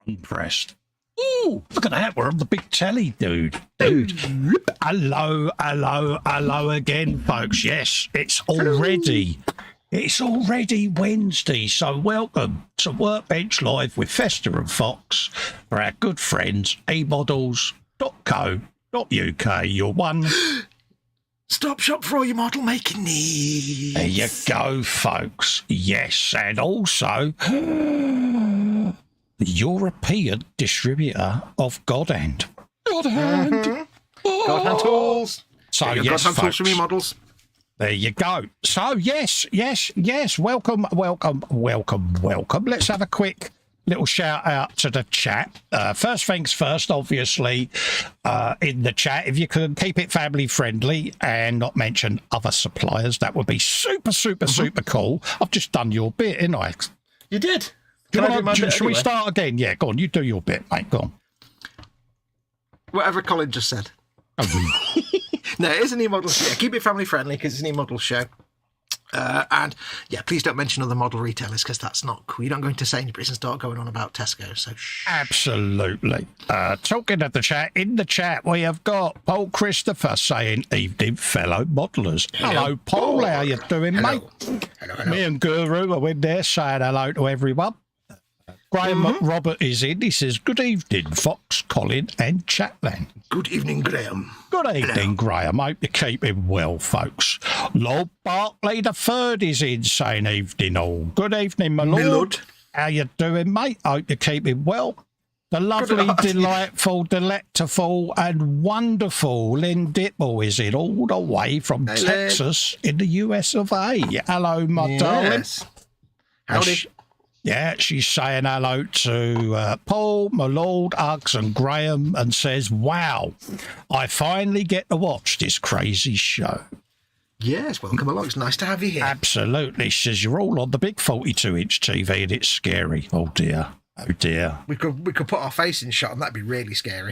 Impressed. Ooh, look at that. We're on the big telly, dude. Hello again, folks. Yes, it's already Wednesday, so welcome to Workbench Live with Festa and Foxx for our good friends, eModels.co.uk, your one stop shop for all your model making needs. There you go, folks. Yes, and also the European distributor of God Hand. God Hand tools. So yes, yes, God Hand folks. tools from eModels. There you go. So yes. Welcome. Let's have a quick little shout out to the chat. First things first, obviously, in the chat, if you can keep it family friendly and not mention other suppliers, that would be super cool. I've just done your bit, ain't I? You did. Should we start again? Yeah, go on. You do your bit, mate. Go on. Whatever Colin just said. No, it is an eModels. Yeah, keep it family friendly because it's an eModels show. And yeah, please don't mention other model retailers because that's not cool. You don't go into Sainsbury's and start going on about Tesco. So absolutely. Talking of the chat, in the chat we have got Paul Christopher saying, "Evening, fellow modelers." Hello, Paul. How you doing, mate? Hello. Me and Guru are in there saying hello to everyone. Graham Robert is in. He says, "Good evening, Fox, Colin, and Chatland." Good evening, Graham. Good evening, Graham. Hope you're keeping well, folks. Lord Barkley the Third is in, saying evening all. Good evening, my lord. How you doing, mate? Hope you're keeping well. The lovely, delightful, delectable, and wonderful Lynn Dipple is in all the way from Texas in the US of A. Hello, my darling. Howdy. Yeah, she's saying hello to Paul, my lord, Uggs and Graham, and says, "Wow, I finally get to watch this crazy show." Yes, welcome along. It's nice to have you here. Absolutely. She says, "You're all on the big 42-inch TV and it's scary." Oh, dear. Oh, dear. We could put our face in shot and that'd be really scary.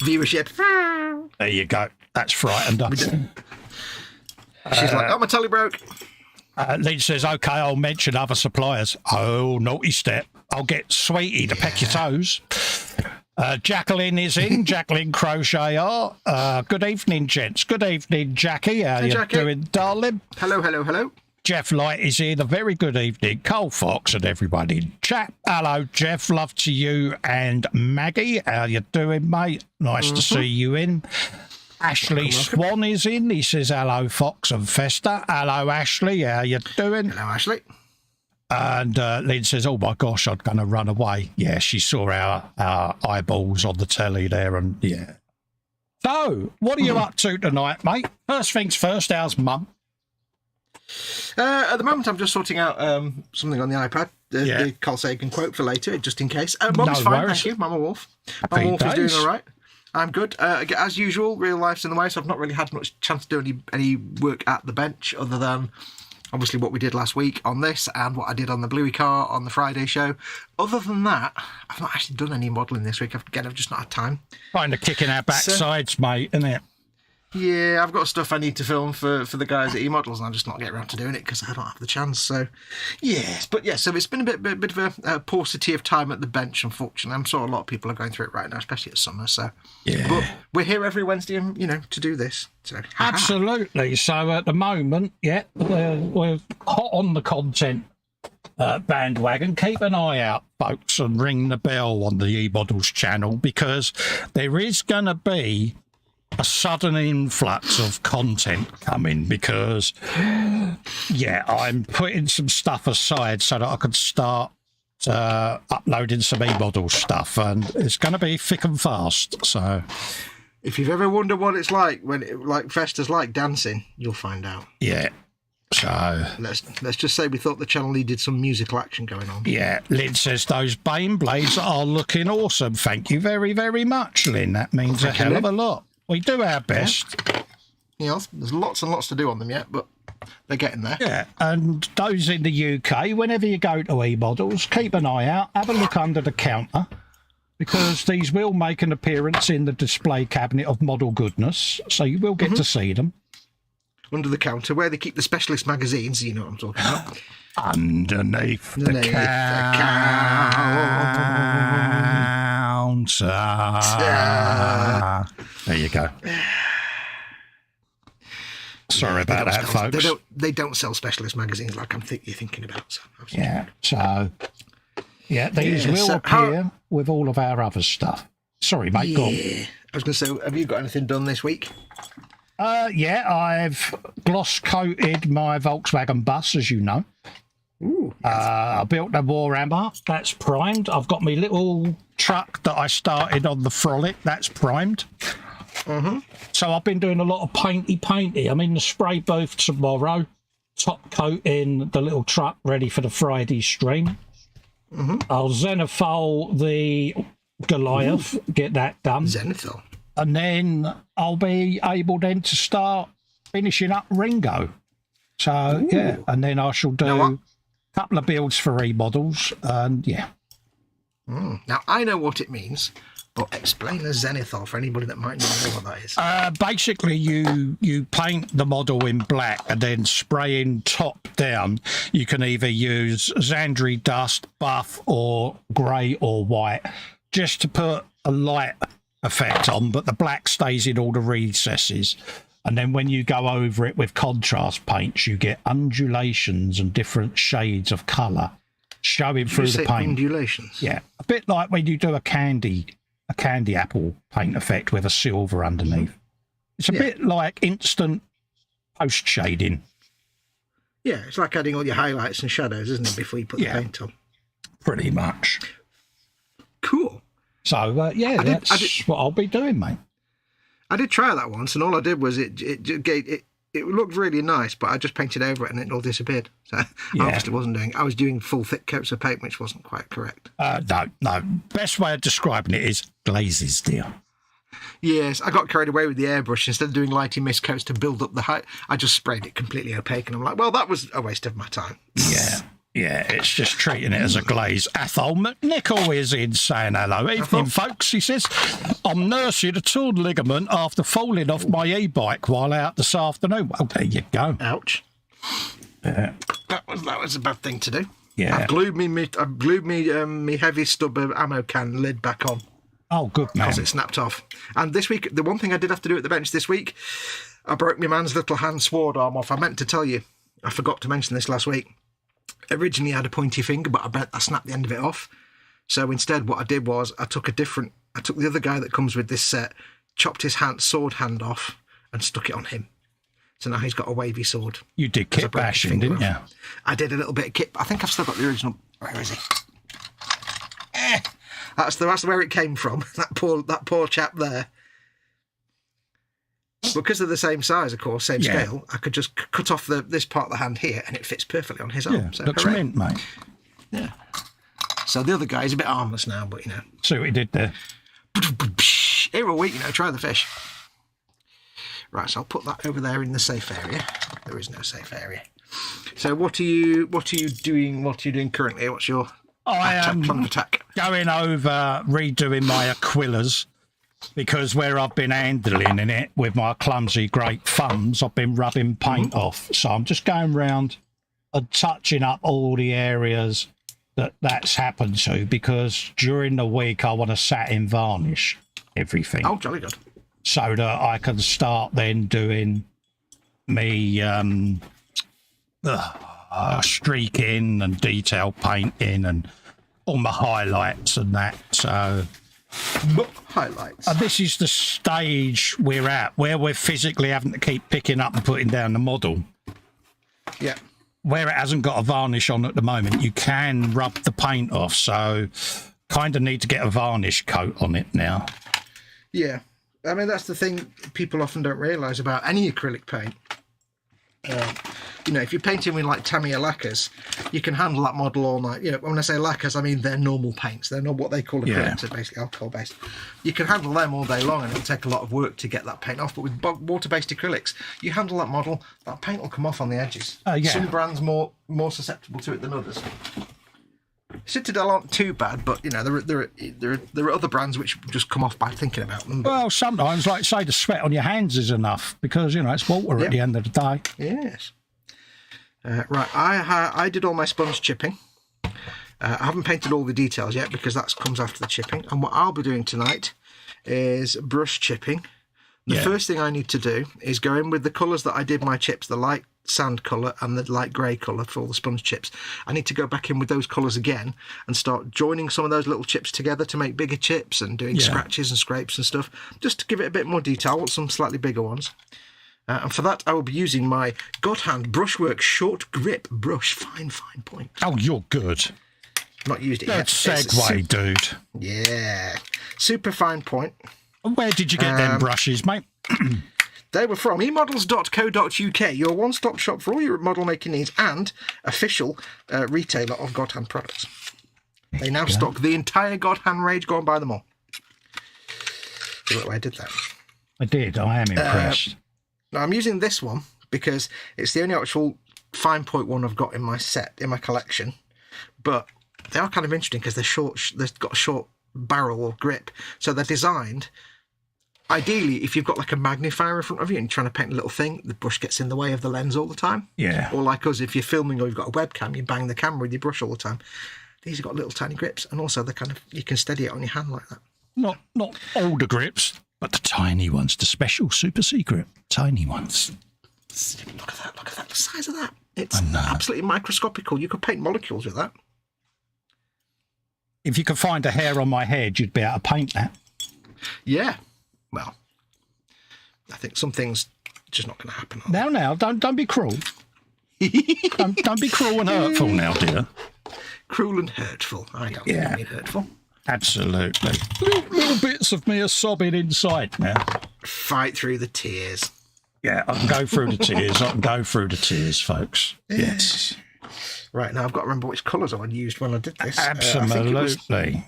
Viewership. There you go. That's frightened us. She's like, "Oh, my telly broke." Lynn says, "Okay, I'll mention other suppliers." Oh, naughty step. I'll get Sweetie to peck your toes. Jacqueline is in. Jacqueline Crochet Art. Good evening, gents. Good evening, Jackie. How you doing, darling? Hello. Jeff Light is here. A very good evening. Cole Fox and everybody in chat. Hello, Jeff. Love to you and Maggie. How you doing, mate? Nice to see you in. Ashley Swan is in. He says, "Hello, Fox and Festa." Hello, Ashley. How you doing? Hello, Ashley. And Lynn says, "Oh, my gosh, I'm going to run away." Yeah, she saw our eyeballs on the telly there. And yeah. So, what are you up to tonight, mate? First things first, how's Mum? At the moment, I'm just sorting out something on the iPad. The Carl Sagan quote for later, just in case. Mum's fine, thank you. Mama Wolf. Mama Wolf is doing all right. I'm good. As usual, real life's in the way, so I've not really had much chance to do any work at the bench other than obviously what we did last week on this and what I did on the Bluey car on the Friday show. Other than that, I've not actually done any modelling this week. I've just not had time. Kind of kicking our backsides, mate, isn't it? Yeah, I've got stuff I need to film for the guys at eModels, and I'm just not getting around to doing it because I don't have the chance. So, yes. But, yeah, so it's been a bit of a paucity of time at the bench, unfortunately. I'm sure a lot of people are going through it right now, especially at summer. So, yeah. But we're here every Wednesday, to do this. So, absolutely. So, at the moment, we're hot on the content bandwagon. Keep an eye out, folks, and ring the bell on the eModels channel because there is going to be a sudden influx of content coming because, I'm putting some stuff aside so that I can start uploading some eModels stuff, and it's going to be thick and fast. So, if you've ever wondered what it's like when Festa's like dancing, you'll find out. Yeah. So let's just say we thought the channel needed some musical action going on. Yeah, Lynn says those Bane blades are looking awesome. Thank you very, very much, Lynn. That means a hell of a lot. We do our best. Yeah, there's lots and lots to do on them yet, but they're getting there. Yeah, and those in the UK, whenever you go to eModels, keep an eye out, have a look under the counter, because these will make an appearance in the display cabinet of model goodness, so you will get to see them. under the counter where they keep the specialist magazines. You know what I'm talking about. Underneath the counter. There you go. Sorry about that, folks. They don't sell specialist magazines like you're thinking about. So these will appear with all of our other stuff. Sorry, mate. Go on. I was going to say, have you got anything done this week? I've gloss coated my Volkswagen bus, as you know. Ooh, yes. I built a Warhammer. That's primed. I've got my little truck that I started on the Frolic. That's primed. Mm-hmm. So I've been doing a lot of painty. I'm in the spray booth tomorrow, top coating the little truck ready for the Friday stream. Mm-hmm. I'll Zenithal the Goliath, get that done. Zenithal. And then I'll be able then to start finishing up Ringo. So, yeah, and then I shall do a couple of builds for eModels, and yeah. Now, I know what it means. But explain a zenithal for anybody that might not know what that is. Basically, you paint the model in black and then spraying top down. You can either use Xandri dust, buff, or grey or white, just to put a light effect on, but the black stays in all the recesses. And then when you go over it with contrast paints, you get undulations and different shades of colour showing through the paint. Undulations? Yeah, a bit like when you do a candy apple paint effect with a silver underneath. It's a bit like instant post shading. Yeah, it's like adding all your highlights and shadows, isn't it, before you put the paint on? Pretty much. Cool. So, that's what I'll be doing, mate. I did try that once, and all I did was it looked really nice, but I just painted over it and it all disappeared. So I obviously I was doing full thick coats of paint, which wasn't quite correct. No. Best way of describing it is glazes, dear. Yes, I got carried away with the airbrush. Instead of doing lighty mist coats to build up the height, I just sprayed it completely opaque, and I'm like, well, that was a waste of my time. Yeah, it's just treating it as a glaze. Athol McNichol is in saying hello. Evening, folks, he says. I'm nursing a torn ligament after falling off my e-bike while out this afternoon. Well, there you go. Ouch. Yeah. That was a bad thing to do. Yeah. I've glued me heavy stub of ammo can lid back on. Oh, good man. Because it snapped off. And this week, the one thing I did have to do at the bench this week, I broke my man's little hand sword arm off. I meant to tell you. I forgot to mention this last week. Originally I had a pointy finger, but I snapped the end of it off. So instead what I did was I took the other guy that comes with this set, chopped his sword hand off and stuck it on him. So now he's got a wavy sword. You did kit bashing, didn't you? I did a little bit of kit. I think I've still got the original. Where is he? That's where it came from. That poor chap there. Because they're the same size, of course, same scale, I could just cut off this part of the hand here and it fits perfectly on his arm. Yeah, so looks mint, mate. Yeah. So the other guy is a bit armless now, but, See what he did there. Here a week, try the fish. Right, so I'll put that over there in the safe area. There is no safe area. So what are you doing? What are you doing currently? What's your plan of attack? Going over redoing my Aquillas. Because where I've been handling in it with my clumsy great thumbs, I've been rubbing paint off. So I'm just going round and touching up all the areas that's happened to, because during the week I want to satin varnish everything. Oh, jolly good. So that I can start then doing me streaking and detail painting and all my highlights and that. So... highlights. This is the stage we're at, where we're physically having to keep picking up and putting down the model. Yeah. Where it hasn't got a varnish on at the moment, you can rub the paint off, so kind of need to get a varnish coat on it now. Yeah. I mean, that's the thing people often don't realise about any acrylic paint. If you're painting with like Tamiya lacquers, you can handle that model all night. When I say lacquers, I mean they're normal paints. They're not what they call acrylics, they're basically alcohol based. You can handle them all day long and it'll take a lot of work to get that paint off. But with water-based acrylics, you handle that model, that paint will come off on the edges. Some brands more susceptible to it than others. It's Citadel aren't too bad, but you know there are other brands which just come off by thinking about them. Well, sometimes, like say, the sweat on your hands is enough because you know it's water at the end of the day. Yes. Right, I did all my sponge chipping. I haven't painted all the details yet because that comes after the chipping. And what I'll be doing tonight is brush chipping. The first thing I need to do is go in with the colours that I did my chips, the light sand colour and the light grey colour for all the sponge chips. I need to go back in with those colours again and start joining some of those little chips together to make bigger chips and doing scratches and scrapes and stuff, just to give it a bit more detail. I want some slightly bigger ones. And for that, I will be using my Godhand Brushwork Short Grip Brush Fine Point. Oh, you're good. Not used it yet. Segue, dude. Yeah. Super fine point. Where did you get them brushes, mate? They were from eModels.co.uk, your one-stop shop for all your model making needs and official retailer of God-Hand products. They now stock the entire God-Hand range. Go and buy them all. See what way I did that? I did. I am impressed. Now I'm using this one because it's the only actual fine point one I've got in my set, in my collection. But they are kind of interesting because they're short. They've got a short barrel or grip, so they're designed. Ideally, if you've got like a magnifier in front of you and you're trying to paint a little thing, the brush gets in the way of the lens all the time. Yeah. Or like us, if you're filming or you've got a webcam, you bang the camera with your brush all the time. These have got little tiny grips, and also they're kind of, you can steady it on your hand like that. Not older grips, but the tiny ones, the special super secret tiny ones. Look at that! Look at that! The size of that! It's absolutely microscopical. You could paint molecules with that. If you could find a hair on my head, you'd be able to paint that. Yeah. Well, I think some things just not going to happen. Now, don't be cruel. don't be cruel and hurtful now, dear. Cruel and hurtful. I don't mean hurtful. Absolutely. Little bits of me are sobbing inside now. Fight through the tears. Yeah, I can go through the tears. I can go through the tears, folks. Yes. Right, now I've got to remember which colours I used when I did this. Absolutely.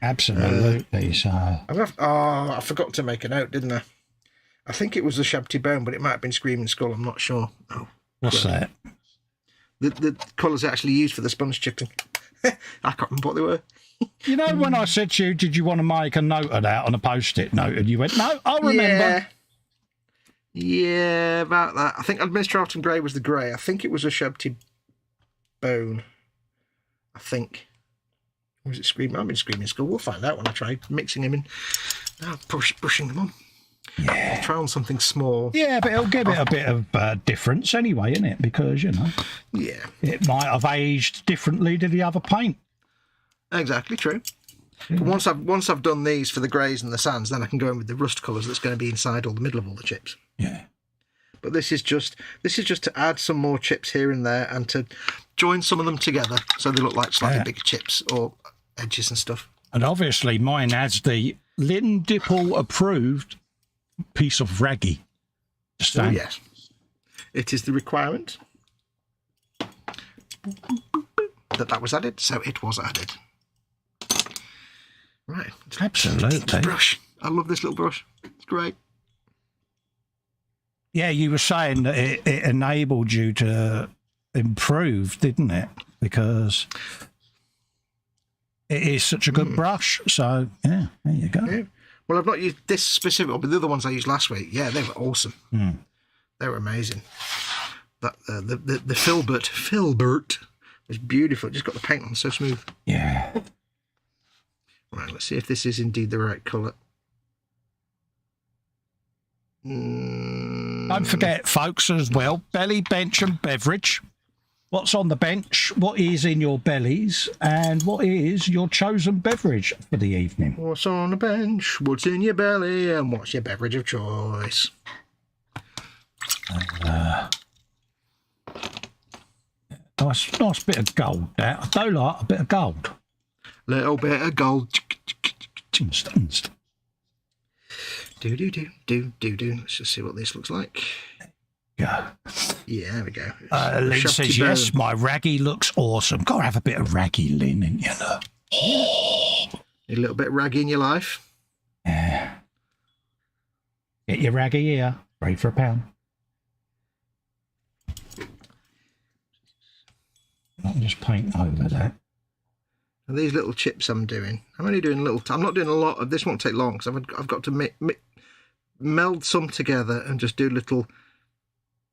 Absolutely. So I forgot to make a note, didn't I? I think it was the Shabty Bone, but it might have been Screaming Skull. I'm not sure. Oh, what's that? The colours I actually used for the sponge chipping. I can't remember what they were. You know, when I said to you, did you want to make a note of that on a post-it note? And you went, no, I'll remember. Yeah, about that. I think Administratum Grey was the grey. I think it was a Shabty Bone. I think. Or was it Screaming? I've been Screaming Skull. We'll find out when I try mixing them in. Brushing them on. Yeah. I'll try on something small. Yeah, but it'll give it a bit of difference anyway, innit? Because, you know, it might have aged differently to the other paint. Exactly, true. But once I've done these for the greys and the sands, then I can go in with the rust colours that's going to be inside all the middle of all the chips. Yeah. But this is just to add some more chips here and there and to join some of them together so they look like slightly bigger chips or edges and stuff. And obviously mine has the Lynn Dipple approved piece of raggy. Oh, yes. It is the requirement that was added, so it was added. Right. Absolutely. Brush. I love this little brush. It's great. Yeah, you were saying that it enabled you to improve, didn't it? Because it is such a good brush. So, yeah, there you go. Yeah. Well, I've not used this specific one, but the other ones I used last week, yeah, they were awesome. They were amazing. That the Filbert was beautiful. It just got the paint on so smooth. Yeah. Right, let's see if this is indeed the right colour. Don't forget, folks, as well, belly, bench and beverage. What's on the bench, what is in your bellies, and what is your chosen beverage for the evening? What's on the bench, what's in your belly, and what's your beverage of choice? Nice bit of gold there. I do like a bit of gold. Little bit of gold. Do. Let's just see what this looks like. Go. Yeah, there we go. Lynn says, yes, my raggy looks awesome. Got to have a bit of raggy, Lynn, ain't you? A little bit raggy in your life. Yeah. Get your raggy here. $3 for £1. I'll just paint over that. And these little chips I'm doing, I'm only doing I'm not doing a lot of this. Won't take long because I've got to meld some together and just do little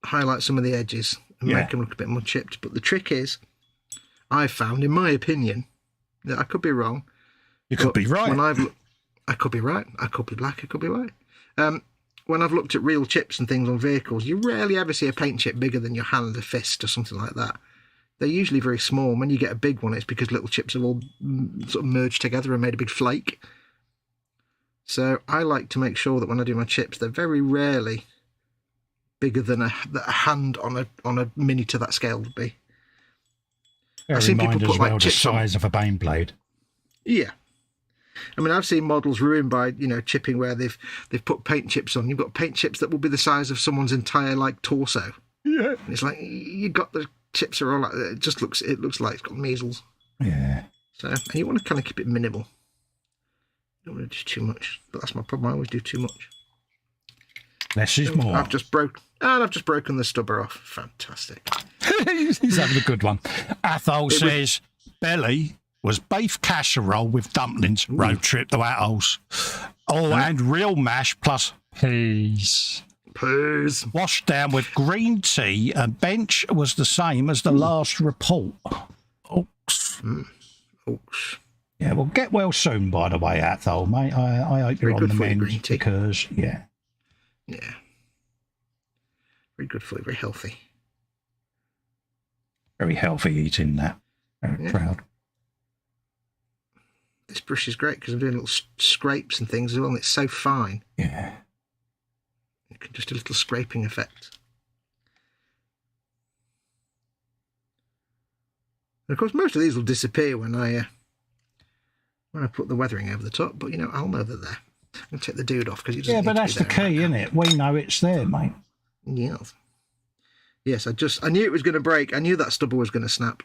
highlight some of the edges and make them look a bit more chipped. But the trick is, I've found, in my opinion, that I could be wrong. You could be right. I could be right. I could be black. I could be white. When I've looked at real chips and things on vehicles, you rarely ever see a paint chip bigger than your hand, a fist, or something like that. They're usually very small. When you get a big one, it's because little chips have all sort of merged together and made a big flake. So I like to make sure that when I do my chips, they're very rarely bigger than a hand on a mini to that scale would be. I've seen people put like chips the size of a Bandeblade. Yeah. I mean, I've seen models ruined by, chipping where they've put paint chips on. You've got paint chips that will be the size of someone's entire torso. Yeah. And it's like you got the chips are all like it looks like it's got measles. Yeah. So and you want to kind of keep it minimal. You don't want to do too much. But that's my problem. I always do too much. Less is more. I've just broken the stubber off. Fantastic. He's having a good one. Athol says belly was beef casserole with dumplings. Road trip to Athol's. And real mash plus peas. Peas. Washed down with green tea, and bench was the same as the last report. Oops. Oops. Yeah, well, get well soon, by the way, Athol, mate. I hope you're on the mend because, Yeah. Very good for you, very healthy. Very healthy eating that. Very proud. This brush is great because I'm doing little scrapes and things as well, and it's so fine. Yeah. You can just do a little scraping effect. And of course, most of these will disappear when I put the weathering over the top, but I'll know they're there. I'm going to take the dude off because he doesn't. Yeah, but that's the key, isn't it? We know it's there, mate. Yes. Yes, I knew it was going to break. I knew that stubber was going to snap.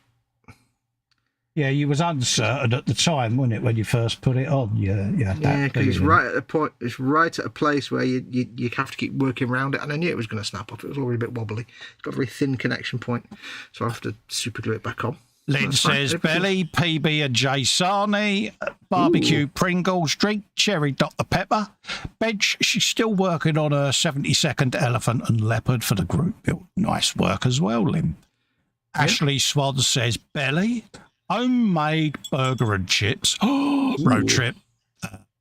Yeah, you was uncertain at the time, wasn't it, when you first put it on? Yeah, because it's right at a point. It's right at a place where you have to keep working around it, and I knew it was going to snap off. It was already a bit wobbly. It's got a very thin connection point, so I have to super glue it back on. Lynn says belly, PB and J Sarnie, barbecue Pringles, drink cherry Dr Pepper. Bench, she's still working on her 72nd elephant and leopard for the group build. Nice work as well, Lynn. Yeah. Ashley Swan says belly, homemade burger and chips. Road trip.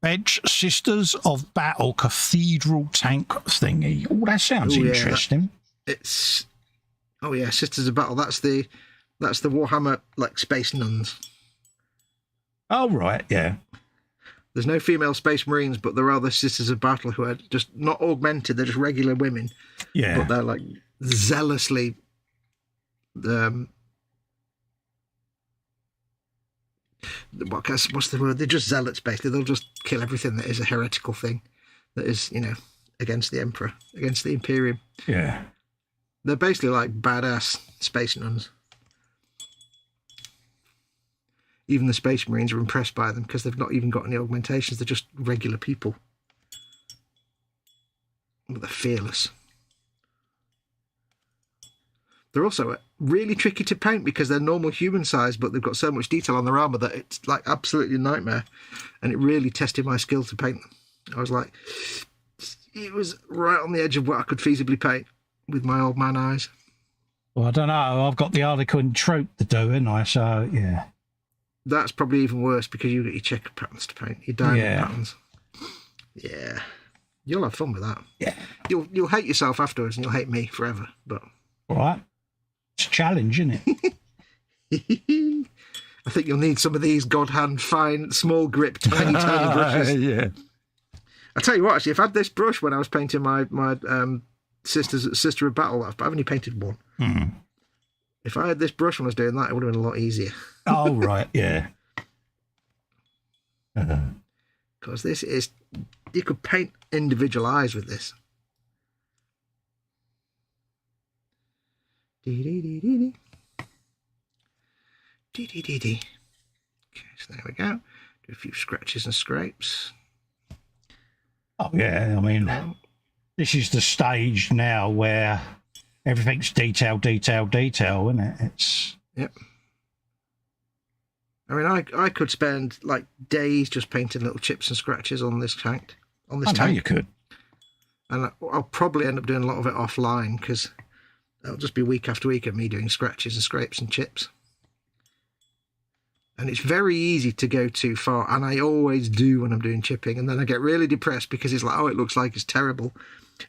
Bench, Sisters of Battle cathedral tank thingy. Oh, that sounds interesting. Sisters of Battle. That's the Warhammer Space Nuns. Oh right, yeah. There's no female Space Marines, but there are the Sisters of Battle who are just not augmented. They're just regular women. Yeah, but they're zealously. What's the word? They're just zealots, basically. They'll just kill everything that is a heretical thing, that is, against the Emperor, against the Imperium. Yeah. They're basically like badass Space Nuns. Even the Space Marines are impressed by them because they've not even got any augmentations. They're just regular people. But they're fearless. They're also really tricky to paint because they're normal human size, but they've got so much detail on their armour that it's absolutely a nightmare. And it really tested my skill to paint them. I was like, it was right on the edge of what I could feasibly paint with my old man eyes. Well, I don't know. I've got the Harlequin troop to do, haven't I? So, yeah. That's probably even worse because you've got your checker patterns to paint, your diamond patterns. Yeah. You'll have fun with that. Yeah. You'll hate yourself afterwards and you'll hate me forever. But all right. It's a challenge, isn't it? I think you'll need some of these God hand fine, small grip, tiny brushes. Yeah. I tell you what, actually, if I had this brush when I was painting my Sister of Battle, I've only painted one. Mm. If I had this brush when I was doing that, it would have been a lot easier. Oh, right, yeah. Because this is, you could paint individual eyes with this. Dee-dee-dee-dee-dee. Dee-dee-dee-dee. Okay, so there we go. Do a few scratches and scrapes. Oh, yeah, I mean, this is the stage now where everything's detail, isn't it? It's... Yep. I mean, I could spend like days just painting little chips and scratches on this tank. I know you could. And I'll probably end up doing a lot of it offline because it'll just be week after week of me doing scratches and scrapes and chips. And it's very easy to go too far, and I always do when I'm doing chipping, and then I get really depressed because it's like, oh, it looks like it's terrible.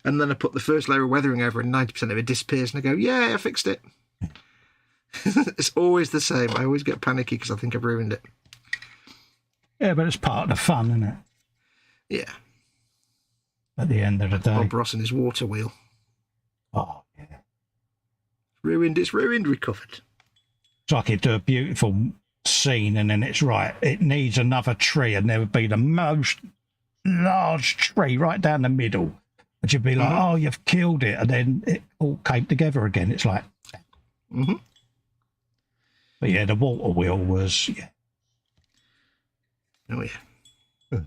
And then I put the first layer of weathering over and 90% of it disappears, and I go, yeah, I fixed it. It's always the same. I always get panicky because I think I've ruined it. Yeah, but it's part of the fun, isn't it? Yeah. At the end of the day. Bob Ross and his water wheel. Oh, yeah. Ruined, it's ruined, recovered. It's like it'd do a beautiful scene and then it's right, it needs another tree, and there would be the most large tree right down the middle. And you'd be like, oh, you've killed it. And then it all came together again. It's like... But yeah, the water wheel was... Yeah. Oh, yeah.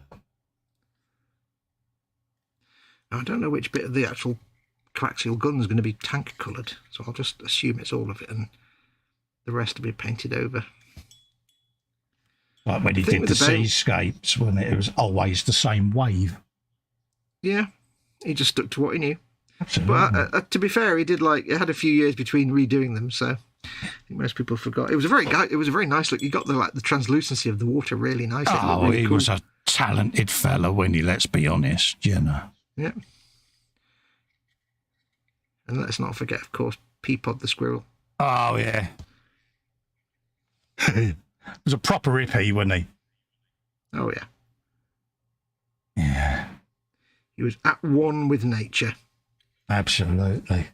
I don't know which bit of the actual coaxial gun is going to be tank coloured, so I'll just assume it's all of it and the rest will be painted over. Like when he did the seascapes, when it was always the same wave. Yeah, he just stuck to what he knew. Absolutely. But to be fair, he did it had a few years between redoing them, so I think most people forgot. It was a very nice look. You got the translucency of the water really nice. Oh, really he was a talented fella, when he, let's be honest, you know. Yeah. And let's not forget, of course, Peapod the squirrel. Oh, yeah. He was a proper hippie, wasn't he? Oh, yeah. Yeah. He was at one with nature. Absolutely.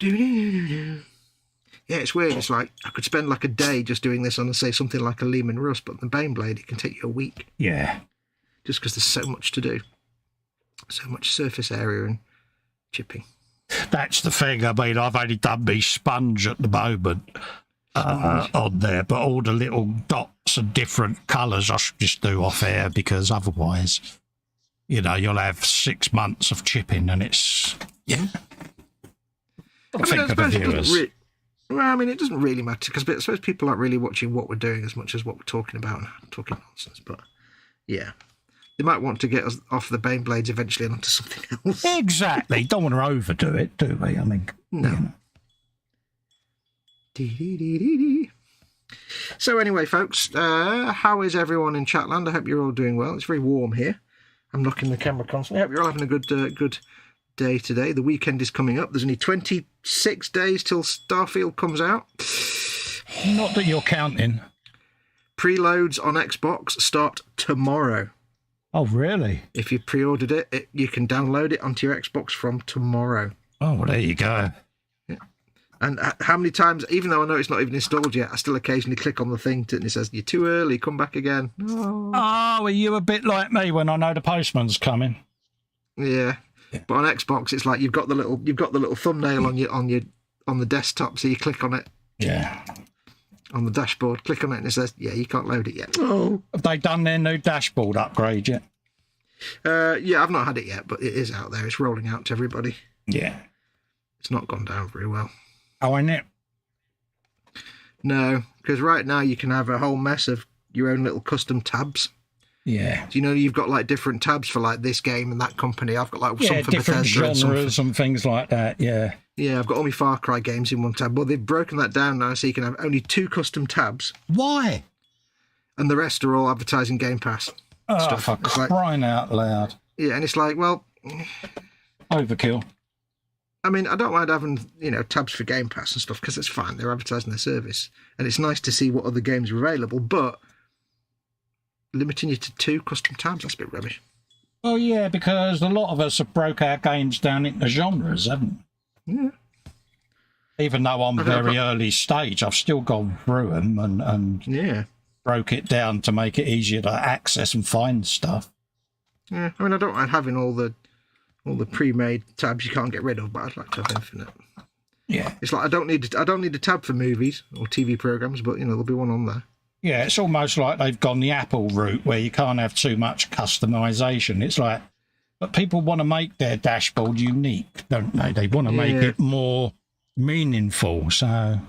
Yeah, it's weird. It's like I could spend like a day just doing this on, say, something like a Lehman Rust, but the Baneblade, it can take you a week. Yeah. Just because there's so much to do. So much surface area and chipping. That's the thing. I mean, I've only done me sponge at the moment on there, but all the little dots and different colours I should just do off air, because otherwise, you know, you'll have 6 months of chipping and it's... Yeah. I think of the viewers. Well, I mean, it doesn't really matter, because I suppose people aren't really watching what we're doing as much as what we're talking about and talking nonsense. But yeah, they might want to get us off the Baneblades eventually and onto something else. Exactly. Don't want to overdo it, do we? I mean, no. You know. So anyway, folks, how is everyone in Chatland? I hope you're all doing well. It's very warm here. I'm knocking the camera constantly. I hope you're all having a good day today. The weekend is coming up. There's only 26 days till Starfield comes out. Not that you're counting. Preloads on Xbox start tomorrow. Oh, really? If you pre-ordered it, you can download it onto your Xbox from tomorrow. Oh, well, there you go. Yeah. And how many times, even though I know it's not even installed yet, I still occasionally click on the thing and it says, you're too early, come back again. Oh, are you a bit like me when I know the postman's coming? Yeah. But on Xbox, it's like you've got the little thumbnail on the desktop, so you click on it. Yeah. On the dashboard, click on it, and it says, "Yeah, you can't load it yet." Oh, have they done their new dashboard upgrade yet? Yeah, I've not had it yet, but it is out there. It's rolling out to everybody. Yeah. It's not gone down very well. Oh, ain't it? No, because right now you can have a whole mess of your own little custom tabs. Yeah. Do you know you've got like different tabs for like this game and that company? I've got like some for different Bethesda genres and things like that. Yeah. Yeah, I've got all my Far Cry games in one tab. Well, they've broken that down now, so you can have only 2 custom tabs. Why? And the rest are all advertising Game Pass stuff. For crying out loud. Yeah, and it's like, well, overkill. I mean, I don't mind having, tabs for Game Pass and stuff, because it's fine. They're advertising their service. And it's nice to see what other games are available, but limiting you to 2 custom tabs, that's a bit rubbish. Well, yeah, because a lot of us have broke our games down into genres, haven't we? Yeah. Even though I'm very early stage, I've still gone through them and broke it down to make it easier to access and find stuff. Yeah, I mean, I don't mind having all the pre-made tabs you can't get rid of, but I'd like to have infinite. Yeah. It's like I don't need a tab for movies or TV programs, but there'll be one on there. Yeah, it's almost like they've gone the Apple route where you can't have too much customization. It's like, But people want to make their dashboard unique, don't they? They want to make it more meaningful. So,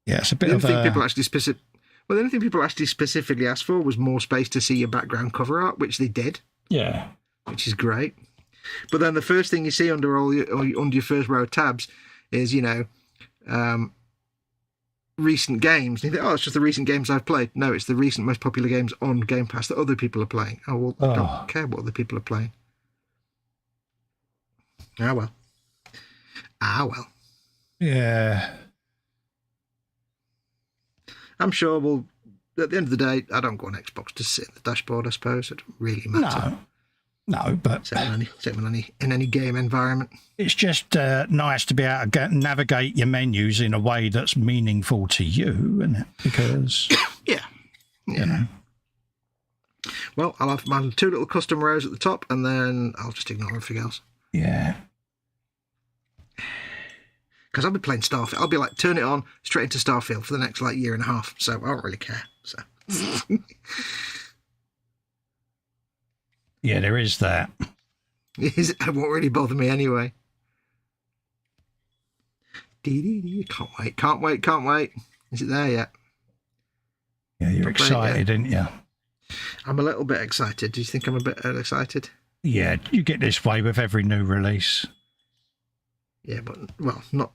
yeah, it's a bit of a... people actually Well, the only thing people actually specifically asked for was more space to see your background cover art, which they did. Yeah. Which is great. But then the first thing you see under under your first row of tabs is, recent games. And you think, it's just the recent games I've played. No, it's the recent most popular games on Game Pass that other people are playing. Oh, well, I don't care what other people are playing. Ah, well. Yeah. I'm sure at the end of the day, I don't go on Xbox to sit in the dashboard, I suppose. It doesn't really matter. No, but... Except in any game environment. It's just nice to be able to navigate your menus in a way that's meaningful to you, isn't it? Because... yeah. Well, I'll have my 2 little custom rows at the top, and then I'll just ignore everything else. Yeah. Because I'll be playing Starfield. I'll be like, turn it on, straight into Starfield for the next year and a half. So I don't really care. So... Yeah, there is that. It won't really bother me anyway. Can't wait. Is it there yet? Yeah, you're excited, aren't you? I'm a little bit excited. Do you think I'm a bit excited? Yeah, you get this way with every new release. Yeah, but, well, not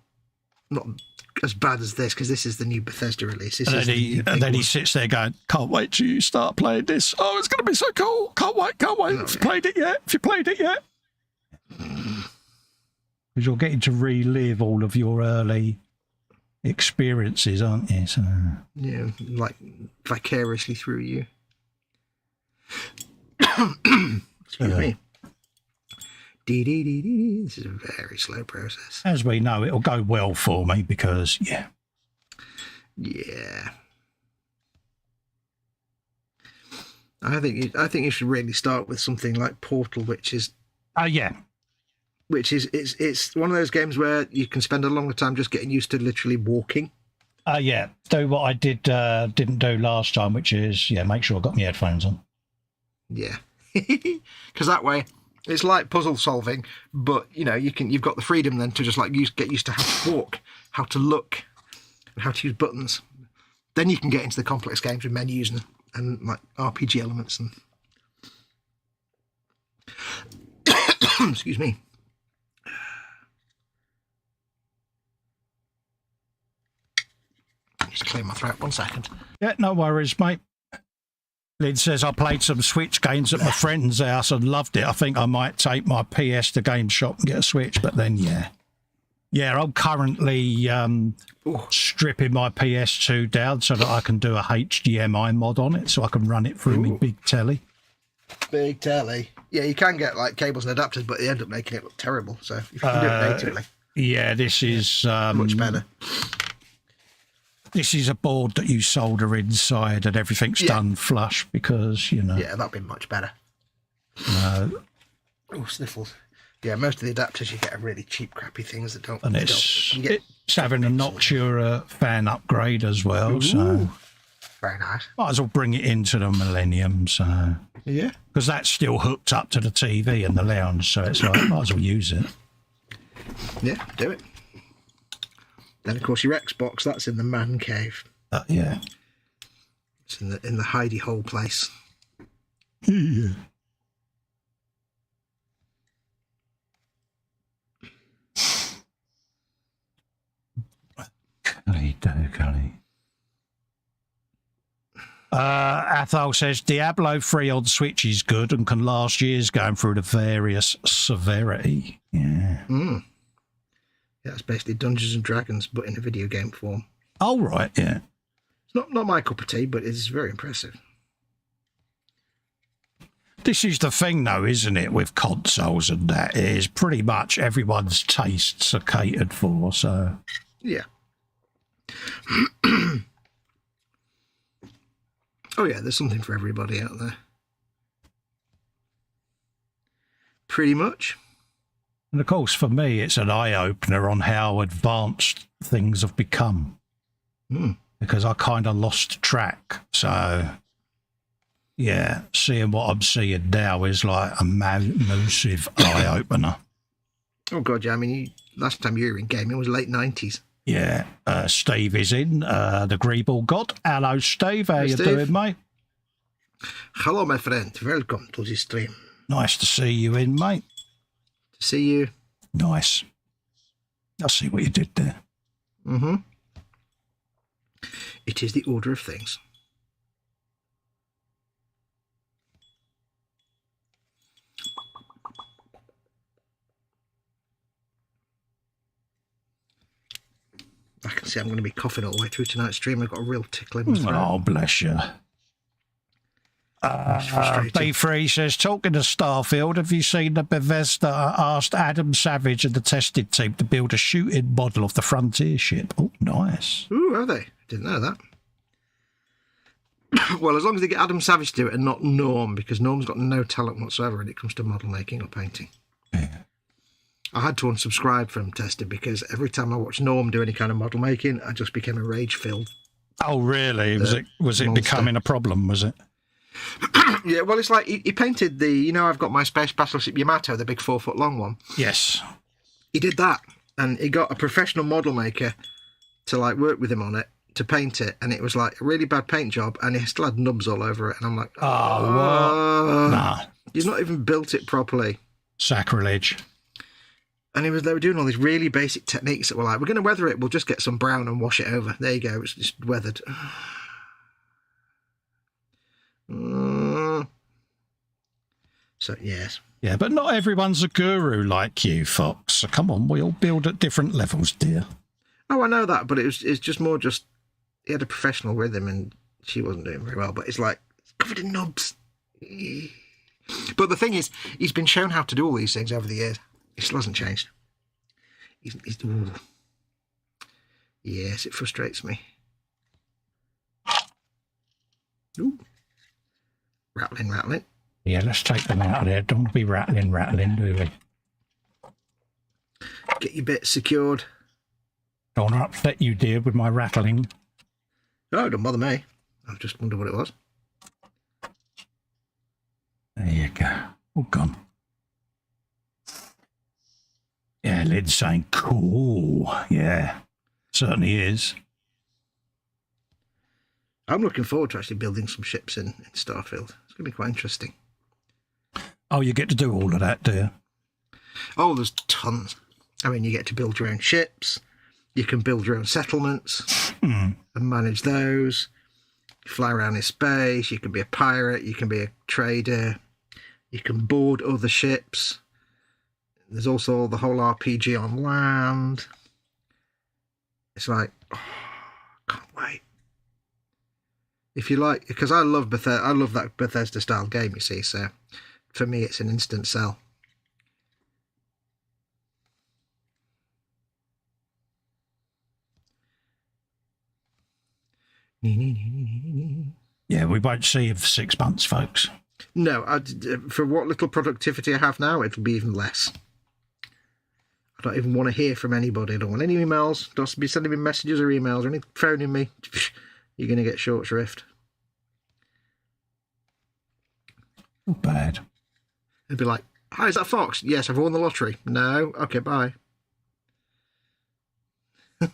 as bad as this, because this is the new Bethesda release. And then he sits there going, can't wait till you start playing this. Oh, it's going to be so cool. Can't wait. Have you played it yet? Because you're getting to relive all of your early experiences, aren't you? So... Yeah, like vicariously through you. Excuse me. This is a very slow process. As we know, it'll go well for me because, yeah. I think you should really start with something like Portal, which is... Which is, it's one of those games where you can spend a longer time just getting used to literally walking. Do what I didn't do last time, which is, make sure I got my headphones on. Yeah. Because that way... It's like puzzle solving, but you've got the freedom then to just get used to how to walk, how to look, and how to use buttons. Then you can get into the complex games with menus and like RPG elements and excuse me. Just clear my throat 1 second. Yeah, no worries, mate. Lynn says, I played some Switch games at my friend's house and loved it. I think I might take my PS to Game Shop and get a Switch, but then, I'm currently stripping my PS2 down so that I can do a HDMI mod on it so I can run it through my big telly. Big telly. Yeah, you can get cables and adapters, but they end up making it look terrible. So if you can do it natively. Yeah, this is... much better. This is a board that you solder inside and everything's done flush because, Yeah, that'd be much better. Oh, sniffles. Yeah, most of the adapters you get are really cheap, crappy things that don't... And it's having a Noctura fan upgrade as well, so... Very nice. Might as well bring it into the Millennium, so... Yeah. Because that's still hooked up to the TV in the lounge, so it's like, might as well use it. Yeah, do it. Then, of course, your Xbox, that's in the man cave. Yeah. It's in the hidey hole place. Yeah. Golly. Athol says Diablo 3 on Switch is good and can last years going through the various severity. Yeah. Yeah, it's basically Dungeons and Dragons, but in a video game form. Oh, right, yeah. It's not my cup of tea, but it's very impressive. This is the thing, though, isn't it, with consoles and that, is pretty much everyone's tastes are catered for, so... Yeah. Oh, yeah, there's something for everybody out there. Pretty much. And of course, for me, it's an eye-opener on how advanced things have become. Because I kind of lost track. So, Yeah, seeing what I'm seeing now is like a massive eye-opener. Oh, God, yeah. I mean, last time you were in gaming was late 90s. Yeah, Steve is in, the Greeble God. Hello, Steve. How you doing, mate? Hello, my friend. Welcome to the stream. Nice to see you in, mate. To see you. Nice. I see what you did there. Mm-hmm. It is the order of things. I can see I'm going to be coughing all the way through tonight's stream. I've got a real tickle in my throat. Oh, bless you. B3 says, talking to Starfield, have you seen that Bethesda asked Adam Savage and the tested team to build a shooting model of the Frontier ship? Oh, nice. Ooh, are they? Didn't know that. Well, as long as they get Adam Savage to do it and not Norm, because Norm's got no talent whatsoever when it comes to model making or painting. Yeah. I had to unsubscribe from Tested because every time I watched Norm do any kind of model making, I just became a rage-filled. Oh, really? Was it becoming a problem, was it? Yeah, well, it's like he painted the, you know, I've got my space battleship Yamato, the big 4-foot-long one. Yes. He did that, and he got a professional model maker to, like, work with him on it, to paint it, and it was, like, a really bad paint job, and he still had nubs all over it, and I'm like, what? Nah. You've not even built it properly. Sacrilege. And they were doing all these really basic techniques that were like, we're going to weather it, we'll just get some brown and wash it over. There you go, it's just weathered. So, yes. Yeah, but not everyone's a guru like you, Fox. So come on, we all build at different levels, dear. Oh, I know that, but it's just more just, he had a professional with him and she wasn't doing very well, but it's like, it's covered in nubs. But the thing is, he's been shown how to do all these things over the years. He still hasn't changed. Yes, it frustrates me. Ooh. Rattling. Yeah, let's take them out of there. Don't be rattling, do we? Get your bit secured. Don't want to upset you, dear, with my rattling. Oh, don't bother me. I just wondered what it was. There you go. All gone. Yeah, Lid's saying, cool. Yeah, certainly is. I'm looking forward to actually building some ships in Starfield. It's going to be quite interesting. Oh, you get to do all of that, do you? Oh, there's tons. I mean, you get to build your own ships. You can build your own settlements and manage those. You fly around in space. You can be a pirate. You can be a trader. You can board other ships. There's also the whole RPG on land. It's like, oh, can't wait. If you like, because I love that Bethesda style game, you see, so for me it's an instant sell. Yeah, we won't see you for 6 months, folks. No, for what little productivity I have now, it'll be even less. I don't even want to hear from anybody. I don't want any emails. Don't be sending me messages or emails or any phoning me. You're going to get short shrift. Not bad. It'd be like, hi, is that Fox? Yes, I've won the lottery. No? Okay, bye. Well,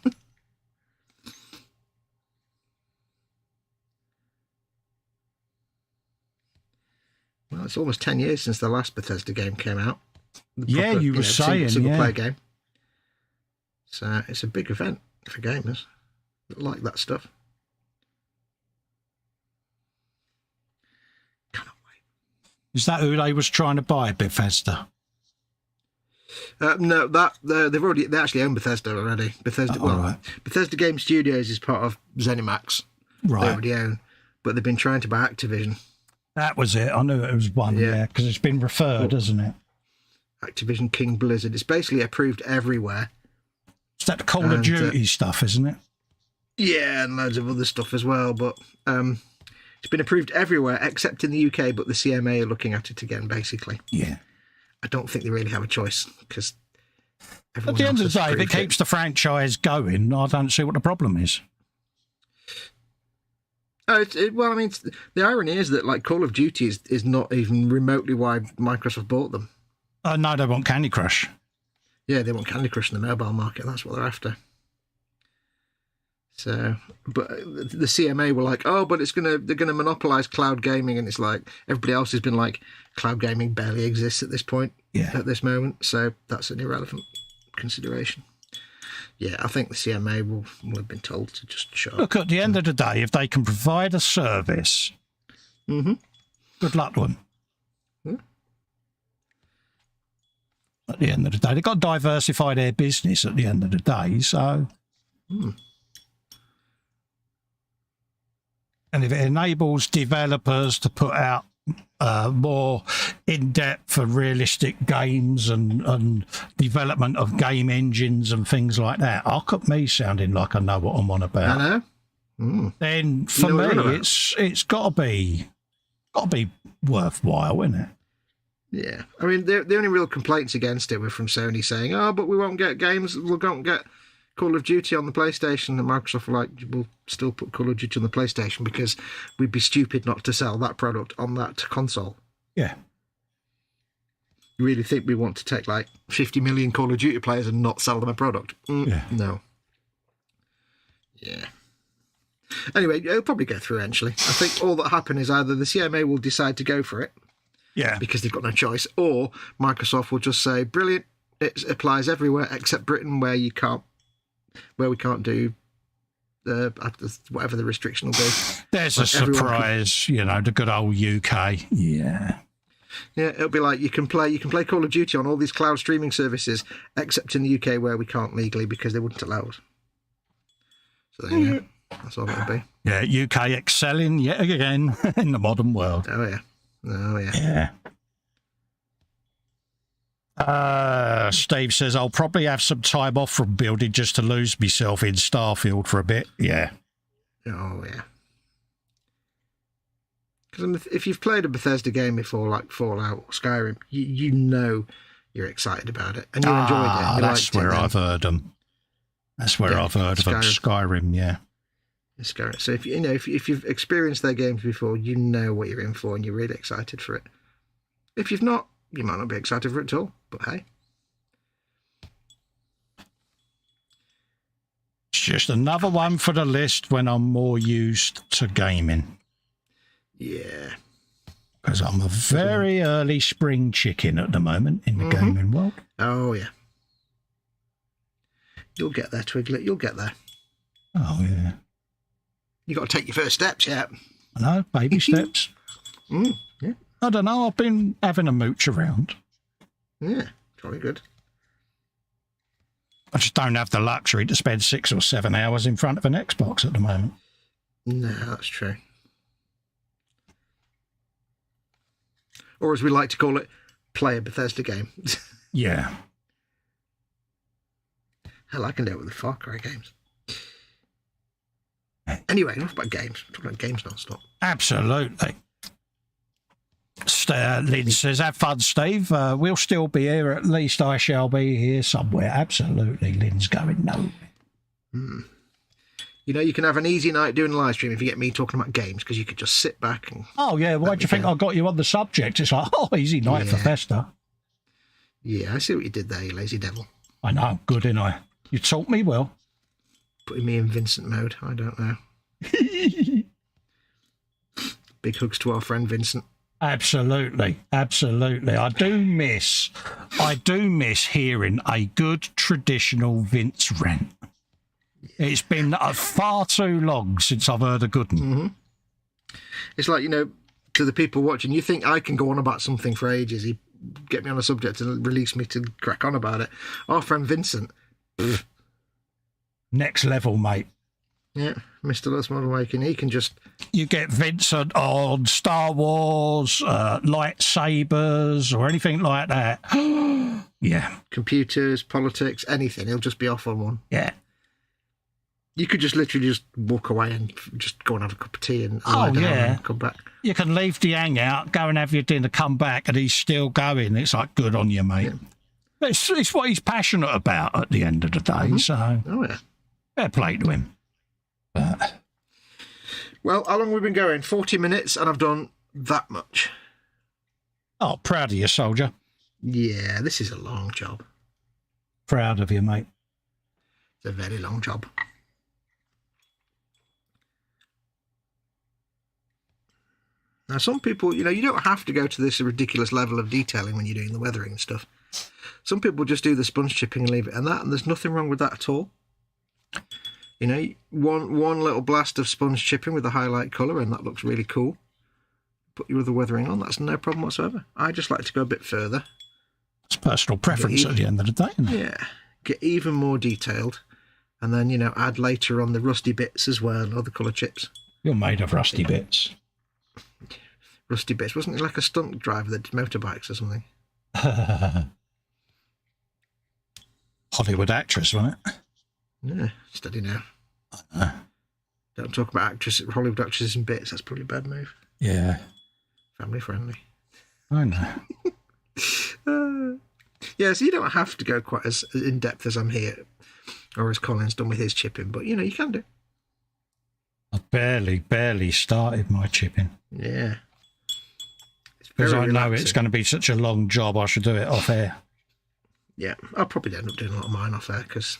it's almost 10 years since the last Bethesda game came out. Yeah, you were saying, single player game. So it's a big event for gamers that like that stuff. Cannot wait. Is that who they was trying to buy, Bethesda? No, they actually own Bethesda already. Bethesda Game Studios is part of ZeniMax. Right. They already own, but they've been trying to buy Activision. That was it. I knew it was one, yeah, because it's been referred, hasn't it? Activision King Blizzard. It's basically approved everywhere. It's that Call of Duty stuff, isn't it? Yeah, and loads of other stuff as well. But it's been approved everywhere except in the UK, but the CMA are looking at it again, basically. Yeah. I don't think they really have a choice because at the end of the day, if it keeps the franchise going, I don't see what the problem is. Well, I mean, the irony is that like Call of Duty is not even remotely why Microsoft bought them. No, they want Candy Crush. Yeah, they want Candy Crush in the mobile market. That's what they're after. So, but the CMA were like, oh, but they're gonna monopolize cloud gaming, and it's like everybody else has been like, cloud gaming barely exists at this point, at this moment. So that's an irrelevant consideration. Yeah, I think the CMA will have been told to just shut up. Look, at the end of the day, if they can provide a service, good luck to them. Yeah. At the end of the day, they've got to diversify their business at the end of the day, so... And if it enables developers to put out more in-depth and realistic games and development of game engines and things like that, I'll cut me sounding like I know what I'm on about. I know. Then for me, it's got to be worthwhile, isn't it? Yeah, I mean the only real complaints against it were from Sony saying, "Oh, but we won't get games. We won't get Call of Duty on the PlayStation." And Microsoft were like, "We'll still put Call of Duty on the PlayStation because we'd be stupid not to sell that product on that console." Yeah. You really think we want to take like 50 million Call of Duty players and not sell them a product? No. Yeah. Anyway, it'll probably go through eventually. I think all that happen is either the CMA will decide to go for it. Yeah. Because they've got no choice, or Microsoft will just say, brilliant, it applies everywhere except Britain where we can't do whatever the restriction will be. There's like a surprise, the good old UK. Yeah. Yeah, it'll be like you can play Call of Duty on all these cloud streaming services except in the UK where we can't legally because they wouldn't allow us. So there you go. That's all it'll be. Yeah, UK excelling yet again in the modern world. Oh yeah. Yeah. Steve says, I'll probably have some time off from building just to lose myself in Starfield for a bit. Yeah. Oh, yeah. Because if you've played a Bethesda game before, like Fallout or Skyrim, you know you're excited about it and you enjoyed it. That's where I've heard them. That's where I've heard of Skyrim, yeah. Skyrim. So if you've experienced their games before, you know what you're in for and you're really excited for it. If you've not, you might not be excited for it at all, but hey. It's just another one for the list when I'm more used to gaming. Yeah. Because I'm a very early spring chicken at the moment in the gaming world. Oh, yeah. You'll get there, Twiglet. You'll get there. Oh, yeah. You got to take your first steps, yeah. I know, baby steps. Yeah. I don't know. I've been having a mooch around. Yeah, jolly good. I just don't have the luxury to spend 6 or 7 hours in front of an Xbox at the moment. No, that's true. Or as we like to call it, play a Bethesda game. Yeah. Hell, I can do it with the Far Cry games. Anyway, enough about games. I'm talking about games non-stop. Absolutely. Lynn says, have fun, Steve. We'll still be here. At least I shall be here somewhere. Absolutely. Lynn's going nowhere. You can have an easy night doing a live stream if you get me talking about games, because you could just sit back and... Oh, yeah. Why do you think I got you on the subject? It's like, easy night for Festa. Yeah, I see what you did there, you lazy devil. I know. Good, didn't I? You taught me well. Putting me in Vincent mode. I don't know. Big hugs to our friend Vincent. Absolutely. I do miss hearing a good traditional Vince rant. It's been far too long since I've heard a good one. It's like, to the people watching, you think I can go on about something for ages. You get me on a subject and release me to crack on about it. Our friend Vincent. Next level, mate. Yeah, Mr. Loves Modern Waking. He can just... You get Vincent on Star Wars, lightsabers, or anything like that. Yeah. Computers, politics, anything. He'll just be off on one. Yeah. You could just literally just walk away and just go and have a cup of tea and lie down and come back. You can leave the hangout, go and have your dinner, come back, and he's still going. It's like, good on you, mate. Yeah. It's what he's passionate about at the end of the day, so... Oh, yeah. Fair play to him. Well, how long have we been going? 40 minutes, and I've done that much. Oh, proud of you, soldier. Yeah, this is a long job. Proud of you, mate. It's a very long job. Now, some people, you don't have to go to this ridiculous level of detailing when you're doing the weathering and stuff. Some people just do the sponge chipping and leave it and that, and there's nothing wrong with that at all. One little blast of sponge chipping with a highlight colour, and that looks really cool. Put your other weathering on, that's no problem whatsoever. I just like to go a bit further. It's personal preference at the end of the day, isn't it? Yeah, get even more detailed, and then, add later on the rusty bits as well, or the colour chips. You're made of rusty bits. Rusty bits. Wasn't it like a stunt driver that did motorbikes or something? Hollywood actress, wasn't it? Yeah, steady now. Don't talk about Hollywood actresses in bits. That's probably a bad move. Yeah. Family friendly. I know. Yeah, so you don't have to go quite as in depth as I'm here, or as Colin's done with his chipping, but you can do. I barely started my chipping. Yeah. Because I know it's going to be such a long job, I should do it off air. Yeah, I'll probably end up doing a lot of mine off air because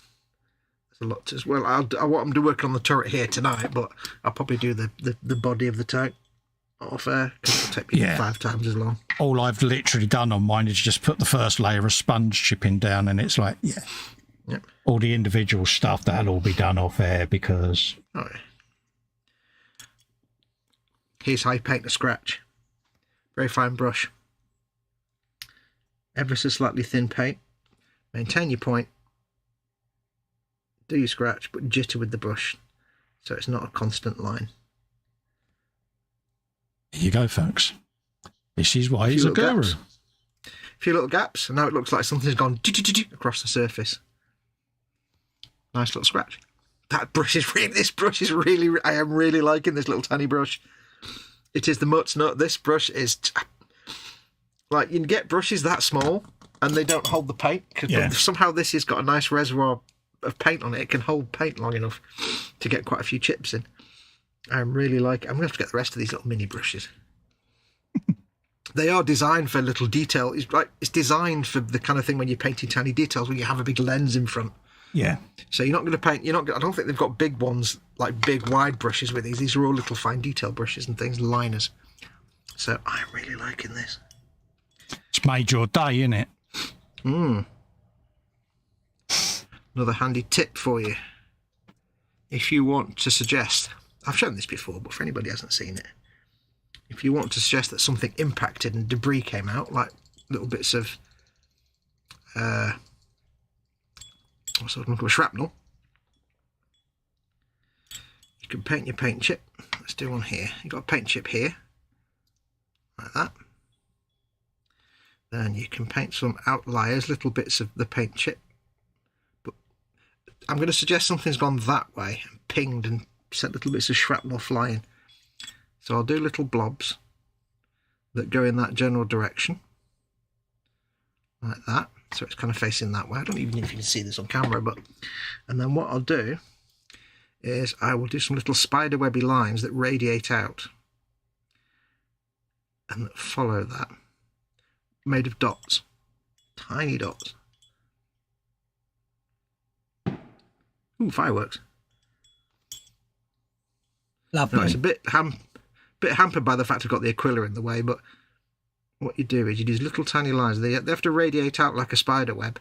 there's a lot as well. I want them to work on the turret here tonight, but I'll probably do the body of the tank off air because it'll take me 5 times as long. All I've literally done on mine is just put the first layer of sponge chipping down, and it's like, all the individual stuff, that'll all be done off air because... Oh, yeah. Here's how you paint a scratch. Very fine brush. Ever so slightly thin paint. Maintain your point. Do your scratch, but jitter with the brush so it's not a constant line. Here you go, folks. This is why he's a guru. A few little gaps, and now it looks like something's gone across the surface. Nice little scratch. This brush is really, I am really liking this little tiny brush. It is the Mutt's Nut. This brush is like, you can get brushes that small and they don't hold the paint because somehow this has got a nice reservoir of paint on it. It can hold paint long enough to get quite a few chips in. I'm really I'm going to have to get the rest of these little mini brushes. They are designed for little detail. It's designed for the kind of thing when you're painting tiny details when you have a big lens in front. Yeah. So you're not going to paint. I don't think they've got big ones like big wide brushes with these. These are all little fine detail brushes and things, liners. So I'm really liking this. It's made your day, isn't it? Another handy tip for you. If you want to suggest, I've shown this before, but for anybody who hasn't seen it, if you want to suggest that something impacted and debris came out, like little bits of shrapnel, you can paint your paint chip. Let's do one here. You've got a paint chip here, like that. Then you can paint some outliers, little bits of the paint chip. But I'm going to suggest something's gone that way and pinged and sent little bits of shrapnel flying. So I'll do little blobs that go in that general direction, like that. So it's kind of facing that way. I don't even know if you can see this on camera, and then what I'll do is I will do some little spiderwebby lines that radiate out and that follow that, made of dots, tiny dots. Ooh, fireworks. Lovely. No, it's a bit hampered by the fact I've got the Aquila in the way, but what you do is you do these little tiny lines. They have to radiate out like a spider web,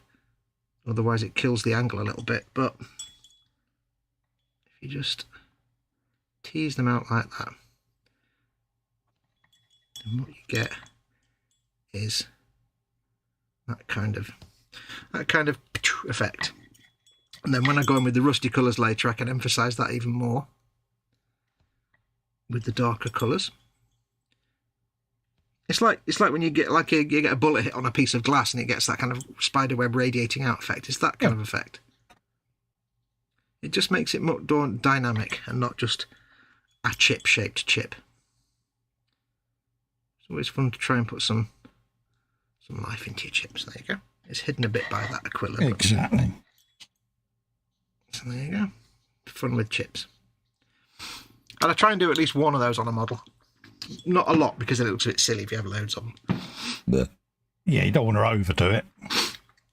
otherwise it kills the angle a little bit. But if you just tease them out like that, then what you get is that kind of effect. And then when I go in with the rusty colours later, I can emphasise that even more with the darker colours. It's like when you get you get a bullet hit on a piece of glass and it gets that kind of spiderweb radiating out effect. It's that kind of effect. It just makes it more dynamic and not just a chip-shaped chip. It's always fun to try and put some life into your chips. There you go. It's hidden a bit by that Aquila. Exactly. So there you go. Fun with chips. And I try and do at least one of those on a model. Not a lot, because then it looks a bit silly if you have loads of them. But yeah, you don't want to overdo it.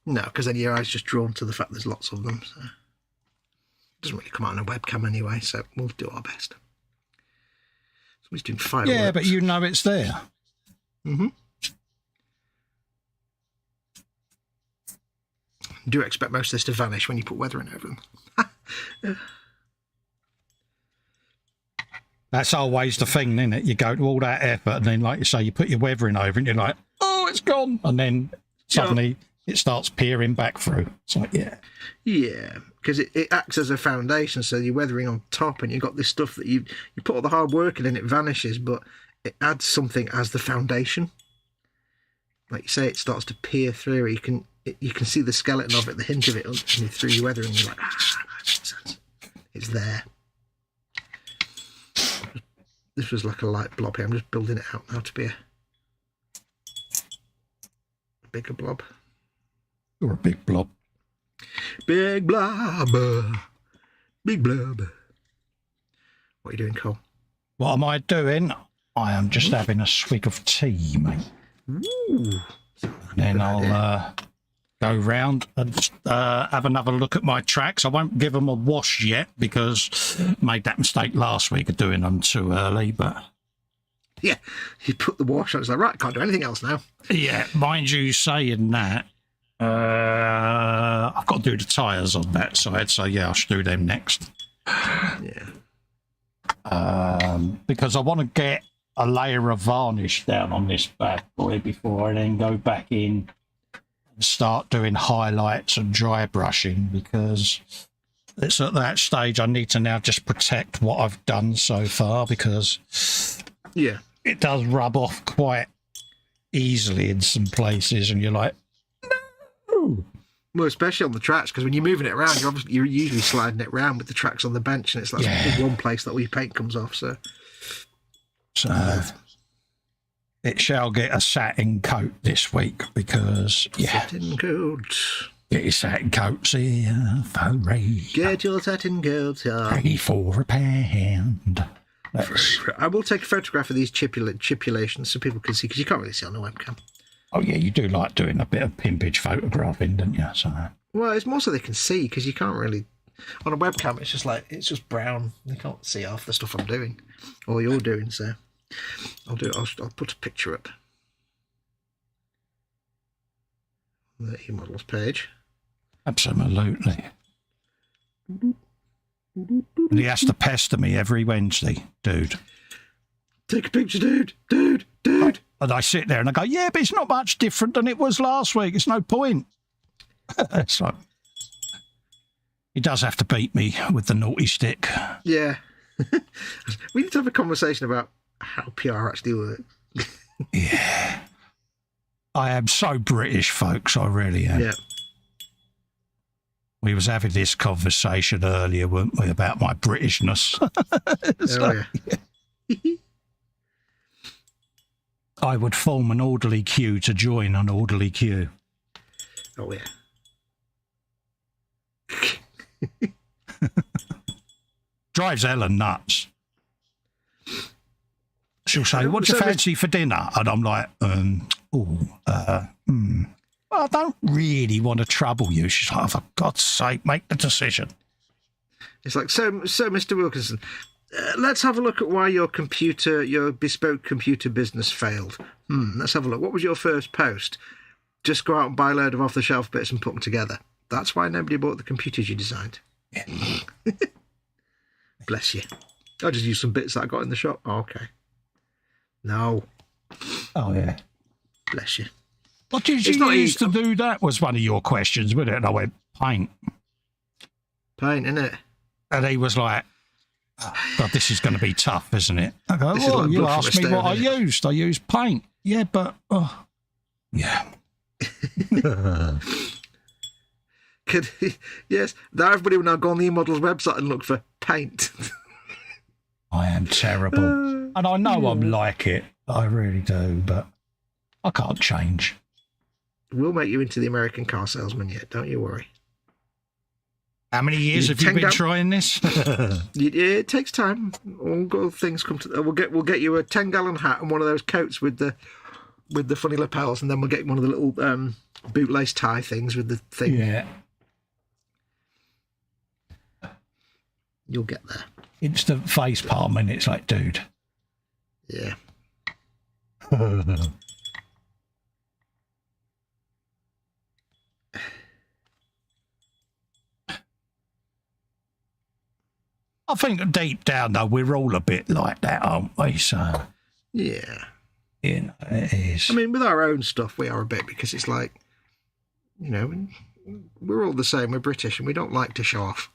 No, because then your eye's just drawn to the fact there's lots of them. So. It doesn't really come out on a webcam anyway, so we'll do our best. Somebody's doing fireworks. Yeah, but you know it's there. Mm-hmm. Do expect most of this to vanish when you put weathering over them. That's always the thing, isn't it? You go to all that effort and then, like you say, you put your weathering over it and you're like, oh, it's gone. And then suddenly it starts peering back through. It's like, yeah. Yeah, because it acts as a foundation, so you're weathering on top and you've got this stuff that you put all the hard work in and it vanishes, but it adds something as the foundation. Like you say, it starts to peer through. You can see the skeleton of it, the hint of it through your weathering. You're like, it's there. This was like a light blob here. I'm just building it out now to be a bigger blob. You're a big blob. Big blob. Big blob. What are you doing, Cole? What am I doing? I am just having a swig of tea, mate. Ooh. And then I'll go round and have another look at my tracks. I won't give them a wash yet because I made that mistake last week of doing them too early. But yeah, you put the wash on. It's like, right, can't do anything else now. Yeah, mind you saying that, I've got to do the tyres on that side. So yeah, I should do them next. Yeah. Because I want to get a layer of varnish down on this bad boy before I then go back in and start doing highlights and dry brushing, because it's at that stage I need to now just protect what I've done so far, because yeah, it does rub off quite easily in some places and you're like, no. Well, especially on the tracks, because when you're moving it around, you're usually sliding it around with the tracks on the bench, and it's like one place that all your paint comes off. So it shall get a satin coat this week, because satin coat. Get your satin coats here for Ray. Get your satin coats here. £3 for £1. I will take a photograph of these chipulations so people can see, because you can't really see on the webcam. Oh yeah, you do like doing a bit of pimpage photographing, don't you? So. Well, it's more so they can see, because you can't really on a webcam. It's just brown. They can't see half the stuff I'm doing or you're doing. So I'll do it. I'll put a picture up on the eModels page. Absolutely. And he has to pester me every Wednesday, dude. Take a picture, dude. And I sit there and I go, yeah, but it's not much different than it was last week. It's no point. It's like, he does have to beat me with the naughty stick. Yeah. We need to have a conversation about how PR actually works. Yeah. I am so British, folks. I really am. Yeah. We was having this conversation earlier, weren't we, about my Britishness? Yeah. I would form an orderly queue to join an orderly queue. Oh, yeah. Drives Ellen nuts. She'll say, what do you fancy for dinner? And I'm like, well, I don't really want to trouble you. She's like, oh, for God's sake, make the decision. It's like, so Mr. Wilkinson, let's have a look at why your bespoke computer business failed. Let's have a look. What was your first post? Just go out and buy a load of off-the-shelf bits and put them together. That's why nobody bought the computers you designed. Yeah. Bless you. I just used some bits that I got in the shop. Oh, okay. No. Oh, yeah. Bless you. What did you use to do that was one of your questions, wasn't it? And I went, paint. Paint, innit? And he was like, oh, God, this is going to be tough, isn't it? I go, like you asked me what I used. I used paint. Yeah, but, yeah. Yes, now everybody will now go on the eModels website and look for paint. I am terrible. And I know I'm like it. I really do, but I can't change. We'll make you into the American car salesman yet, don't you worry. How many years have you been trying this? It takes time. All good things come to. We'll get you a 10-gallon hat and one of those coats with the funny lapels, and then we'll get one of the little bootlace tie things with the thing. Yeah. You'll get there. Instant face palm, and it's like, dude. Yeah. I think deep down, though, we're all a bit like that, aren't we? So, yeah. You know, it is. I mean, with our own stuff, we are a bit, because it's like, you know, we're all the same. We're British, and we don't like to show off.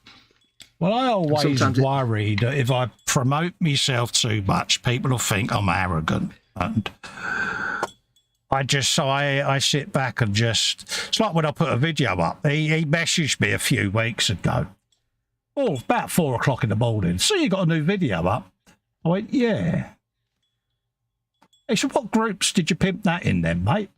Well, I always worry that if I promote myself too much, people will think I'm arrogant. And I sit back and just... It's like when I put a video up. He messaged me a few weeks ago. Oh, about 4 o'clock in the morning. So you got a new video up? I went, yeah. He said, what groups did you pimp that in then, mate?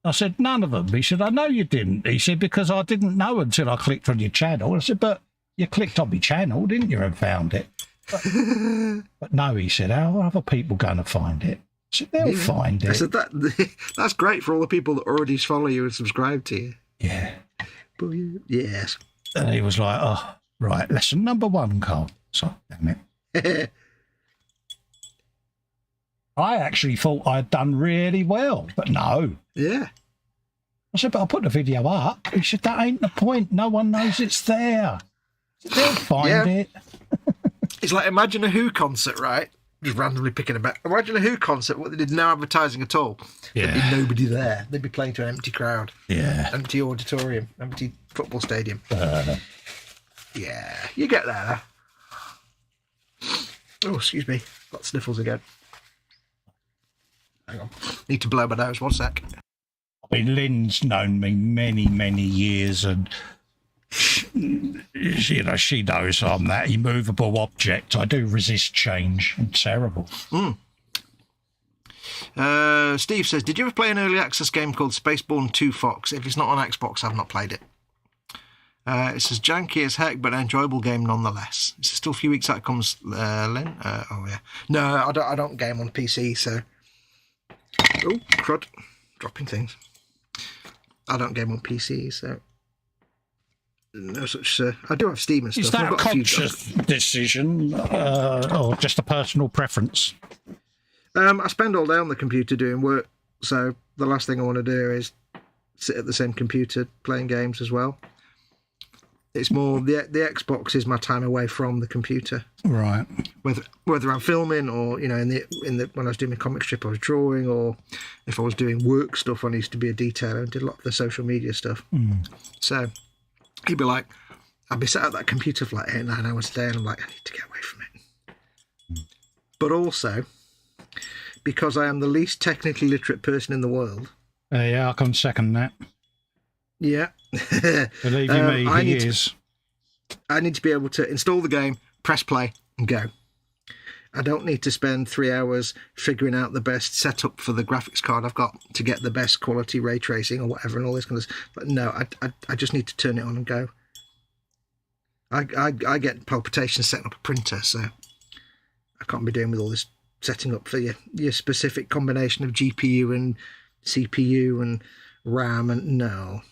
I said, none of them. He said, I know you didn't. He said, because I didn't know until I clicked on your channel. I said, but you clicked on my channel, didn't you, and found it? But no, he said, how are other people going to find it? I said, they'll find it. I said, that's great for all the people that already follow you and subscribe to you. Yeah. Yes. And he was like, oh, right, lesson number 1, Carl. So, damn it. I actually thought I'd done really well, but no. Yeah. I said, but I put the video up. He said, that ain't the point. No one knows it's there. They'll find it. It's like, imagine a Who concert, right? Just randomly picking a back. Imagine a Who concert where they did no advertising at all. Yeah. There'd be nobody there. They'd be playing to an empty crowd. Yeah. Empty auditorium. Empty football stadium. Yeah. You get there. Oh, excuse me. Got sniffles again. Hang on. Need to blow my nose. 1 sec. I mean, Lynn's known me many, many years, and you know, she knows I'm that immovable object. I do resist change. I'm terrible. Steve says, did you ever play an early access game called Spaceborne 2 Fox? If it's not on Xbox, I've not played it. It says, janky as heck, but an enjoyable game nonetheless. It's still a few weeks out it comes, Lynn. Oh, yeah. No, I don't game on PC, so... Oh, crud. Dropping things. I don't game on PC, so... No such... I do have Steam and stuff. Is that a conscious decision, or just a personal preference? I spend all day on the computer doing work, so the last thing I want to do is sit at the same computer playing games as well. It's more the Xbox is my time away from the computer. Right. Whether I'm filming or, you know, in the when I was doing my comic strip I was drawing, or if I was doing work stuff I used to be a detailer and did a lot of the social media stuff. So he'd be like, I'd be sat at that computer for like 8 or 9 hours a day, and I'm like, I need to get away from it. But also, because I am the least technically literate person in the world. Yeah, I can second that. Yeah. Believe you me, he is. I need to be able to install the game, press play, and go. I don't need to spend 3 hours figuring out the best setup for the graphics card I've got to get the best quality ray tracing or whatever and all this kind of stuff. But no, I just need to turn it on and go. I get palpitations setting up a printer, so I can't be doing with all this setting up for your specific combination of GPU and CPU and RAM, and no.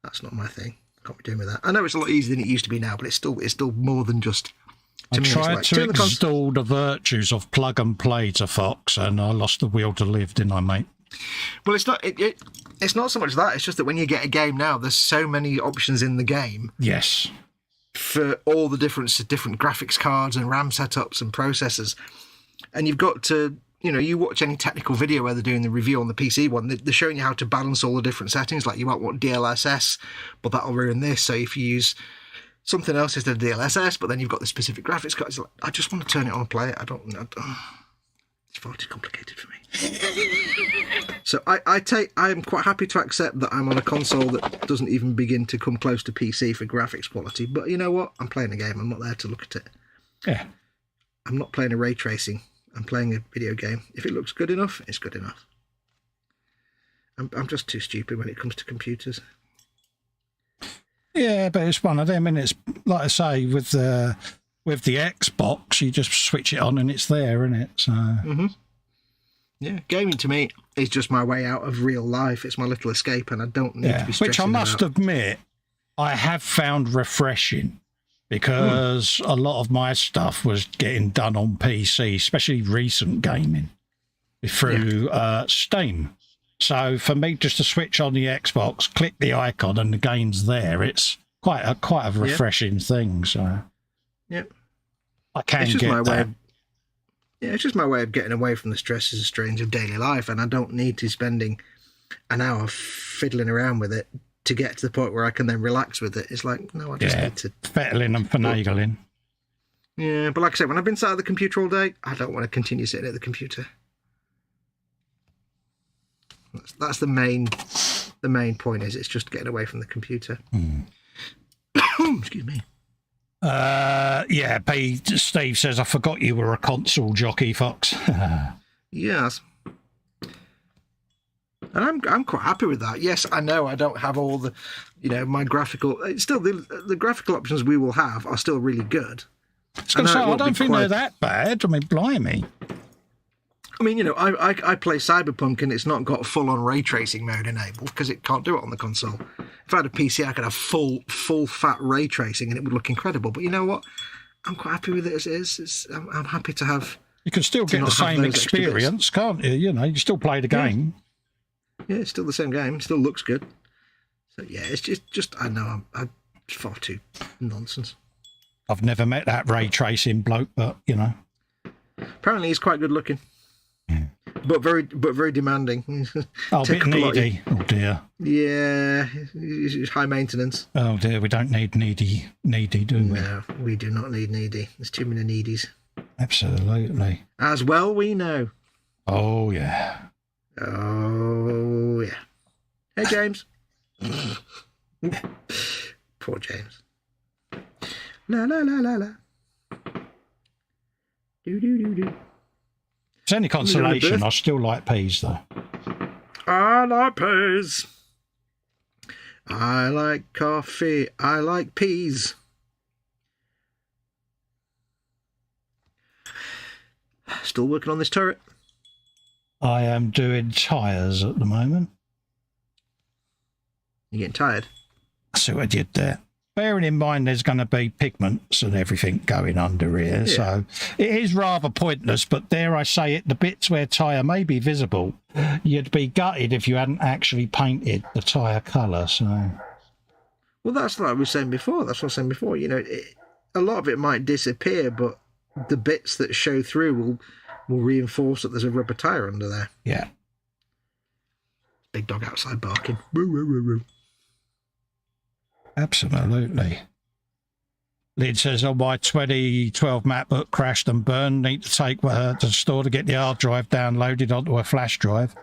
That's not my thing. I can't be doing with that. I know it's a lot easier than it used to be now, but it's still more than just... I tried to install the virtues of plug and play to Fox, and I lost the will to live, didn't I, mate? Well, it's not. It's not so much that. It's just that when you get a game now, there's so many options in the game. Yes. For all the different graphics cards and RAM setups and processors, and you've got to... You know, you watch any technical video where they're doing the review on the PC one, they're showing you how to balance all the different settings. Like, you might want DLSS, but that'll ruin this. So if you use something else instead of DLSS, but then you've got the specific graphics card, it's like, I just want to turn it on and play it. It's far too complicated for me. So I'm quite happy to accept that I'm on a console that doesn't even begin to come close to PC for graphics quality. But you know what? I'm playing a game. I'm not there to look at it. Yeah. I'm not playing a ray tracing. I'm playing a video game. If it looks good enough, it's good enough. I'm just too stupid when it comes to computers. Yeah, but it's one of them, and it's like I say with the Xbox, you just switch it on and it's there, isn't it? So. Mm-hmm. Yeah, gaming to me is just my way out of real life. It's my little escape, and I don't need to be stressing which I must admit, I have found refreshing because a lot of my stuff was getting done on PC, especially recent gaming through Steam. So for me, just to switch on the Xbox, click the icon, and the game's there. It's quite a refreshing thing. So I can get that. It's just my way of getting away from the stresses and strains of daily life, and I don't need to spending an hour fiddling around with it to get to the point where I can then relax with it. It's like, no, I just need to... fettling and finagling. Yeah, but like I said, when I've been sat at the computer all day, I don't want to continue sitting at the computer. That's the main point, is it's just getting away from the computer. Excuse me. Steve says, I forgot you were a console jockey, Fox. Yes. And I'm quite happy with that. Yes, I know I don't have all the, my graphical... Still, the graphical options we will have are still really good. I don't think they're that bad. I mean, blimey. I mean, I play Cyberpunk and it's not got full-on ray tracing mode enabled because it can't do it on the console. If I had a PC, I could have full fat ray tracing and it would look incredible. But you know what? I'm quite happy with it as it is. I'm happy to have... You can still get the same experience, can't you? You still play the game. Yeah, it's still the same game. It still looks good. So, yeah, it's just I know, I'm far too nonsense. I've never met that ray tracing bloke, but, Apparently he's quite good looking. Yeah. But very demanding. Oh, a bit needy. Oh, dear. Yeah, he's high maintenance. Oh, dear, we don't need needy, do we? No, we do not need needy. There's too many needies. Absolutely. As well we know. Oh, yeah. Oh, yeah. Hey, James. Poor James. La, la, la, la, la. Do. It's any consolation. I still like peas, though. I like peas. I like coffee. I like peas. Still working on this turret. I am doing tyres at the moment. You getting tired? I see what I did there. Bearing in mind there's going to be pigments and everything going under here, so it is rather pointless, but dare I say it, the bits where tyre may be visible, you'd be gutted if you hadn't actually painted the tyre colour, so... Well, that's like we were saying before. That's what I was saying before. A lot of it might disappear, but the bits that show through will reinforce that there's a rubber tyre under there. Yeah. Big dog outside barking. Woo, woo, woo, woo. Absolutely. Lyd says, my 2012 MacBook crashed and burned. Need to take her to the store to get the hard drive downloaded onto a flash drive.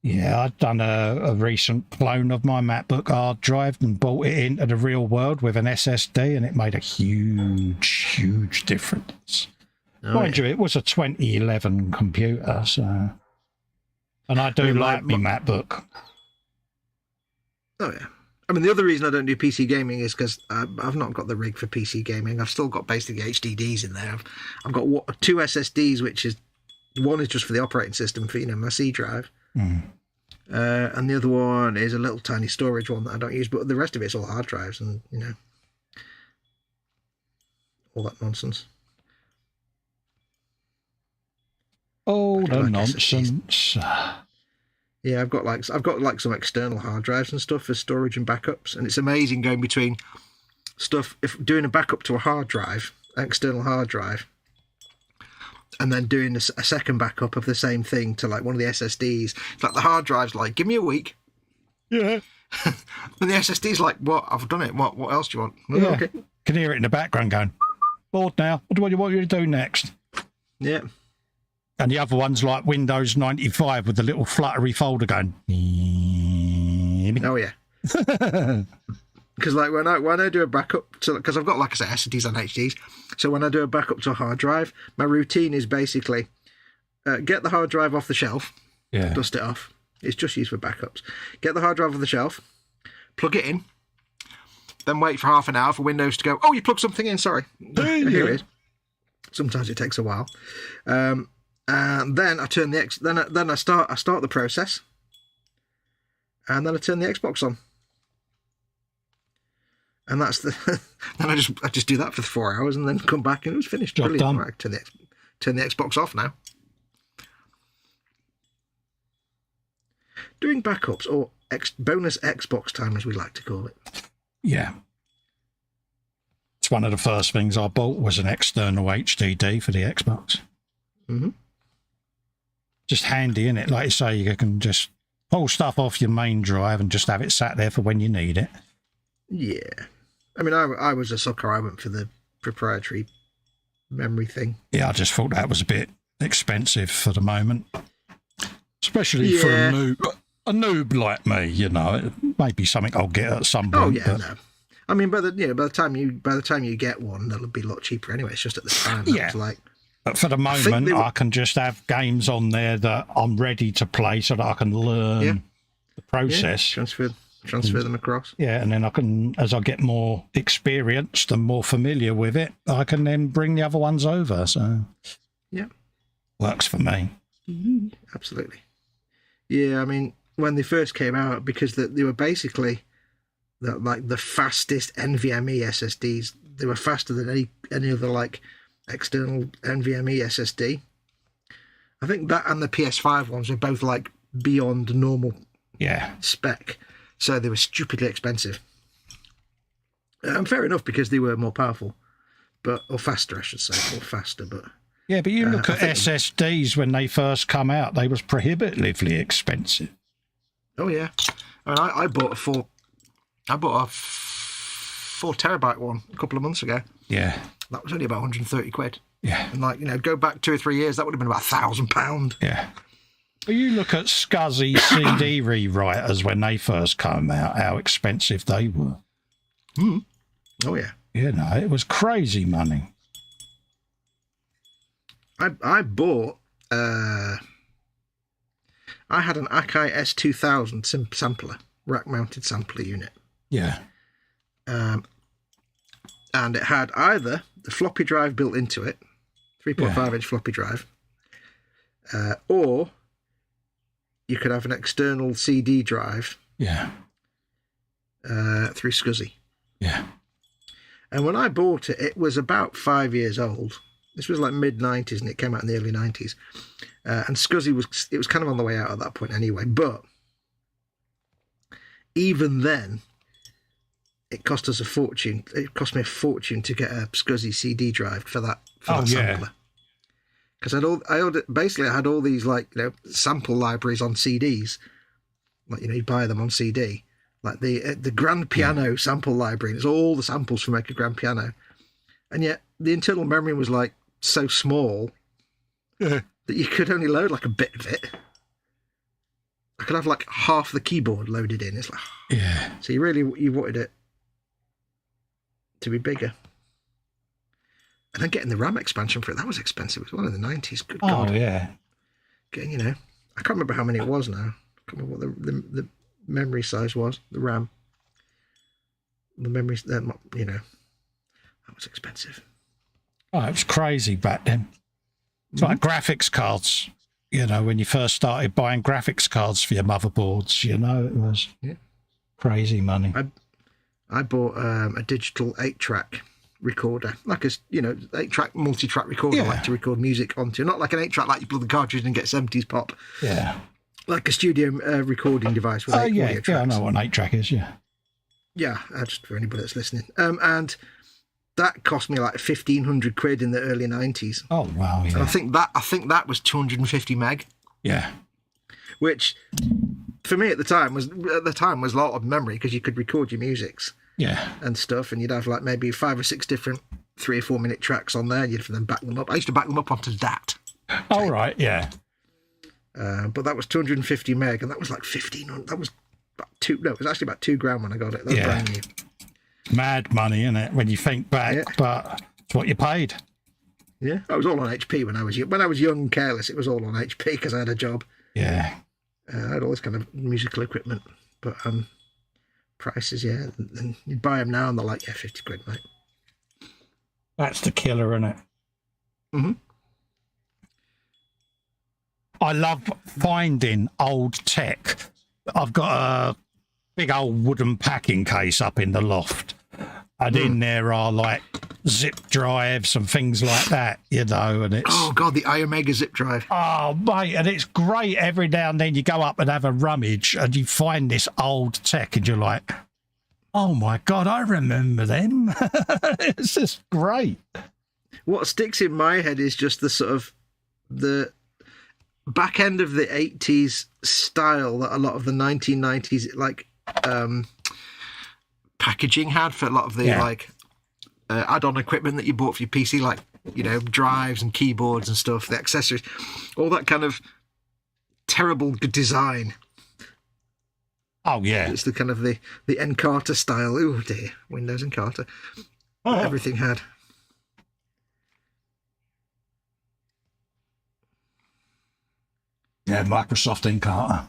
Yeah, I've done a recent clone of my MacBook hard drive and brought it into the real world with an SSD, and it made a huge difference. Mind you, it was a 2011 computer, so... And I do like my MacBook. Oh, yeah. I mean, the other reason I don't do PC gaming is because I've not got the rig for PC gaming. I've still got basically HDDs in there. I've got two SSDs, which is... One is just for the operating system, for, my C drive. And the other one is a little tiny storage one that I don't use, but the rest of it's all hard drives and, all that nonsense. Oh, the nonsense. Yeah, I've got some external hard drives and stuff for storage and backups, and it's amazing going between stuff, if doing a backup to a hard drive, an external hard drive, and then doing a second backup of the same thing to like one of the SSDs. It's like the hard drive's like, give me a week. Yeah. And the SSD's like, what? I've done it. What else do you want? Yeah. Okay. Can hear it in the background going, bored now. What do you want me to do next? Yeah. And the other one's like Windows 95 with the little fluttery folder going. Oh, yeah. Because like when I do a backup to, because I've got, like I say, SSDs and HDs, so when I do a backup to a hard drive, my routine is basically get the hard drive off the shelf, dust it off. It's just used for backups. Get the hard drive off the shelf, plug it in, then wait for half an hour for Windows to go, oh, you plugged something in, sorry. Here it is. Sometimes it takes a while. And then I turn then I start the process. And then I turn the Xbox on. And that's then I just do that for 4 hours and then come back and it was finished. Job done. Right, turn the Xbox off now. Doing backups, or bonus Xbox time as we like to call it. Yeah. It's one of the first things I bought was an external HDD for the Xbox. Mm-hmm. Just handy, isn't it? Like you say, you can just pull stuff off your main drive and just have it sat there for when you need it. Yeah. I mean, I was a sucker. I went for the proprietary memory thing. Yeah, I just thought that was a bit expensive for the moment. Especially for a noob like me, you know. It may be something I'll get at some point. Oh, yeah, no. I mean, by the time you get one, it'll be a lot cheaper anyway. It's just at the time. Yeah. But for the moment, I can just have games on there that I'm ready to play so that I can learn the process. Yeah, transfer them across. Yeah, and then I can, as I get more experienced and more familiar with it, I can then bring the other ones over. So, yeah, works for me. Absolutely. Yeah, I mean, when they first came out, because they were basically the fastest NVMe SSDs. They were faster than any other like external NVMe SSD. I think that and the PS5 ones were both like beyond normal spec, so they were stupidly expensive. Fair enough, because they were more powerful, or faster, I should say, or faster. But yeah, but you look at SSDs when they first come out; they was prohibitively expensive. Oh yeah, I mean, I bought a 4 terabyte one a couple of months ago. Yeah. That was only about 130 quid. Yeah. And go back 2 or 3 years, that would have been about £1,000. Yeah. But you look at SCSI CD rewriters when they first came out, how expensive they were. Oh, yeah. You know, it was crazy money. I bought... I had an Akai S2000 sampler, rack-mounted sampler unit. Yeah. And it had either the floppy drive built into it, 3.5-inch floppy drive, or you could have an external CD drive. Yeah. Through SCSI. Yeah. And when I bought it, it was about 5 years old. This was like mid-90s, and it came out in the early 90s. And SCSI was kind of on the way out at that point anyway. But even then, it cost us a fortune. It cost me a fortune to get a SCSI CD drive for that sampler. Because I had all these sample libraries on CDs. You buy them on CD. Like the grand piano sample library. It's all the samples from a grand piano. And yet the internal memory was so small that you could only load a bit of it. I could have half the keyboard loaded in. It's so you wanted it to be bigger. And then getting the RAM expansion for it, that was expensive. It was one of the 90s. Good God. Oh, yeah. Getting, I can't remember how many it was now. I can't remember what the memory size was, the RAM. The memory, that was expensive. Oh, it was crazy back then. It's like graphics cards, when you first started buying graphics cards for your motherboards, it was crazy money. I bought a digital 8-track recorder, like a 8-track multi-track recorder, to record music onto, not like an 8-track like you plug the cartridge and get 70s pop. Yeah, like a studio recording device with audio tracks. Yeah, I know what an 8-track is. Yeah, just for anybody that's listening. And that cost me 1,500 quid in the early 90s. Oh wow! Yeah. And I think that was 250 meg. Yeah, which for me at the time was a lot of memory, because you could record your musics. Yeah. And stuff, and you'd have maybe 5 or 6 different 3 or 4 minute tracks on there. You'd then back them up. I used to back them up onto that. Oh, right, yeah. But that was 250 meg, and that was 1,500. That was it was actually about $2,000 when I got it. That was brand new. Mad money, isn't it? When you think back, but it's what you paid. Yeah, I was all on HP when I was young and careless. It was all on HP because I had a job. Yeah. I had all this kind of musical equipment, but prices, yeah. And you buy them now and they're like, yeah, 50 quid, mate. That's the killer, isn't it? Mm-hmm. I love finding old tech. I've got a big old wooden packing case up in the loft, and in there are like zip drives and things like that, you know, and it's... Oh, God, the iOmega zip drive. Oh, mate, and it's great. Every now and then you go up and have a rummage and you find this old tech and you're like, oh, my God, I remember them. It's just great. What sticks in my head is just the sort of the back end of the 80s style that a lot of the 1990s, like, packaging had for a lot of the, like, add-on equipment that you bought for your PC, like, you know, drives and keyboards and stuff, the accessories, all that kind of terrible design. Oh, yeah. It's the kind of the Encarta style. Oh, dear. Windows Encarta. Oh. Everything had. Yeah, Microsoft Encarta.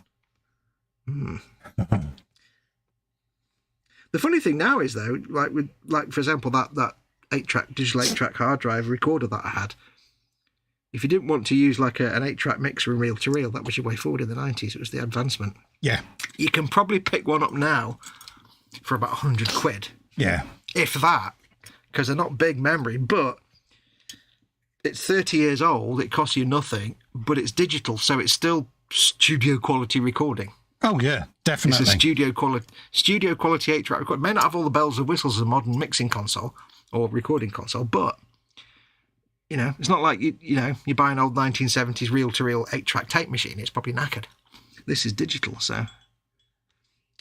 The funny thing now is, though, like for example, that 8-track digital 8-track hard drive recorder that I had. If you didn't want to use like an 8-track mixer and reel to reel, that was your way forward in the 90s. It was the advancement. Yeah. You can probably pick one up now for about 100 quid. Yeah. If that, because they're not big memory, but it's 30 years old. It costs you nothing, but it's digital, so it's still studio quality recording. Oh yeah, definitely. It's a studio quality 8-track record. It may not have all the bells and whistles of a modern mixing console or recording console, but you know, it's not like you buy an old 1970s reel-to-reel 8-track tape machine. It's probably knackered. This is digital, so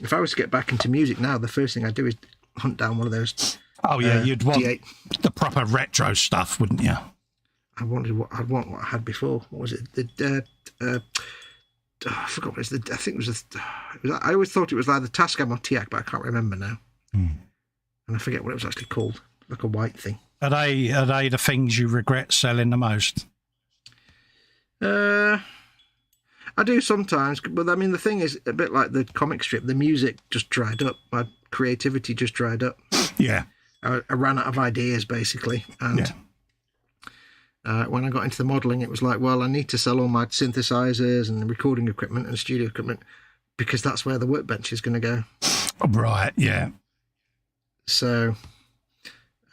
if I was to get back into music now, the first thing I'd do is hunt down one of those. Oh yeah, you'd want D8. the proper retro stuff, wouldn't you? I'd want what I had before. What was it? I forgot what it was. I think it was. I always thought it was either Tascam or TIAC, but I can't remember now. And I forget what it was actually called. Like a white thing. Are they the things you regret selling the most? I do sometimes, but I mean the thing is a bit like the comic strip. The music just dried up. My creativity just dried up. Yeah. I ran out of ideas basically, and. When I got into the modelling, it was like, well, I need to sell all my synthesizers and recording equipment and studio equipment because that's where the workbench is going to go. Right, yeah. So,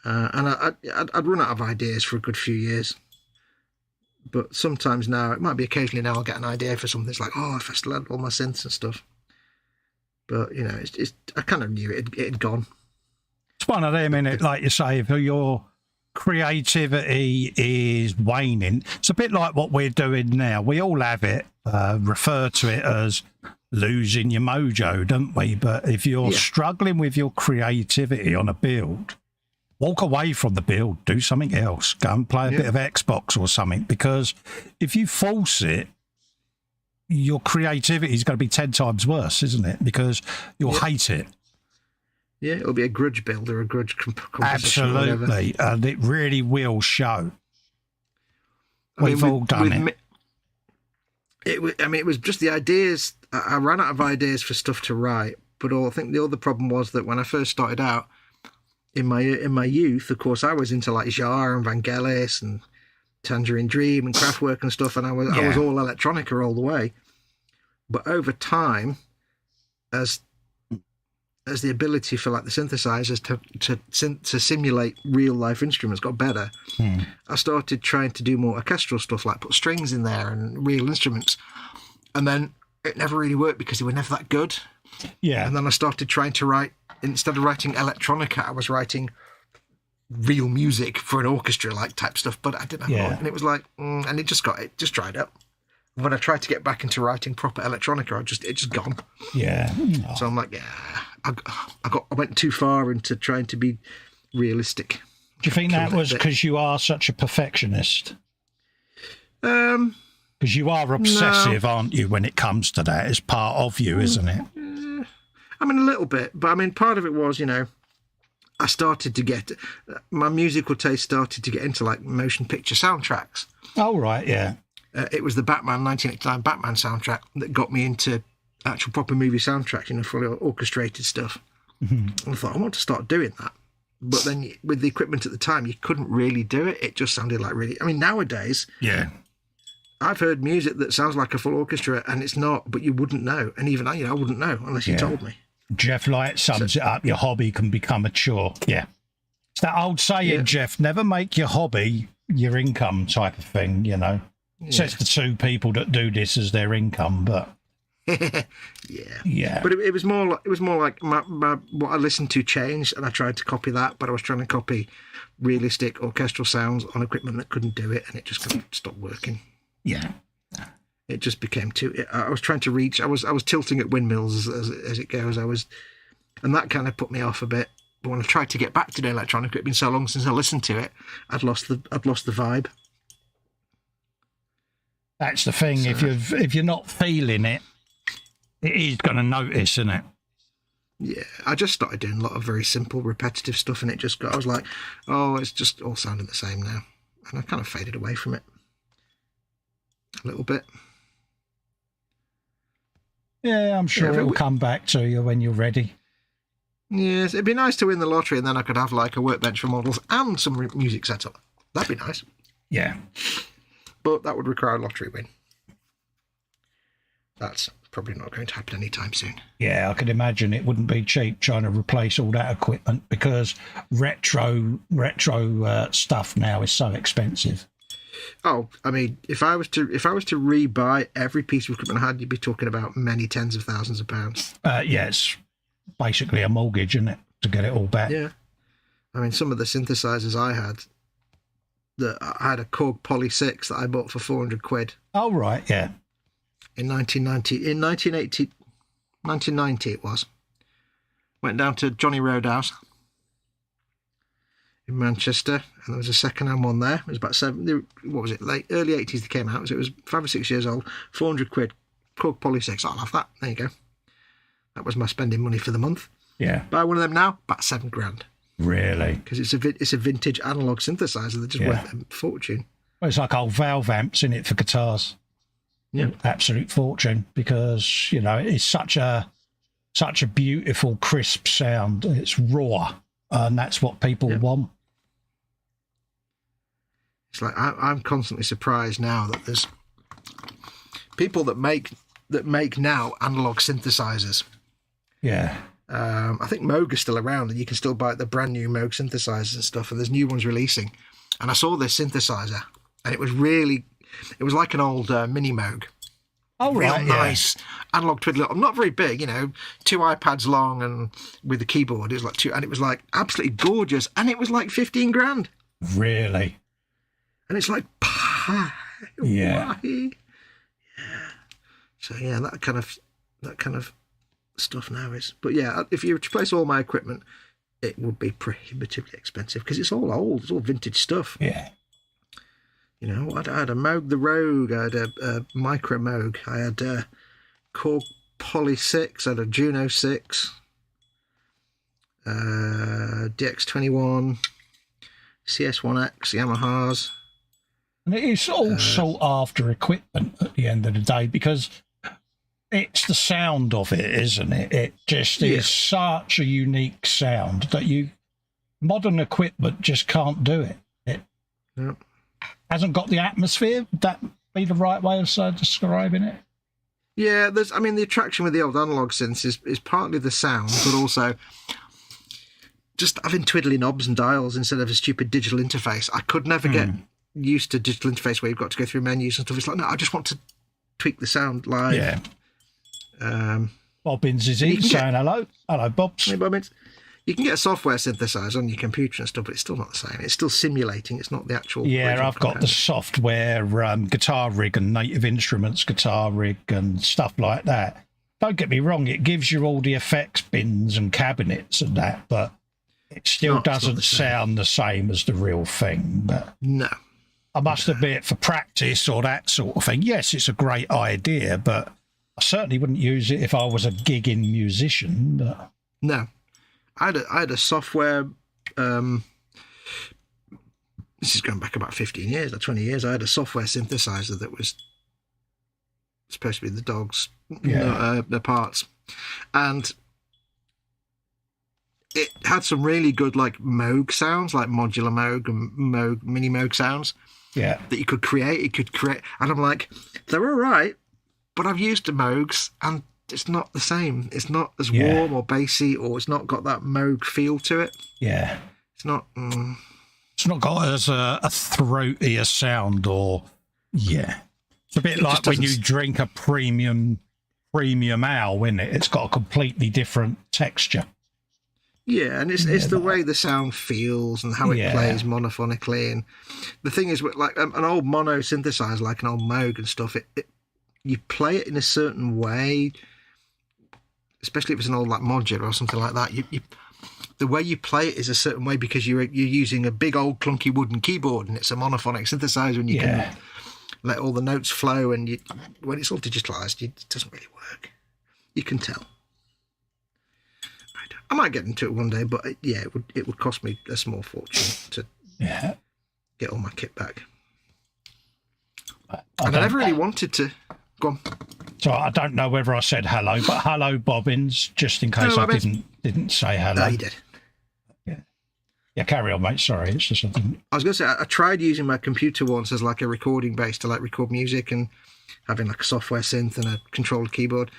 and I'd run out of ideas for a good few years. But sometimes now, it might be occasionally now I'll get an idea for something. It's like, oh, if I still had all my synths and stuff. But, you know, it's I kind of knew it had gone. It's one of them, innit? Like you say, if your creativity is waning, it's a bit like what we're doing now. We all have it, refer to it as losing your mojo, don't we? But if you're struggling with your creativity on a build, walk away from the build, do something else, go and play a bit of Xbox or something, because if you force it, your creativity is going to be 10 times worse, isn't it? Because you'll hate it. Yeah, it'll be a grudge build or a grudge composition. Absolutely, and it really will show. We've all done it. It was just the ideas. I ran out of ideas for stuff to write, but I think the other problem was that when I first started out in my youth, of course, I was into like Jar and Vangelis and Tangerine Dream and Kraftwerk and stuff, and I was all electronica all the way. But over time, as the ability for like the synthesizers to simulate real life instruments got better, I started trying to do more orchestral stuff, like put strings in there and real instruments, and then it never really worked because they were never that good. Yeah. And then I started trying to write, instead of writing electronica, I was writing real music for an orchestra like type stuff, but I didn't have and it was like and it just dried up. When I tried to get back into writing proper electronica, it just gone. Yeah. So I'm like, I went too far into trying to be realistic. Do you think that was because you are such a perfectionist? Because you are obsessive, aren't you, when it comes to that? It's part of you, isn't it? I mean, a little bit. But I mean, part of it was, I started to get... my musical taste started to get into, like, motion picture soundtracks. Oh, right, yeah. It was the 1989 Batman soundtrack that got me into actual proper movie soundtracks, fully orchestrated stuff. And I thought, I want to start doing that. But then with the equipment at the time, you couldn't really do it. It just sounded like really... I mean, nowadays... Yeah. I've heard music that sounds like a full orchestra, and it's not, but you wouldn't know. And even I wouldn't know unless you told me. Jeff Light sums it up. Your hobby can become a chore. Yeah. It's that old saying, Jeff, never make your hobby your income type of thing, you know. Says the two people that do this as their income, but... yeah. But it was more like my what I listened to changed, and I tried to copy that, but I was trying to copy realistic orchestral sounds on equipment that couldn't do it, and it just kind of stopped working. Yeah. It just became too... I was trying to reach... I was tilting at windmills as it goes. And that kind of put me off a bit. But when I tried to get back to the electronic, it'd been so long since I listened to it, I'd lost the vibe. That's the thing. So, if you're not feeling it, it is going to notice, isn't it? Yeah, I just started doing a lot of very simple, repetitive stuff, and I was like, oh, it's just all sounding the same now. And I kind of faded away from it a little bit. Yeah, I'm sure it'll come back to you when you're ready. Yes, it'd be nice to win the lottery, and then I could have like a workbench for models and some music setup. That'd be nice. Yeah. But that would require a lottery win. That's probably not going to happen anytime soon. Yeah, I could imagine it wouldn't be cheap trying to replace all that equipment, because retro stuff now is so expensive. Oh, I mean, if I was to rebuy every piece of equipment I had, you'd be talking about many tens of thousands of pounds. It's basically a mortgage, isn't it, to get it all back? Yeah. I mean, some of the synthesizers I had a Korg Poly 6 that I bought for 400 quid. Oh, right, yeah. In 1990 it was. Went down to Johnny Roadhouse in Manchester, and there was a second-hand one there. It was about early 80s they came out, so it was 5 or 6 years old, 400 quid, Korg Poly 6, I'll have that, there you go. That was my spending money for the month. Yeah. Buy one of them now, about £7,000. Really? Because it's a vintage analog synthesizer that's just worth a fortune. Well, it's like old valve amps in it for guitars. Yeah. Absolute fortune, because, you know, it's such a beautiful, crisp sound. It's raw, and that's what people want. It's like I'm constantly surprised now that there's people that make now analog synthesizers. Yeah. I think Moog is still around, and you can still buy the brand new Moog synthesizers and stuff, and there's new ones releasing. And I saw this synthesizer, and it was like an old mini Moog. Oh, real right, nice analog twiddler. Not very big, 2 iPads long, and with the keyboard, it was like 2, and it was like absolutely gorgeous, and it was like $15,000. Really? And it's like, yeah. Why? Yeah. So yeah, that kind of stuff now is. But yeah, if you were to replace all my equipment, it would be prohibitively expensive, because it's all old, it's all vintage stuff. Yeah. I had a Moog the Rogue, I had a Micro Moog, I had a Korg Poly 6, I had a Juno 6, DX21, CS1X, Yamahas. And it is all sought after equipment at the end of the day, because it's the sound of it, isn't it? It just is such a unique sound that modern equipment just can't do it. It hasn't got the atmosphere. Would that be the right way of describing it? Yeah, the attraction with the old analog synths is partly the sound, but also just having twiddly knobs and dials instead of a stupid digital interface. I could never get used to digital interface where you've got to go through menus and stuff. It's like, no, I just want to tweak the sound live. Yeah. Bobbins is in saying hello. Hello, Bobs. Hey, Bobbins. You can get a software synthesizer on your computer and stuff, but it's still not the same. It's still simulating. It's not the actual... Yeah, I've got the software, Guitar Rig and Native Instruments Guitar Rig and stuff like that. Don't get me wrong, it gives you all the effects bins and cabinets and that, but it still doesn't sound the same as the real thing. But no. I must admit, for practice or that sort of thing, yes, it's a great idea, but I certainly wouldn't use it if I was a gigging musician. But... No. I had a software, this is going back about 15 years or 20 years, I had a software synthesizer that was supposed to be the dogs, the parts. And it had some really good like Moog sounds, like modular Moog and Moog, mini Moog sounds. Yeah. That you could create. It could create, and I'm like, they're all right, but I've used the Moogs and it's not the same. It's not as warm or bassy, or it's not got that Moog feel to it. Yeah. It's not. It's not got as a throatier sound, or it's a bit like when you drink a premium ale, isn't it? It's got a completely different texture. Yeah, and it's the way the sound feels and how it plays monophonically. And the thing is, like an old mono synthesizer, like an old Moog and stuff, you play it in a certain way, especially if it's an old like modular or something like that. The way you play it is a certain way because you're using a big old clunky wooden keyboard and it's a monophonic synthesizer, and you can let all the notes flow. And when it's all digitalized, it doesn't really work. You can tell. I might get into it one day, but it would cost me a small fortune to get all my kit back. And I never really wanted to. Go on. So I don't know whether I said hello, but hello, Bobbins, just in case I didn't say hello. No, you did. Yeah, carry on, mate. Sorry, it's just something. I was going to say, I tried using my computer once as like a recording base to like record music and having like a software synth and a controlled keyboard,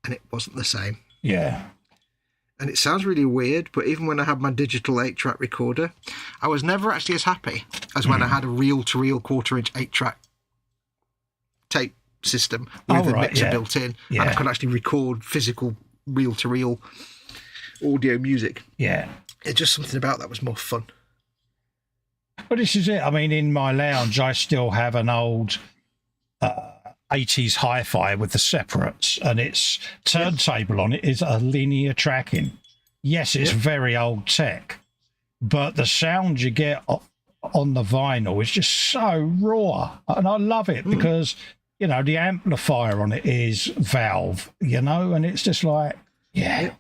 and it wasn't the same. Yeah. And it sounds really weird, but even when I had my digital 8-track recorder, I was never actually as happy as when I had a reel-to-reel quarter-inch 8-track tape system with a mixer built in, and I could actually record physical reel-to-reel audio music. Yeah. It's just something about that was more fun. But this is it. I mean, in my lounge, I still have an old 80s hi-fi with the separates, and its turntable on it is a linear tracking. Yes, it's very old tech, but the sound you get on the vinyl is just so raw, and I love it because, you know, the amplifier on it is Valve, you know, and it's just like, that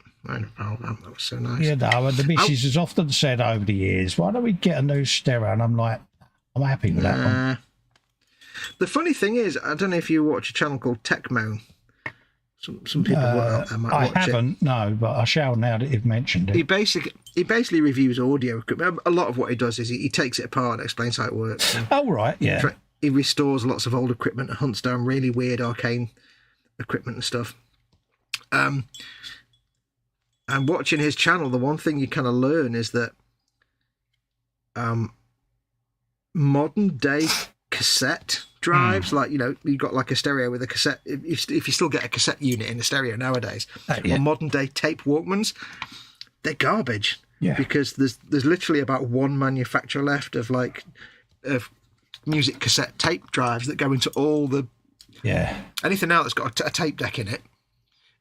was so nice. You know, and the missus has often said over the years, why don't we get a new stereo? And I'm like, I'm happy with that one. The funny thing is, I don't know if you watch a channel called Techmo. Some people might watch I haven't, no, but I shall now that you've mentioned it. He basically reviews audio equipment. A lot of what he does is he takes it apart and explains how it works. Oh, right, yeah. He restores lots of old equipment and hunts down really weird arcane equipment and stuff. And watching his channel, the one thing you kind of learn is that modern day cassette drives, like, you know, you've got like a stereo with a cassette, if you still get a cassette unit in a stereo nowadays, or modern day tape Walkmans, they're garbage. Because there's literally about one manufacturer left of music cassette tape drives that go into all the anything now that's got a tape deck in it.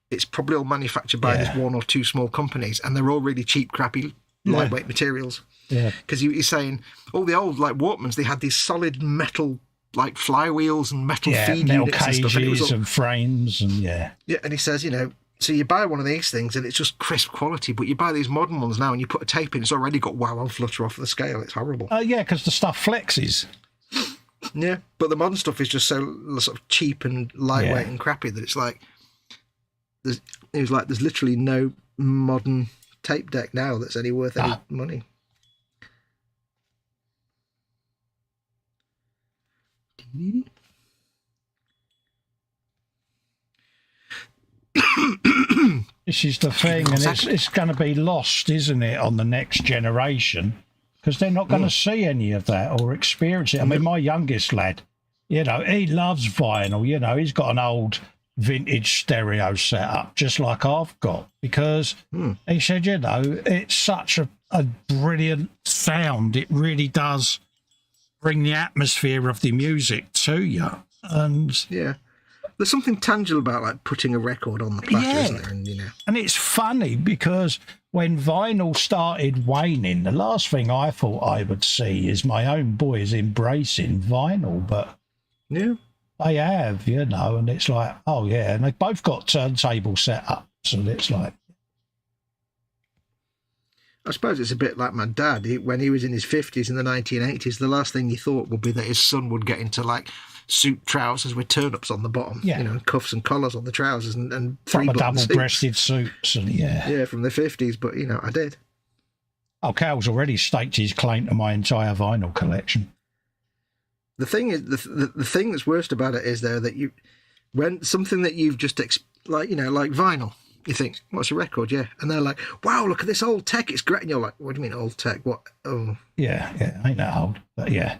It's probably all manufactured by this one or two small companies, and they're all really cheap, crappy, lightweight materials. Yeah, because he's saying all the old like Walkmans, they had these solid metal like flywheels and metal feed metal units cages and stuff, and, it was all, and frames and and he says, you know, so you buy one of these things and it's just crisp quality, but you buy these modern ones now and you put a tape in, it's already got wow and flutter off the scale. It's horrible. Because the stuff flexes. Yeah, but the modern stuff is just so sort of cheap and lightweight and crappy that it's like there's literally no modern tape deck now that's any worth any money. This is the thing, and it's going to be lost, isn't it, on the next generation, because they're not going to see any of that or experience it. I mean, my youngest lad, you know, he loves vinyl. You know, he's got an old vintage stereo setup just like I've got, because he said, you know, it's such a brilliant sound. It really does bring the atmosphere of the music to you. And there's something tangible about like putting a record on the platter, isn't there? And, you know, and it's funny because when vinyl started waning, the last thing I thought I would see is my own boys embracing vinyl, but they have, you know, and it's like, and they've both got turntable setups, and it's like, I suppose it's a bit like my dad. When he was in his 50s in the 1980s, the last thing he thought would be that his son would get into like suit trousers with turn-ups on the bottom, you know, cuffs and collars on the trousers and three buttons. Double-breasted suits, and from the 50s. But, you know, I did. Oh, Cal's already staked his claim to my entire vinyl collection. The thing is, the thing that's worst about it is, though, that when something that you've just, like vinyl, you think, what's a record? Yeah. And they're like, wow, look at this old tech. It's great. And you're like, what do you mean old tech? What? Oh. Yeah. Ain't that old? But yeah.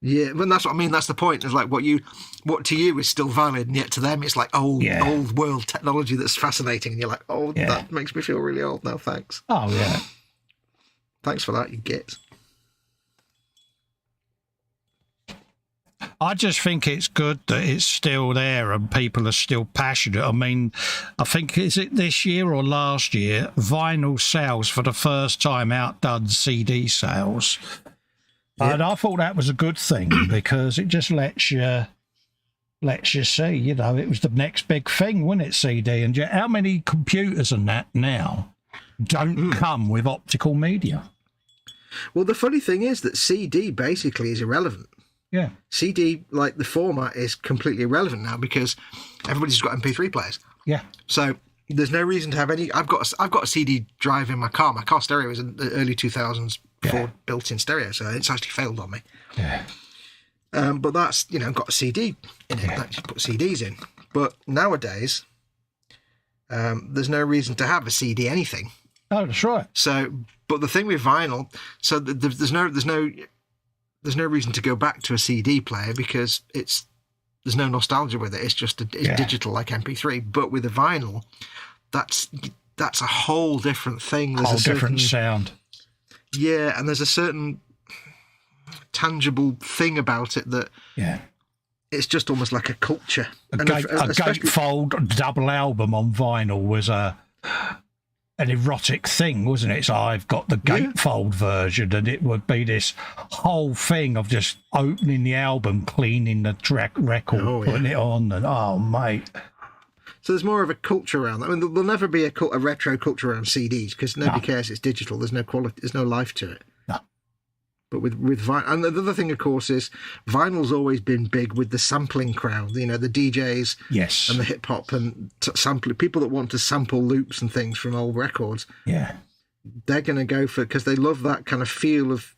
Yeah, but that's what I mean. That's the point. It's like what to you is still valid, and yet to them it's like old world technology that's fascinating. And you're like, that makes me feel really old. No, thanks. Oh, yeah. Thanks for that, you git. I just think it's good that it's still there and people are still passionate. I mean, I think, is it this year or last year, vinyl sales for the first time outdone CD sales. Yeah. And I thought that was a good thing because it just lets you see, it was the next big thing, wasn't it, CD? And how many computers and that now don't come with optical media? Well, the funny thing is that CD basically is irrelevant. Yeah. CD, like the format, is completely irrelevant now because everybody's got MP3 players. Yeah. So there's no reason to have any. I've got a CD drive in my car. My car stereo was in the early 2000s Ford built-in stereo, so it's actually failed on me. Yeah. But that's got a CD in it. That you put CDs in. But nowadays, there's no reason to have a CD anything. Oh, that's right. So, but the thing with vinyl, so there's no reason to go back to a CD player because there's no nostalgia with it. It's just it's digital like MP3. But with a vinyl, that's a whole different thing. There's a different sound. Yeah, and there's a certain tangible thing about it that it's just almost like a culture. A gatefold double album on vinyl was an erotic thing, wasn't it? So I've got the gatefold version, and it would be this whole thing of just opening the album, cleaning the record, putting it on, and mate. So there's more of a culture around that. I mean, there'll never be a retro culture around CDs because nobody cares. It's digital. There's no quality. There's no life to it. No. But with vinyl, and the other thing, of course, is vinyl's always been big with the sampling crowd. The DJs, and the hip hop and sampling people that want to sample loops and things from old records. Yeah, they're going to go for because they love that kind of feel of.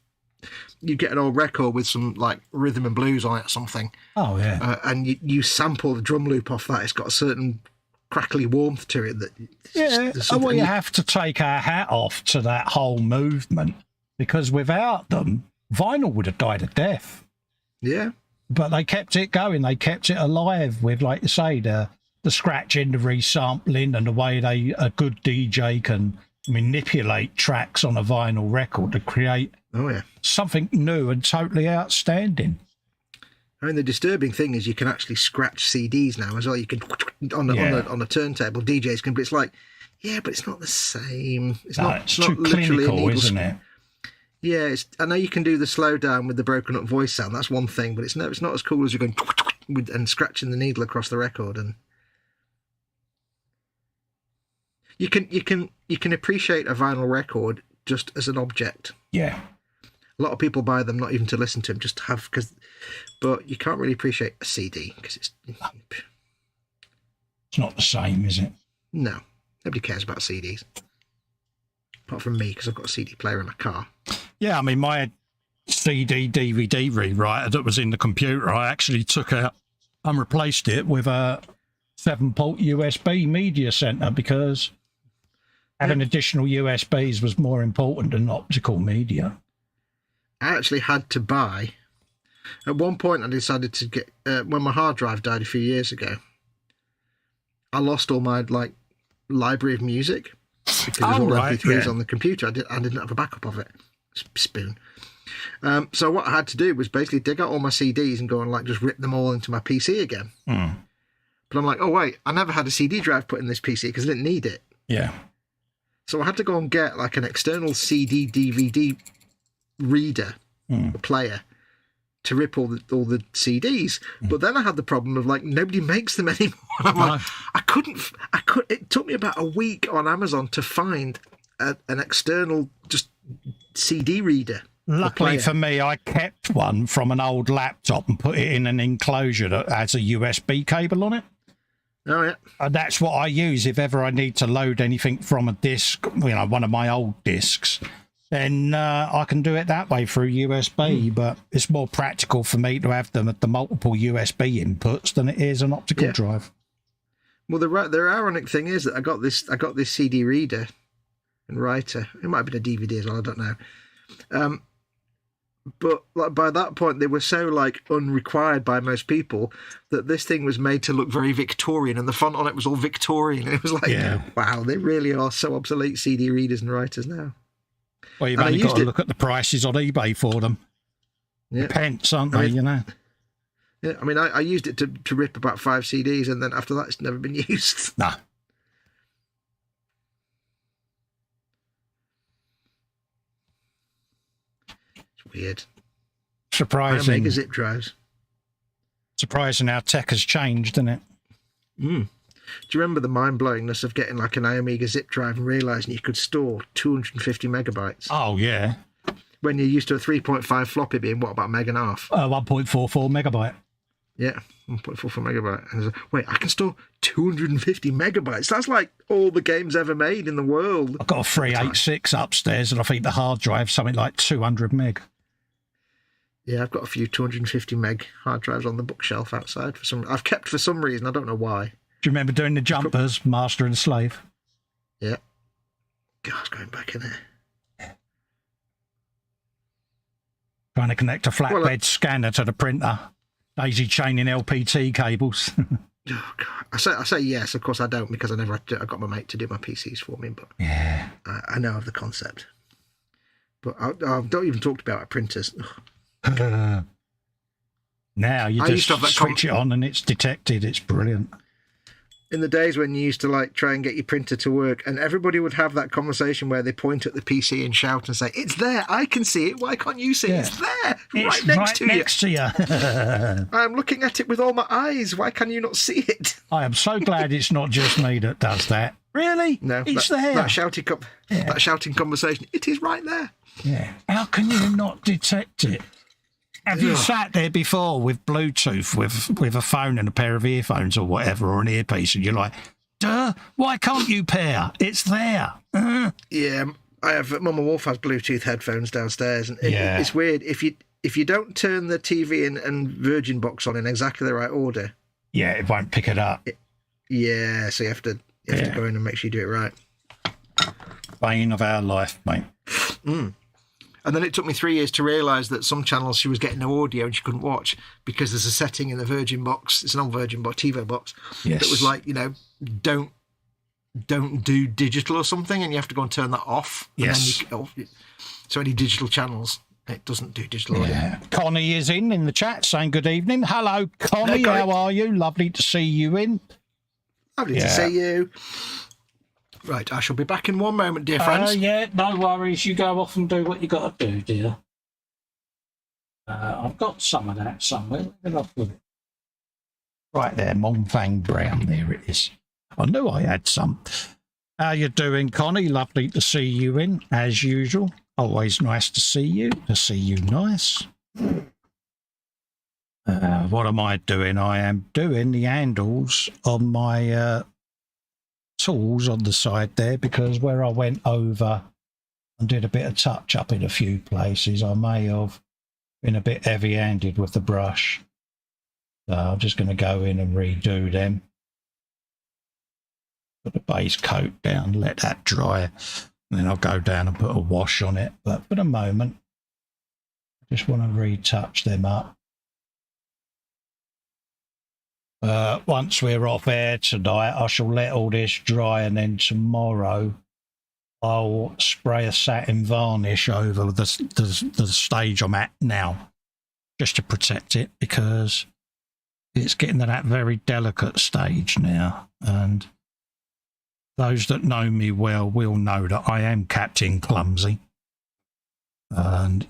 You get an old record with some like rhythm and blues on it or something. Oh yeah, and you sample the drum loop off that. It's got a certain crackly warmth to it. You have to take our hat off to that whole movement. Because without them, vinyl would have died a death. Yeah. But they kept it going. They kept it alive with, like you say, the scratching, the resampling, and the way a good DJ can manipulate tracks on a vinyl record to create something new and totally outstanding. I mean, the disturbing thing is you can actually scratch CDs now as well. You can on a turntable. DJs can, but it's like, but it's not the same. It's not too clinical, isn't it? Yeah, I know you can do the slow down with the broken up voice sound. That's one thing, but it's not as cool as you're going and scratching the needle across the record. And you can appreciate a vinyl record just as an object. Yeah, a lot of people buy them not even to listen to them, just to have but you can't really appreciate a CD because it's not the same, is it? No, nobody cares about CDs. Apart from me, because I've got a CD player in my car. Yeah, I mean, my CD DVD rewriter that was in the computer, I actually took out and replaced it with a 7-port USB media center because having additional USBs was more important than optical media. I actually had to buy. At one point, I decided to get when my hard drive died a few years ago. I lost all my library of music. Because there's all MP3s on the computer. I didn't have a backup of it. Spoon. So what I had to do was basically dig out all my CDs and go and just rip them all into my PC again. But I'm like, oh wait, I never had a CD drive put in this PC because I didn't need it. Yeah. So I had to go and get an external CD DVD reader, a player, to rip all the CDs. But then I had the problem of nobody makes them anymore. I'm like, I couldn't. It took me about a week on Amazon to find an external just CD reader. Luckily for me, I kept one from an old laptop and put it in an enclosure that has a USB cable on it. Oh yeah. And that's what I use if ever I need to load anything from a disc, one of my old discs. then I can do it that way through USB. But it's more practical for me to have them at the multiple USB inputs than it is an optical drive. Well, the ironic thing is that I got this CD reader and writer. It might have been a DVD as well. I don't know. But like by that point, they were so like unrequired by most people that this thing was made to look very Victorian, and the font on it was all Victorian. And it was like, wow, they really are so obsolete, CD readers and writers now. Well, you've only got to look at the prices on eBay for them. Yeah. Pence, aren't they? You know. Yeah, I mean, I used it to rip about 5 CDs, and then after that, it's never been used. No. Weird. Surprising. Mega zip drives. Surprising how tech has changed, isn't it? Do you remember the mind-blowingness of getting like an iOmega zip drive and realising you could store 250 megabytes? Oh, yeah. When you're used to a 3.5 floppy being, what, about a meg and a half? 1.44 megabyte. Yeah, 1.44 megabyte. And like, wait, I can store 250 megabytes? That's like all the games ever made in the world. I've got a 386 upstairs, and I think the hard drive's something like 200 meg. Yeah, I've got a few 250 meg hard drives on the bookshelf outside. I've kept for some reason. I don't know why. Do you remember doing the jumpers, Master and Slave? Yeah. God, I was going back in there. Trying to connect a flatbed scanner to the printer. Daisy chaining LPT cables. Oh, God. I say yes. Of course, I don't, because I got my mate to do my PCs for me. But yeah, I know of the concept. But I don't even talk about printers. Now you just switch it on and it's detected. It's brilliant. In the days when you used to like try and get your printer to work, and everybody would have that conversation where they point at the PC and shout and say, "It's there! I can see it. Why can't you see it? It's there, it's right next to you. I'm looking at it with all my eyes. Why can you not see it?" I am so glad it's not just me that does that. Really? No, it's there. That shouting conversation. It is right there. Yeah. How can you not detect it? Have you sat there before with Bluetooth, with a phone and a pair of earphones or whatever, or an earpiece, and you're like, duh, why can't you pair? It's there. Yeah, I have, Mama Wolf has Bluetooth headphones downstairs, and it's weird. If you don't turn the TV and Virgin box on in exactly the right order, it won't pick it up. So you have to go in and make sure you do it right. Bane of our life, mate. And then it took me 3 years to realise that some channels she was getting no audio and she couldn't watch because there's a setting in the Virgin box, it's an old Virgin box, TiVo box, that was like, don't do digital or something, and you have to go and turn that off. Yes. And then so any digital channels, it doesn't do digital audio. Connie is in the chat saying good evening. Hello, Connie. How are you? Lovely to see you in. Lovely to see you. Right, I shall be back in one moment, dear friends. No worries. You go off and do what you got to do, dear. I've got some of that somewhere. Get off with it. Right there, Monfang Brown. There it is. I knew I had some. How you doing, Connie? Lovely to see you in, as usual. Always nice to see you. Nice. What am I doing? I am doing the handles on my tools on the side there, because where I went over and did a bit of touch up in a few places, I may have been a bit heavy-handed with the brush. So I'm just going to go in and redo them. Put the base coat down, let that dry, and then I'll go down and put a wash on it. But for the moment, I just want to retouch them up. Once we're off air tonight, I shall let all this dry, and then tomorrow I'll spray a satin varnish over the stage I'm at now, just to protect it, because it's getting to that very delicate stage now. And those that know me well will know that I am Captain Clumsy. And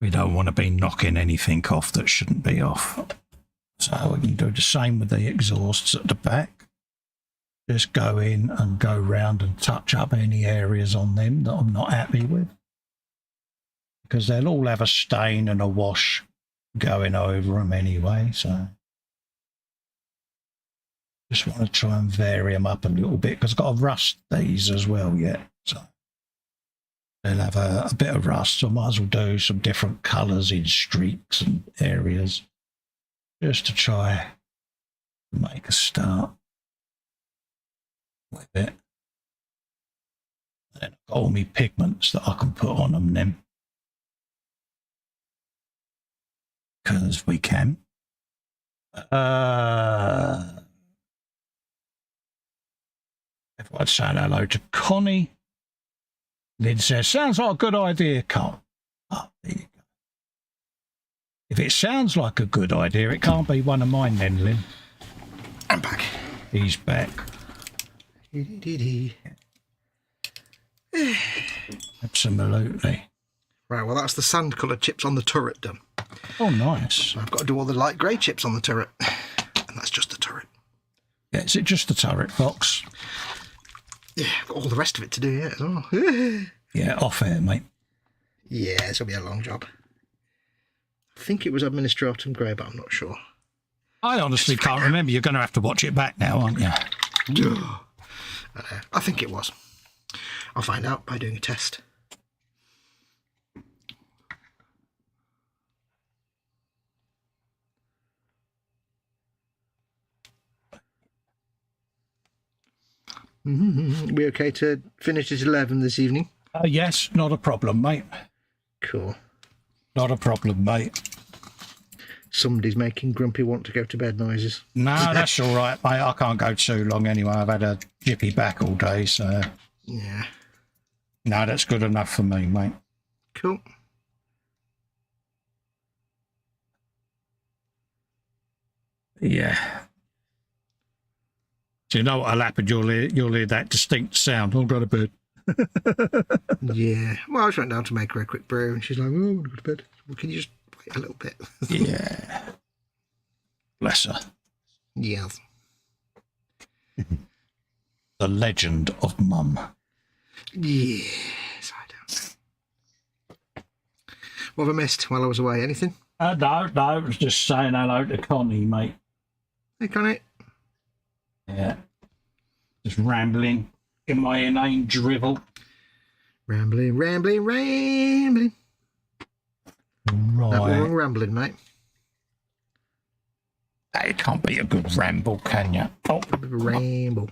we don't want to be knocking anything off that shouldn't be off. So we can do the same with the exhausts at the back. Just go in and go round and touch up any areas on them that I'm not happy with, because they'll all have a stain and a wash going over them anyway. So Just want to try and vary them up a little bit because I've got to rust these as well yet. So they'll have a bit of rust, so I might as well do some different colours in streaks and areas just to try and make a start with it. And then I've got all my pigments that I can put on them then. Because we can. If I'd say hello to Connie, Lynn says, sounds like a good idea, Carl. Oh, there you go. If it sounds like a good idea, it can't be one of mine then, Lynn. I'm back. He's back. Absolutely. Right, well, that's the sand-coloured chips on the turret done. Oh, nice. I've got to do all the light grey chips on the turret. And that's just the turret. Yeah, is it just the turret, Fox? Yeah, I've got all the rest of it to do yet as well. Yeah, off air, mate. Yeah, this will be a long job. I think it was Administratum Grey, but I'm not sure. I honestly can't remember. You're going to have to watch it back now, aren't you? I think it was. I'll find out by doing a test. We okay to finish at 11 this evening? Yes, not a problem, mate. Cool. Not a problem, mate. Somebody's making grumpy want to go to bed noises. No, that's all right, mate. I can't go too long anyway. I've had a jippy back all day, so... Yeah. No, that's good enough for me, mate. Cool. Yeah. So you know what'll happen? You'll hear that distinct sound. I'll go to bed. Yeah. Well, I just went down to make her a quick brew, and she's like, "Oh, I want to go to bed. Well, can you just wait a little bit?" Yeah. Bless her. Yes. The legend of Mum. Yes, I don't know. What have I missed while I was away? Anything? No, I was just saying hello to Connie, mate. Hey, Connie. Yeah. Just rambling in my inane drivel. Rambling. Right. That wrong rambling, mate. It can't be a good ramble, can you? Oh. Ramble.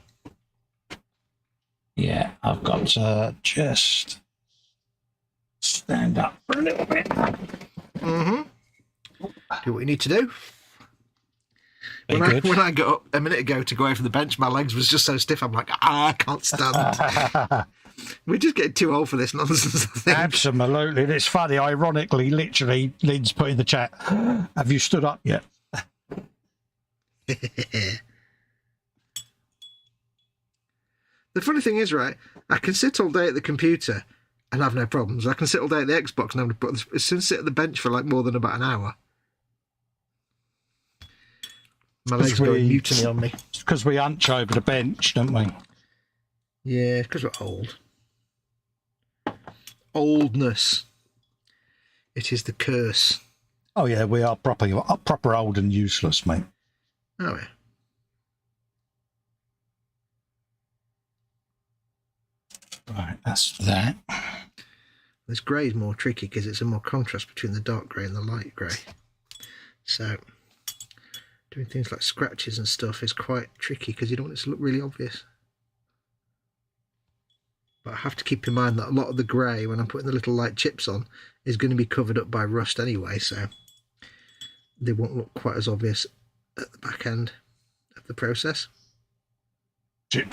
Yeah, I've got to just stand up for a little bit. Mm-hmm. Do what you need to do. When I got up a minute ago to go away from the bench, my legs was just so stiff. I'm like, I can't stand. We're just getting too old for this nonsense, I think. Absolutely. And it's funny, ironically, literally, Lynn's put in the chat, have you stood up yet? The funny thing is, right, I can sit all day at the computer and have no problems. I can sit all day at the Xbox and have no problems. As soon as I sit at the bench for like more than about an hour, my legs go mutiny on me. It's because we hunch over the bench, don't we? Yeah, because we're old. Oldness. It is the curse. Oh, yeah, we are proper old and useless, mate. Oh, yeah. Right, that's that. This grey is more tricky because it's a more contrast between the dark grey and the light grey. So, doing things like scratches and stuff is quite tricky because you don't want it to look really obvious. But I have to keep in mind that a lot of the grey, when I'm putting the little light chips on, is going to be covered up by rust anyway, so they won't look quite as obvious at the back end of the process. Chip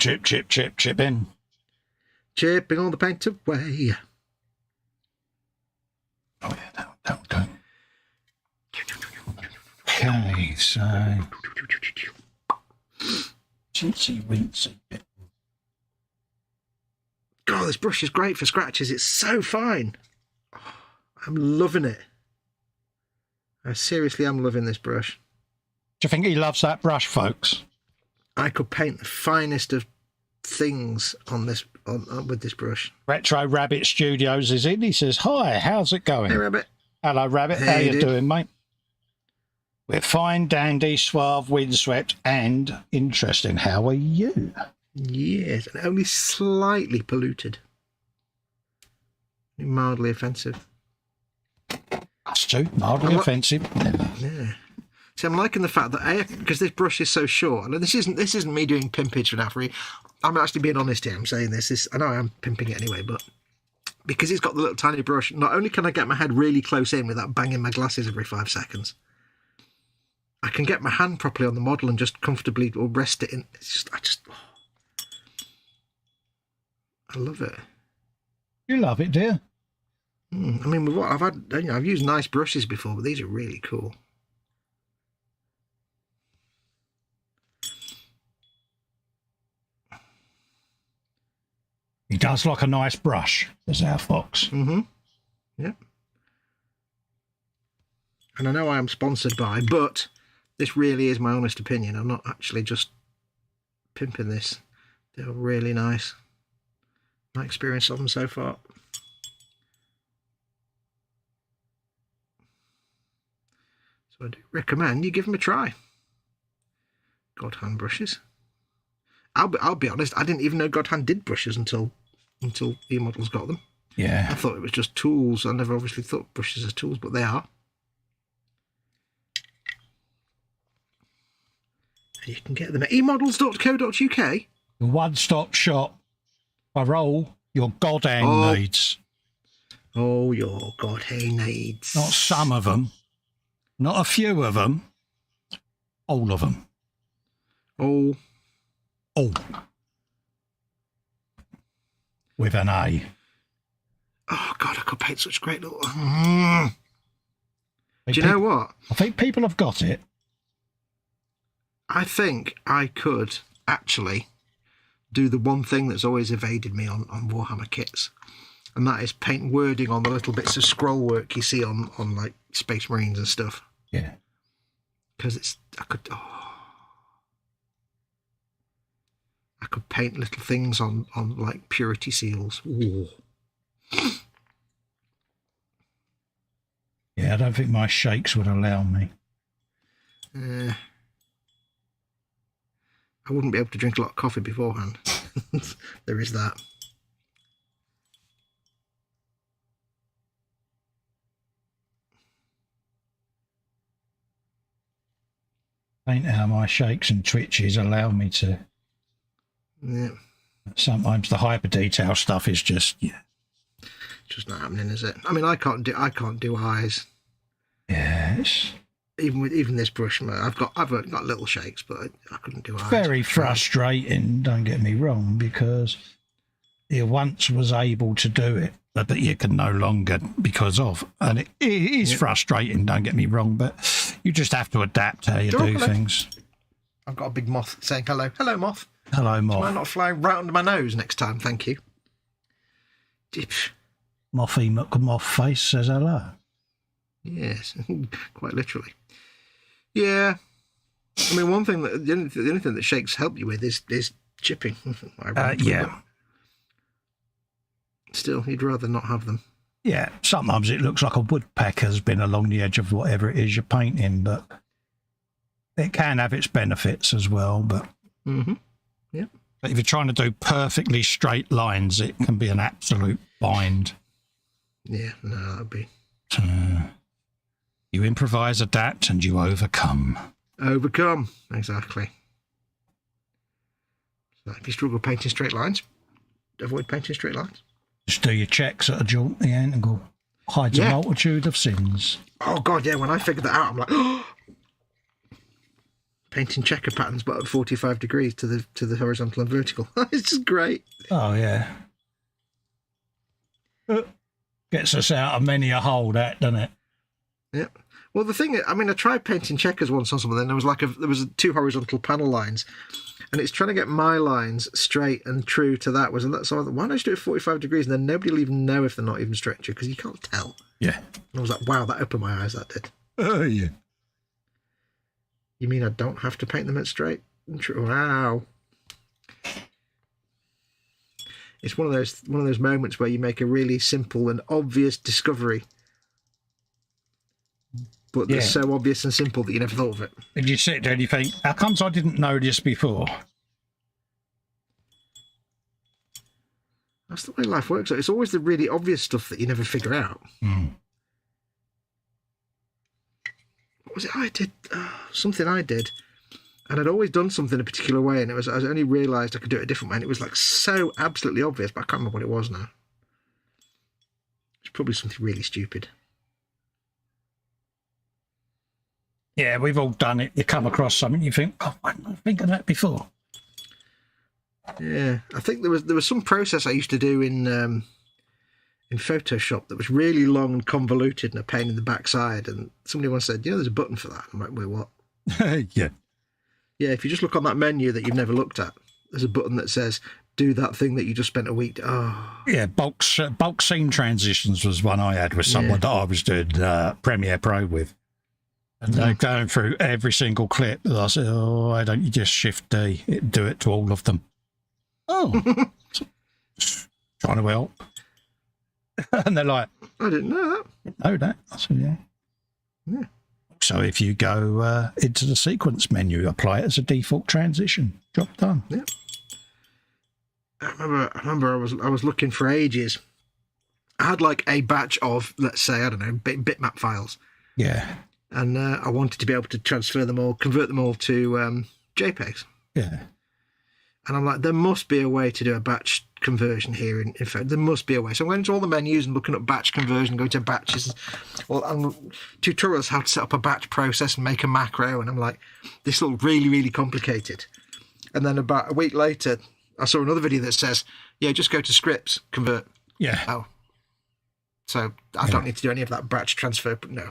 in. Chipping all the paint away. Oh, yeah, don't. Okay, so... Chintzy wincy bit. God, this brush is great for scratches. It's so fine. I'm loving it. I seriously am loving this brush. Do you think he loves that brush, folks? I could paint the finest of things on this with this brush. Retro Rabbit Studios is in. He says, hi, how's it going? Hey, Rabbit. Hello, Rabbit. Hey, How you dude. doing, mate? We're fine, dandy, suave, windswept, and interesting. How are you? Yes, and only slightly polluted. Mildly offensive. That's true. Mildly offensive. Never. Yeah. See, I'm liking the fact that because this brush is so short, and this isn't me doing pimpage for free. I'm actually being honest here. I'm saying this. I know I am pimping it anyway, but because it's got the little tiny brush, not only can I get my head really close in without banging my glasses every 5 seconds, I can get my hand properly on the model and just comfortably or rest it in. It's just, I love it. You love it, dear. I mean, with what I've used nice brushes before, but these are really cool. He does like a nice brush, says our Fox. Yep. And I know I am sponsored by, but this really is my honest opinion. I'm not actually just pimping this. They're really nice. My experience of them so far. So I do recommend you give them a try. God hand brushes. I'll be honest, I didn't even know God hand did brushes until eModels got them. Yeah. I thought it was just tools. I never obviously thought brushes as tools, but they are. And you can get them at emodels.co.uk. The one-stop shop for all your goddamn needs. Oh, your goddamn needs. Not some of them. Not a few of them. All of them. Oh. With an A. Oh, God, I could paint such great little... Do you know what? I think people have got it. I think I could actually do the one thing that's always evaded me on Warhammer kits, and that is paint wording on the little bits of scroll work you see on like Space Marines and stuff. Yeah. Because I could paint little things on like purity seals. Ooh. Yeah, I don't think my shakes would allow me. I wouldn't be able to drink a lot of coffee beforehand. There is that. Ain't how my shakes and twitches allow me to. Yeah. Sometimes the hyper detail stuff is just just not happening, is it? I mean, I can't do eyes. Yes. Even this brush, I've got little shakes, but I couldn't do eyes. Very frustrating. Don't get me wrong, because you once was able to do it, but you can no longer because of, and it is frustrating. Don't get me wrong, but you just have to adapt how you do things. I've got a big moth saying hello. Hello, moth. Hello, moth. Might not fly right under my nose next time, thank you. Mothy moth face says hello. Yes, quite literally. Yeah, I mean, one thing the only thing that shakes help you with is chipping. Yeah. Still, you'd rather not have them. Yeah, sometimes it looks like a woodpecker's been along the edge of whatever it is you're painting, but it can have its benefits as well. But yeah. But if you're trying to do perfectly straight lines, it can be an absolute bind. Yeah, no, that'd be. You improvise, adapt, and you overcome. Overcome, exactly. So if you struggle painting straight lines, avoid painting straight lines. Just do your checks at a jaunty angle. Hides a multitude of sins. Oh, God, yeah, when I figured that out, I'm like, oh! Painting checker patterns, but at 45 degrees to the horizontal and vertical. It's just great. Oh, yeah. Gets us out of many a hole, that, doesn't it? Yeah. Well, the thing is, I mean, I tried painting checkers once on something, and there was 2 horizontal panel lines, and it's trying to get my lines straight and true to that. So I thought, why don't I just do it 45 degrees, and then nobody will even know if they're not even straight and true, because you can't tell. Yeah. And I was like, wow, that opened my eyes, that did. Oh, yeah. You mean I don't have to paint them at straight and true? Wow. It's one of those moments where you make a really simple and obvious discovery, but they're so obvious and simple that you never thought of it. And you sit there and you think, how comes I didn't know this before? That's the way life works. It's always the really obvious stuff that you never figure out. Mm. What was it I did? Something I did. And I'd always done something a particular way, and I only realised I could do it a different way, and it was like so absolutely obvious, but I can't remember what it was now. It's probably something really stupid. Yeah, we've all done it. You come across something, you think, oh, I didn't think of that before. Yeah, I think there was some process I used to do in Photoshop that was really long and convoluted and a pain in the backside, and somebody once said, there's a button for that. I'm like, wait, what? Yeah. Yeah, if you just look on that menu that you've never looked at, there's a button that says, do that thing that you just spent a week. Yeah, bulk scene transitions was one I had with someone that I was doing Premiere Pro with. And they're going through every single clip. And I said, why don't you just shift D? It'd do it to all of them. Oh, trying to help. And they're like, I didn't know that. Didn't know that. I said, yeah. So if you go into the sequence menu, apply it as a default transition. Job done. Yeah. I remember I was looking for ages. I had like a batch of, let's say, I don't know, bitmap files. Yeah. And I wanted to be able to transfer them all, convert them all to JPEGs. Yeah. And I'm like, there must be a way to do a batch conversion here. In fact, there must be a way. So I'm going into all the menus and looking up batch conversion, going to batches, and tutorials how to set up a batch process and make a macro. And I'm like, this looks really, really complicated. And then about a week later, I saw another video that says, just go to scripts, convert. Yeah. Oh. So I don't need to do any of that batch transfer. No.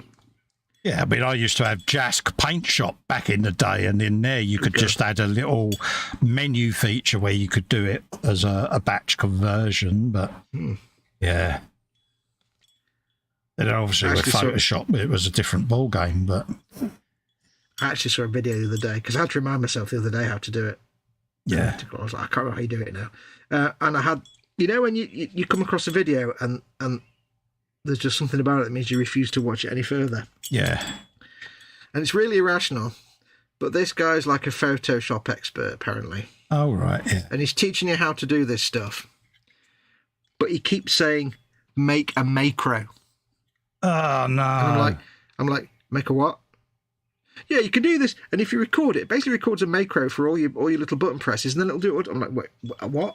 Yeah, I mean, I used to have Jask Paint Shop back in the day, and in there you could just add a little menu feature where you could do it as a batch conversion, but yeah. And obviously with Photoshop, it was a different ball game, but... I actually saw a video the other day, because I had to remind myself the other day how to do it. Yeah. I was like, I can't remember how you do it now. And I had, when you come across a video and there's just something about it that means you refuse to watch it any further. Yeah. And it's really irrational. But this guy's like a Photoshop expert, apparently. Oh, right, yeah. And he's teaching you how to do this stuff. But he keeps saying, make a macro. Oh, no. And I'm like, make a what? Yeah, you can do this. And if you record it, it basically records a macro for all your little button presses, and then it'll do it. I'm like, wait, what?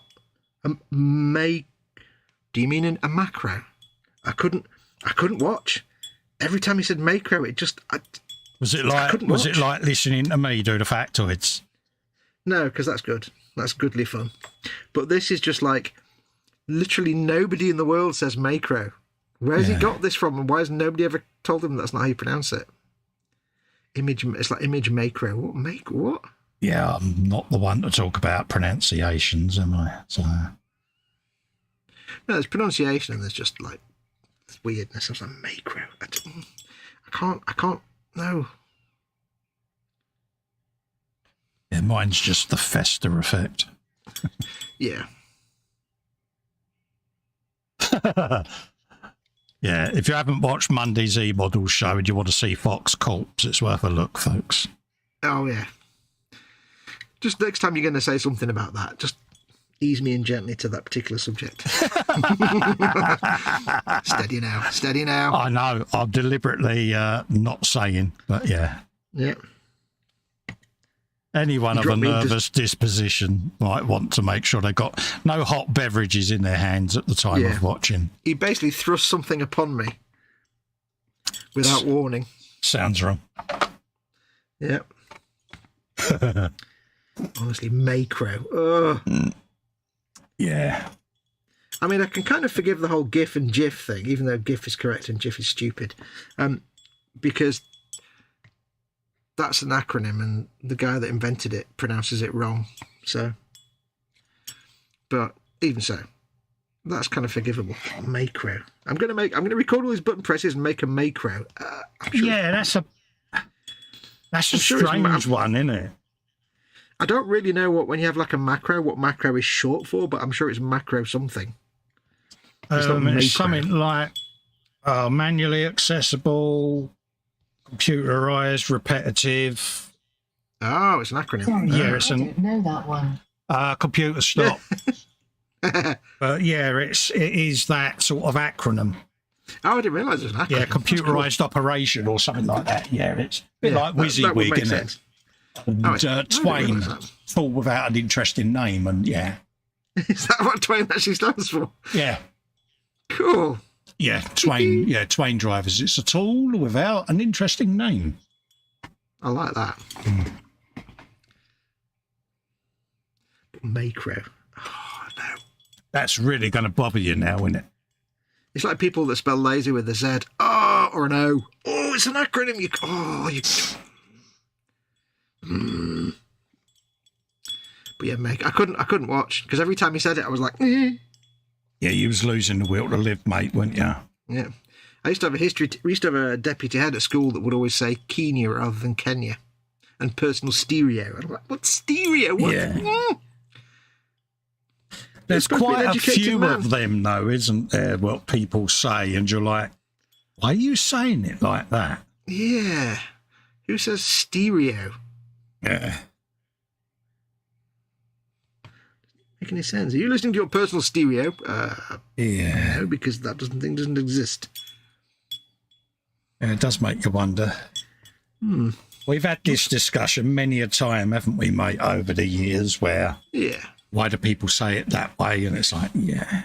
Do you mean a macro? I couldn't watch. Every time he said macro, it just was it like listening to me do the factoids? No, because that's good. That's goodly fun. But this is just like literally nobody in the world says macro. Where's he got this from, and why has nobody ever told him that's not how you pronounce it? It's like image macro. What? Yeah, I'm not the one to talk about pronunciations, am I? So no, there's pronunciation, and there's just like weirdness. I was like, macro. I can't. No. Yeah, mine's just the Festa effect. Yeah. Yeah, if you haven't watched Monday's eModels show and you want to see Fox Corpse, it's worth a look, folks. Oh, yeah. Just next time you're going to say something about that, just ease me in gently to that particular subject. Steady now. I know, I'm deliberately not saying, but yeah. Yeah. Anyone of a nervous disposition might want to make sure they've got no hot beverages in their hands at the time of watching. He basically thrust something upon me without warning. Sounds wrong. Yeah. Honestly, macro. Ugh. Yeah. I mean, I can kind of forgive the whole GIF and GIF thing, even though GIF is correct and GIF is stupid, because that's an acronym, and the guy that invented it pronounces it wrong. So, but even so, that's kind of forgivable. Macro. I'm going to record all these button presses and make a macro. Sure that's a strange one, isn't it? I don't really know when you have like a macro, what macro is short for, but I'm sure it's macro something. It's something like manually accessible Computerized, repetitive. Oh, it's an acronym. Sorry, Yeah, I don't know that one. Computer stop. But yeah, it is that sort of acronym. Oh, I didn't realise it was an acronym. Yeah, computerized operation or something like that. Yeah, it's a bit like WYSIWYG, isn't it? And Twain thought without an interesting name, and yeah. Is that what Twain actually stands for? Yeah. Cool. Yeah, Twain. Yeah, Twain drivers. It's a tool without an interesting name. I like that. Macro. Oh, no. That's really going to bother you now, isn't it? It's like people that spell lazy with a Z. Oh, or an O. Oh, it's an acronym. But yeah, I couldn't watch because every time he said it, I was like, eh. Yeah, you was losing the will to live, mate, weren't you? Yeah. I used to have we used to have a deputy head at school that would always say Kenya rather than Kenya, and personal stereo. I'm like, what stereo? What? Yeah. Mm. There's quite a few of them, though, isn't there? What people say, and you're like, why are you saying it like that? Yeah. Who says stereo? Yeah. Make any sense? Are you listening to your personal stereo? Yeah. No, because that doesn't exist. Yeah, it does make you wonder. We've had this discussion many a time, haven't we, mate, over the years, where why do people say it that way? And it's like, yeah,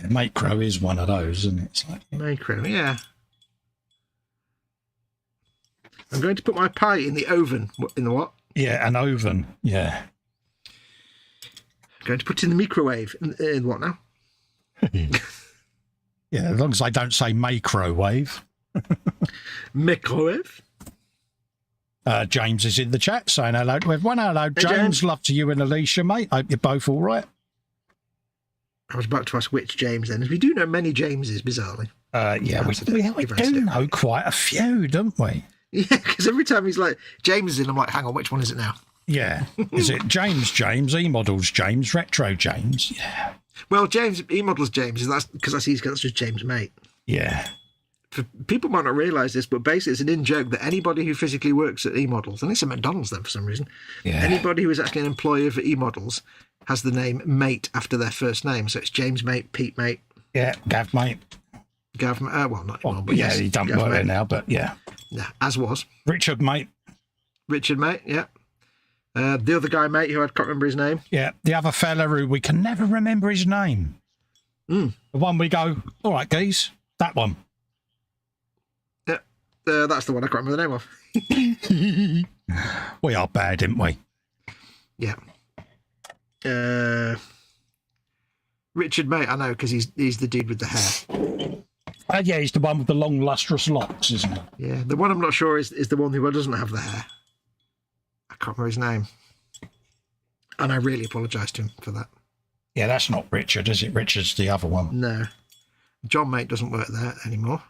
macro is one of those, isn't it? It's like, macro, yeah. I'm going to put my pie in the oven. In the what? Yeah, an oven, yeah. I'm going to put it in the microwave. In what now? Yeah, as long as I don't say microwave. Microwave? James is in the chat saying hello to everyone. Hello, Hey, James. Love to you and Alicia, mate. Hope you're both all right. I was about to ask which James then. We do know many Jameses, bizarrely. Yeah, we do know quite a few, don't we? Yeah, because every time he's like, James is in, I'm like, hang on, which one is it now? Yeah. Is it James, eModels James, Retro James? Yeah. Well, James, eModels James, that's because that's just James' mate. Yeah. People might not realise this, but basically it's an in-joke that anybody who physically works at eModels, and it's at McDonald's then for some reason, anybody who is actually an employee for eModels has the name mate after their first name. So it's James mate, Pete mate. Yeah, Gav mate. Gav, well, not anymore, but yeah, yes, he don't work there now, but yeah. Yeah, as was. Richard mate. Richard mate, yeah. The other guy mate who I can't remember his name. Yeah, the other fella who we can never remember his name. The one we go, all right, geez, that one. Yeah, that's the one I can't remember the name of. We are bad, aren't we? Yeah. Richard mate, I know, because he's the dude with the hair. Yeah, he's the one with the long, lustrous locks, isn't he? Yeah, the one I'm not sure is the one who doesn't have the hair. I can't remember his name. And I really apologise to him for that. Yeah, that's not Richard, is it? Richard's the other one. No. John mate doesn't work there anymore.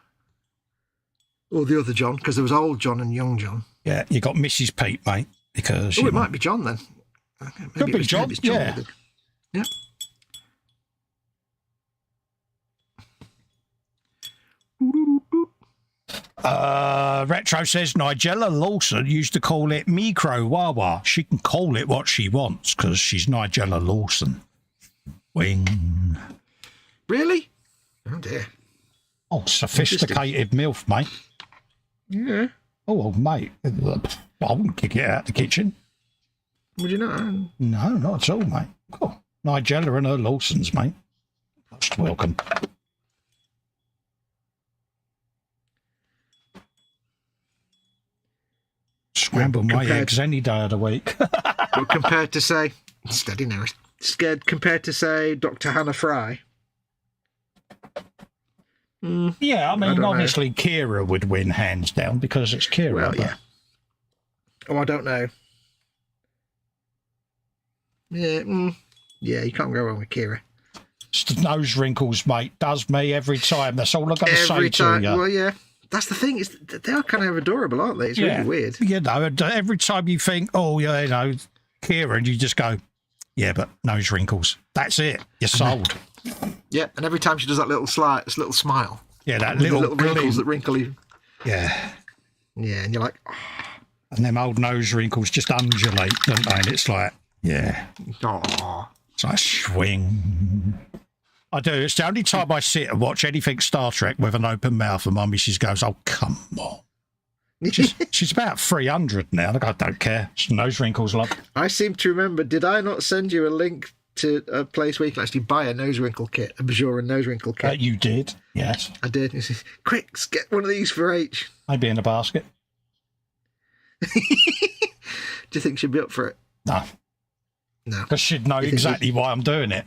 Or the other John, because there was old John and young John. Yeah, you got Mrs. Pete, mate, because... Oh, it might be John then. Could be John, yeah. Yeah. Retro says Nigella Lawson used to call it micro wawa. She can call it what she wants because she's Nigella Lawson. Wing. Really? Oh dear. Oh, sophisticated MILF, mate. Yeah. Oh, well, mate. I wouldn't kick it out the kitchen. Would you not? No, not at all, mate. Oh, Nigella and her Lawsons, mate. Most welcome. Scramble my eggs any day of the week. But compared to, say, steady now, compared to, say, Dr. Hannah Fry. Yeah, I mean, obviously Kira would win hands down because it's Kira. Well, yeah. Oh, I don't know. Yeah, yeah, you can't go wrong with Kira. Nose wrinkles, mate, does me every time. That's all I'm going to say to you. Well, yeah. That's the thing, is they are kind of adorable, aren't they? It's really weird. You know, every time you think, oh, yeah, you know, Kira, and you just go, yeah, but nose wrinkles. That's it. You're sold. Yeah, and every time she does that little smile. Yeah, that little wrinkles that wrinkle you. Yeah. Yeah, and you're like, oh. And them old nose wrinkles just undulate, don't they? And it's like, yeah. Oh. It's like swing. I do. It's the only time I sit and watch anything Star Trek with an open mouth, and my missus goes, "Oh, come on." She's about 300 now. Look, I don't care. It's nose wrinkles, love. I seem to remember, did I not send you a link to a place where you can actually buy a nose wrinkle kit, a Bajoran nose wrinkle kit? You did, yes. I did. He says, quick, get one of these for H. Maybe in a basket. Do you think she'd be up for it? No. No. Because she'd know exactly why I'm doing it.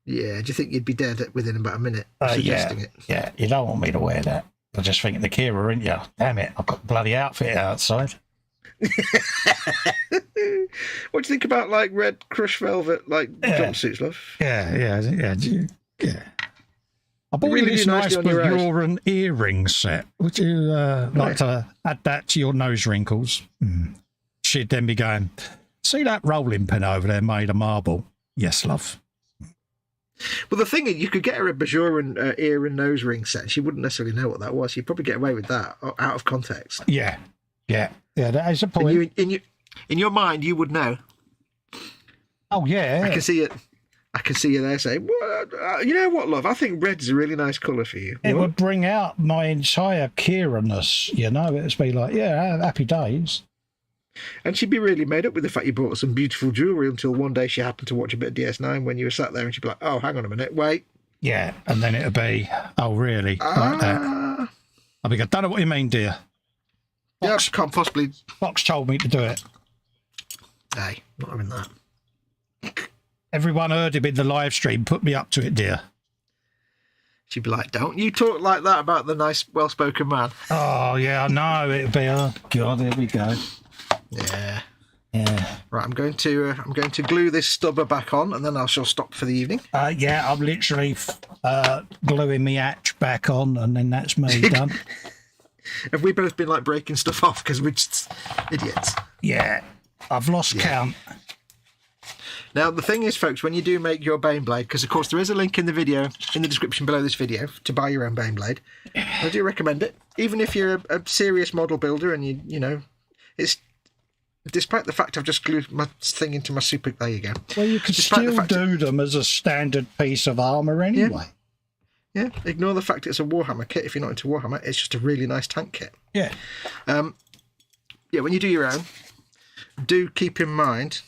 Yeah. Do you think you'd be dead within about a minute suggesting it? Yeah, you don't want me to wear that. I just think the Kira, aren't you? Damn it, I've got the bloody outfit outside. What do you think about like red crush velvet jumpsuits, love? Yeah. I bought really you this nice Bajoran earring set. Would you like to add that to your nose wrinkles? She'd then be going, see that rolling pin over there made of marble? Yes, love. Well, the thing is, you could get her a Bajoran ear and nose ring set. She wouldn't necessarily know what that was. You'd probably get away with that out of context. Yeah. That is a point. In your mind, you would know. Oh yeah. I can see it. I can see you there saying, well, you know what, love? I think red is a really nice colour for you. It would bring out my entire Kira-ness, you know. It'd be like, yeah, happy days. And she'd be really made up with the fact you bought some beautiful jewellery until one day she happened to watch a bit of DS9 when you were sat there, and she'd be like, oh, hang on a minute, wait. Yeah, and then it'd be, oh, really? Like that. I'd be going, don't know what you mean, dear. Fox, yeah, can't possibly. Fox told me to do it. Hey, not having that. Everyone heard him in the live stream. Put me up to it, dear. She'd be like, don't you talk like that about the nice, well-spoken man. Oh, yeah, I know. It'd be, oh, God, here we go. Yeah. Yeah. Right, I'm going to glue this stubber back on, and then I shall stop for the evening. Yeah, I'm literally gluing my hatch back on, and then that's me done. Have we both been like breaking stuff off because we're just idiots? Yeah. I've lost count. Now, the thing is, folks, when you do make your Baneblade, because, of course, there is a link in the video, in the description below this video, to buy your own Baneblade. I do recommend it. Even if you're a serious model builder and, you know, it's... Despite the fact I've just glued my thing into my super... There you go. Well, you could still do them as a standard piece of armour anyway. Yeah, ignore the fact it's a Warhammer kit. If you're not into Warhammer, it's just a really nice tank kit. Yeah. Yeah, when you do your own, do keep in mind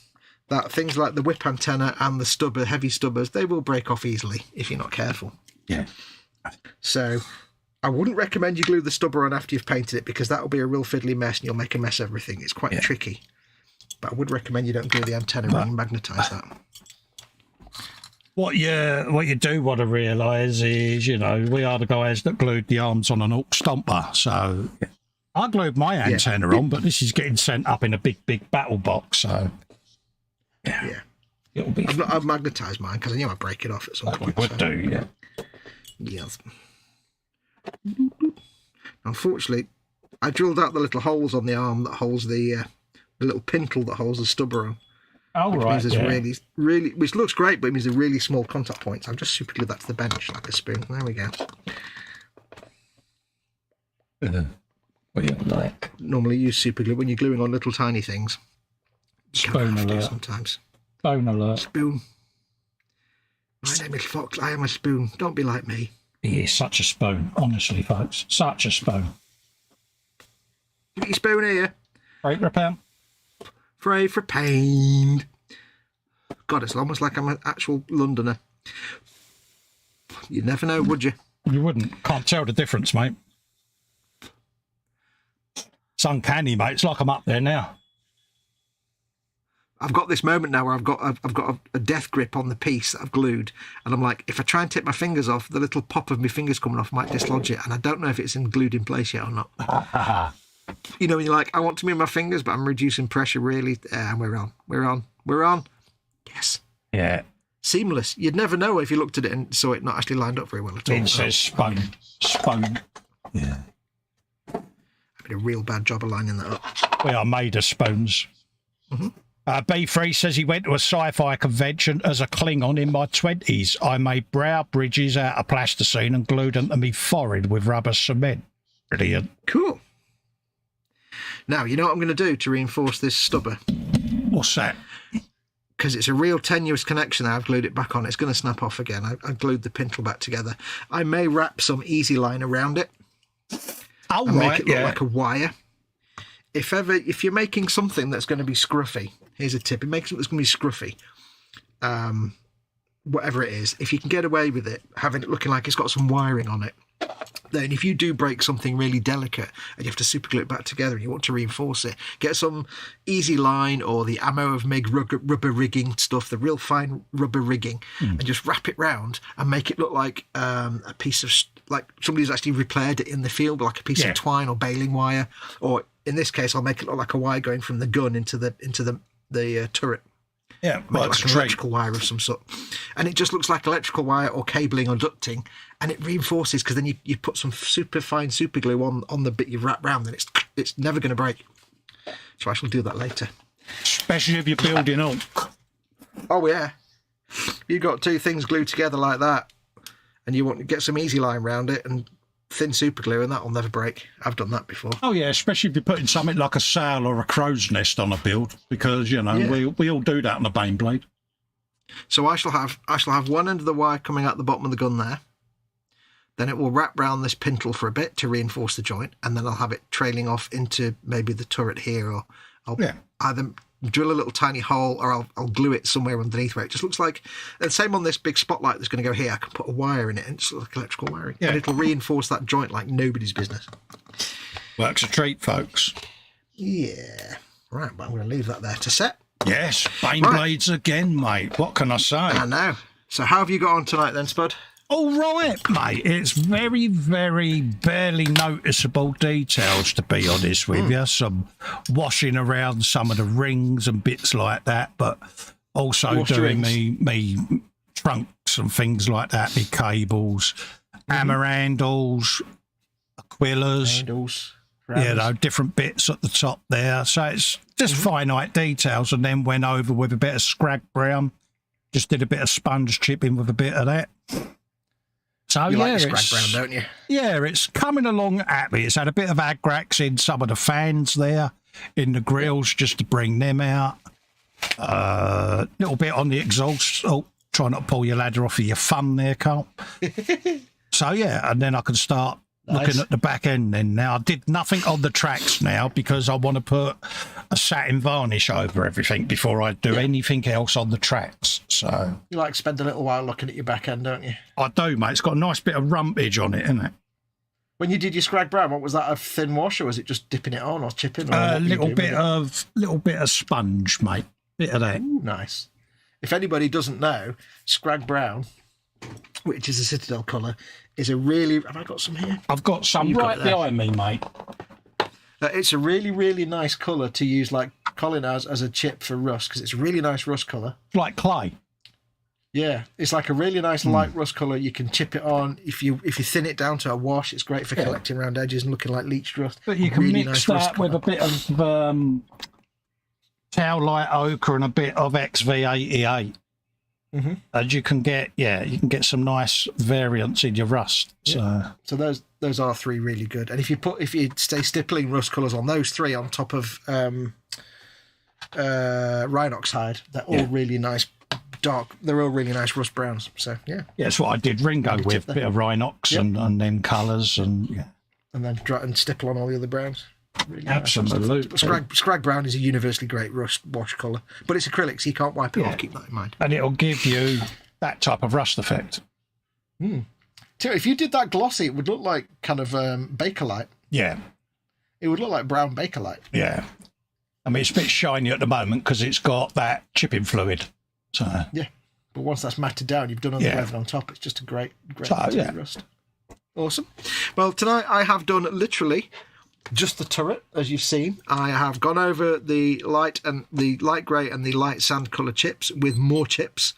that things like the whip antenna and the stubber, heavy stubbers, they will break off easily if you're not careful. Yeah. So I wouldn't recommend you glue the stubber on after you've painted it, because that will be a real fiddly mess and you'll make a mess of everything. It's quite tricky. But I would recommend you don't glue the antenna and magnetise that. What you do want to realise is, you know, we are the guys that glued the arms on an Orc Stomper. So I glued my antenna on, but this is getting sent up in a big battle box. So yeah. It'll be. I've magnetised mine because I knew I'd break it off at some point. You would do, yeah. Yes. Unfortunately, I drilled out the little holes on the arm that holds the little pintle that holds the stubber on. Oh, which right. Means really, which looks great, but it means a really small contact point. So I've just super glued that to the bench like a spoon. There we go. What do you like? Normally use super glue when you're gluing on little tiny things. Spoon alert. Sometimes. Spoon alert. Spoon. My name is Fox. I am a spoon. Don't be like me. He is such a spoon, honestly, folks. Such a spoon. Get your spoon here. Right, repent. Pray for pain. God, it's almost like I'm an actual Londoner. You'd never know, would you? You wouldn't. Can't tell the difference, mate. It's uncanny, mate. It's like I'm up there now. I've got this moment now where I've got a death grip on the piece that I've glued, and I'm like, if I try and take my fingers off, the little pop of my fingers coming off might dislodge it, and I don't know if it's glued in place yet or not. You know, when you're like, I want to move my fingers, but I'm reducing pressure really, and we're on. Yes. Yeah. Seamless. You'd never know if you looked at it and saw it not actually lined up very well at all. It says spoon. Spoon. Yeah. I did a real bad job of lining that up. We are made of spoons. Mm-hmm. B3 says he went to a sci-fi convention as a Klingon in my 20s. I made brow bridges out of plasticine and glued them to me forehead with rubber cement. Brilliant. Cool. Now, you know what I'm going to do to reinforce this stubber? What's that? Because it's a real tenuous connection there. I've glued it back on. It's going to snap off again. I glued the pintle back together. I may wrap some easy line around it. Oh, and right, make it look like a wire. If you're making something that's going to be scruffy, here's a tip. It makes something that's going to be scruffy. Whatever it is, if you can get away with it, having it looking like it's got some wiring on it, then if you do break something really delicate and you have to super glue it back together and you want to reinforce it, get some easy line or the Ammo of Mig rubber rigging stuff, the real fine rubber rigging, and just wrap it round and make it look like a piece of, like somebody's actually repaired it in the field, like a piece of twine or baling wire, or in this case, I'll make it look like a wire going from the gun into the turret. Yeah, like an electrical wire of some sort. And it just looks like electrical wire or cabling or ducting, and it reinforces because then you put some super fine super glue on the bit you've wrapped round, and it's never going to break. So I shall do that later. Especially if you're building up. Oh, yeah. You've got two things glued together like that, and you want to get some easy line round it and thin super glue, and that'll never break. I've done that before. Oh yeah, especially if you're putting something like a sail or a crow's nest on a build, because we all do that on a Baneblade. So I shall have one end of the wire coming out the bottom of the gun there. Then it will wrap round this pintle for a bit to reinforce the joint, and then I'll have it trailing off into maybe the turret here, or I'll either drill a little tiny hole or I'll glue it somewhere underneath where it just looks like, and same on this big spotlight that's going to go here, I can put a wire in it and it's like electrical wiring, and it'll reinforce that joint like nobody's business. Works a treat, folks. Yeah. Right, but I'm going to leave that there to set. Yes, Baneblades again, mate. What can I say? I know. So how have you got on tonight then, Spud? All right, mate. It's very, very barely noticeable details, to be honest with you. Some washing around some of the rings and bits like that, but also doing me trunks and things like that, me cables, hammer handles, aquillas, different bits at the top there. So it's just finite details, and then went over with a bit of scrag brown. Just did a bit of sponge chipping with a bit of that. So you like your scrag brown, don't you? Yeah, it's coming along happy. It's had a bit of agrax in some of the fans there, in the grills, just to bring them out. Little bit on the exhaust. Oh, try not to pull your ladder off of your thumb there, Carl. So yeah, and then I can start looking at the back end then. Now, I did nothing on the tracks now because I want to put a satin varnish over everything before I do anything else on the tracks. So you like to spend a little while looking at your back end, don't you? I do, mate. It's got a nice bit of rumpage on it, isn't it? When you did your scrag brown, what was that, a thin wash, or was it just dipping it on or chipping? Or a little bit of sponge, mate. Bit of that. Ooh, nice. If anybody doesn't know, scrag brown, which is a Citadel colour, is a really... Have I got some here? I've got some right behind me, mate. It's a really, really nice colour to use, like Colin has, as a chip for rust, because it's a really nice rust colour. Like clay. Yeah, it's like a really nice light rust colour. You can chip it on. If you thin it down to a wash, it's great for collecting around edges and looking like leached rust. But you can really mix that with a bit of Tau Light Ochre and a bit of XV88. And you can get some nice variants in your rust. So those are three really good. And if you stay stippling rust colours on those three on top of Rhinox hide, they're all really nice dark. They're all really nice rust browns. So yeah, that's what I did Ringo with, a bit of Rhinox and then colours and and stipple on all the other browns. Really absolutely. Nice. Scrag brown is a universally great rust wash colour, but it's acrylic, so you can't wipe it off. Keep that in mind. And it'll give you that type of rust effect. If you did that glossy, it would look like kind of Bakelite. Yeah. It would look like brown Bakelite. Yeah. I mean, it's a bit shiny at the moment because it's got that chipping fluid. So yeah, but once that's matted down, you've done all the weathering on top. It's just a great rust. Awesome. Well, tonight I have done literally just the turret, as you've seen. I have gone over the light grey and the light sand colour chips with more chips.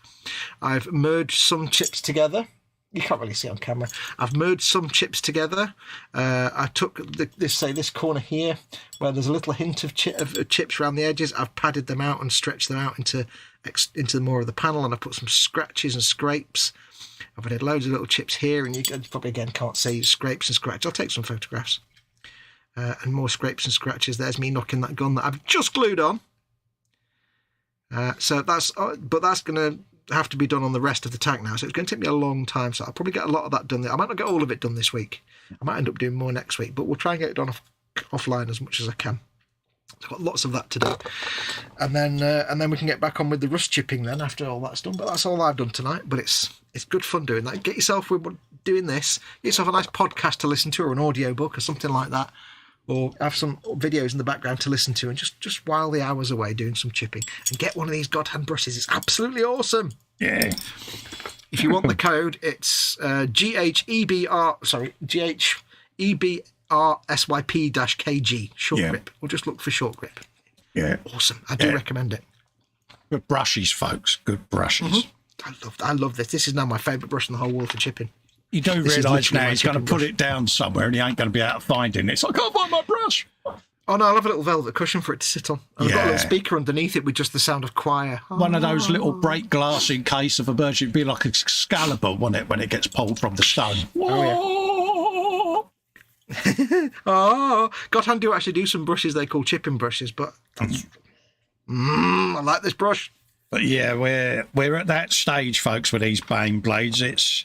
I've merged some chips together. You can't really see on camera. I've merged some chips together. I took this corner here where there's a little hint of chips around the edges. I've padded them out and stretched them out into more of the panel, and I put some scratches and scrapes. I've added loads of little chips here, and you probably again can't see scrapes and scratches. I'll take some photographs. and more scrapes and scratches. There's me knocking that gun that I've just glued on. So that's going to have to be done on the rest of the tank now. So it's going to take me a long time. So I'll probably get a lot of that done. I might not get all of it done this week. I might end up doing more next week, but we'll try and get it done offline as much as I can. I've got lots of that to do, and then we can get back on with the rust chipping then after all that's done. But that's all I've done tonight. But it's good fun doing that. Get yourself doing this. Get yourself a nice podcast to listen to, or an audiobook or something like that, or have some videos in the background to listen to, and just while the hours away doing some chipping. And get one of these godhand brushes. It's absolutely awesome. Yeah. If you want the code, it's GHEBRSYP-KG, short grip. Or just look for short grip. Yeah. Awesome. I do recommend it. Good brushes, folks. Good brushes. I love this. This is now my favourite brush in the whole world for chipping. You do realise now he's going to put it down somewhere and he ain't going to be able to find it. It's like, I can't find my brush. Oh, no, I'll have a little velvet cushion for it to sit on. And I've got a little speaker underneath it with just the sound of choir. One of those little break glass in case of emergency. It'd be like Excalibur, wouldn't it, when it gets pulled from the stone? Oh, yeah. Oh, godhand do actually do some brushes they call chipping brushes, but I like this brush. But yeah, we're at that stage, folks, with these Bane blades. It's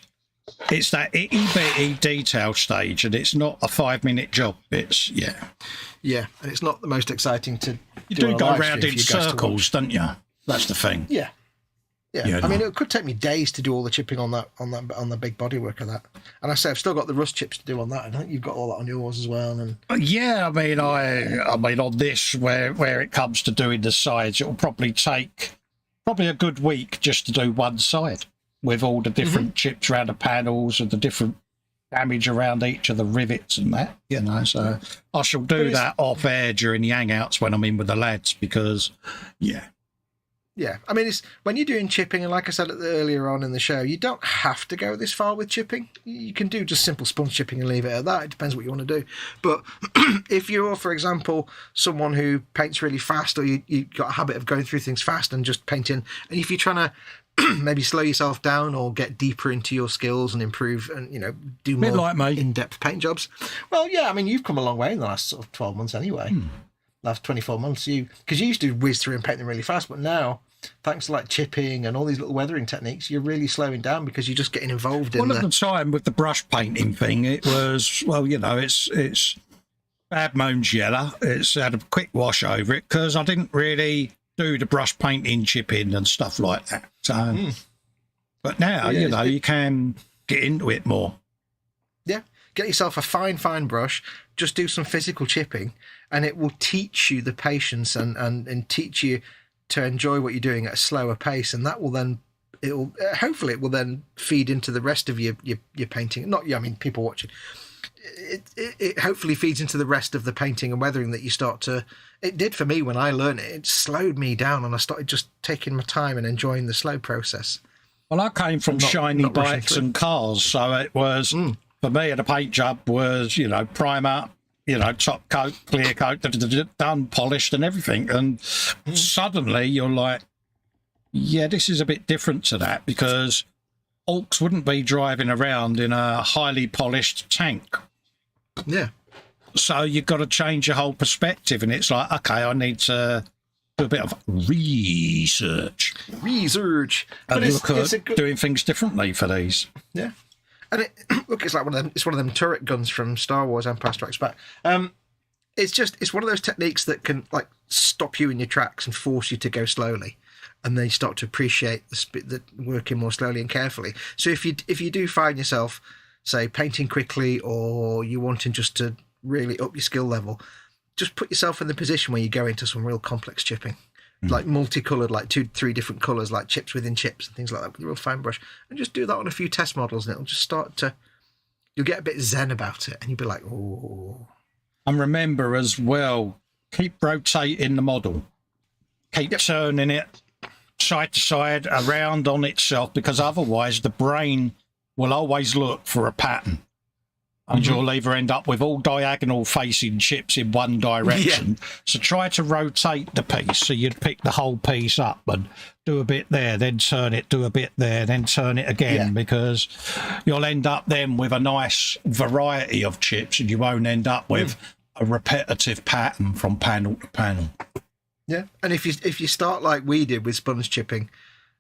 that itty-bitty detail stage, and it's not a 5-minute job. It's, Yeah, and it's not the most exciting to You do go round in circles, don't you? That's the thing. Yeah. I mean, it could take me days to do all the chipping on the big bodywork of that. And I say I've still got the rust chips to do on that. I think you've got all that on yours as well. And yeah, I mean, on this, where it comes to doing the sides, it'll probably take a good week just to do one side with all the different chips around the panels and the different damage around each of the rivets and that, so I shall do that off air during the hangouts when I'm in with the lads, because I mean, it's when you're doing chipping, and like I said earlier on in the show, you don't have to go this far with chipping. You can do just simple sponge chipping and leave it at that. It depends what you want to do. But if you're, for example, someone who paints really fast, or you've got a habit of going through things fast and just painting, and if you're trying to maybe slow yourself down or get deeper into your skills and improve and, do more like me. in-depth paint jobs. Well, yeah, I mean, you've come a long way in the last sort of 12 months anyway. Last 24 months, because you used to whiz through and paint them really fast, but now, thanks to like chipping and all these little weathering techniques, you're really slowing down because you're just getting involved in at the time with the brush painting thing, it was, it's bad moans yellow. It's had a quick wash over it because I didn't really do the brush painting, chipping and stuff like that. So, but now, you can get into it more. Yeah. Get yourself a fine brush, just do some physical chipping, and it will teach you the patience and teach you to enjoy what you're doing at a slower pace. And that will then, hopefully it will then feed into the rest of your painting. People watching. It hopefully feeds into the rest of the painting and weathering that you start to. It did for me when I learned it. It slowed me down, and I started just taking my time and enjoying the slow process. Well, I came from shiny bikes and cars, so it was for me. The paint job was, primer, top coat, clear coat, done, polished, and everything. And suddenly you're like, yeah, this is a bit different to that, because Orcs wouldn't be driving around in a highly polished tank. Yeah. So you've got to change your whole perspective, and it's like, okay, I need to do a bit of research. And look at doing things differently for these. Yeah. And it's like one of them turret guns from Star Wars Empire Strikes Back. It's one of those techniques that can like stop you in your tracks and force you to go slowly, and then you start to appreciate the working more slowly and carefully. So if you do find yourself, say, painting quickly, or you wanting just to really up your skill level, just put yourself in the position where you go into some real complex chipping, like multicolored, like 2-3 different colors, like chips within chips and things like that, with a real fine brush, and just do that on a few test models, and it'll just you'll get a bit zen about it, and you'll be like, oh. And remember as well, keep rotating the model, keep turning it side to side, around on itself, because otherwise the brain will always look for a pattern. And you'll either end up with all diagonal facing chips in one direction. Yeah. So try to rotate the piece, so you'd pick the whole piece up and do a bit there, then turn it, do a bit there, then turn it again, because you'll end up then with a nice variety of chips, and you won't end up with a repetitive pattern from panel to panel. Yeah, and if you start like we did with sponge chipping,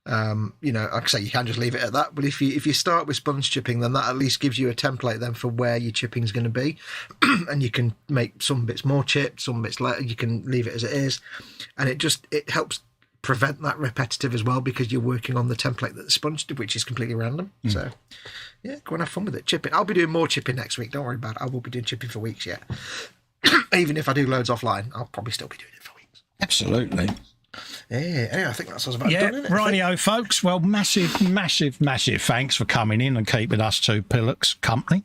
you know, like I say, you can just leave it at that. But if you start with sponge chipping, then that at least gives you a template then for where your chipping is going to be, and you can make some bits more chipped, some bits later. You can leave it as it is, and it helps prevent that repetitive as well, because you're working on the template that the sponge did, which is completely random. So yeah, go and have fun with it. Chipping. I'll be doing more chipping next week. Don't worry about it. I will be doing chipping for weeks yet. Even if I do loads offline, I'll probably still be doing it for weeks. Absolutely. Yeah, I think that's us about done, isn't it? Rightio, folks. Well, massive thanks for coming in and keeping us two pillocks company.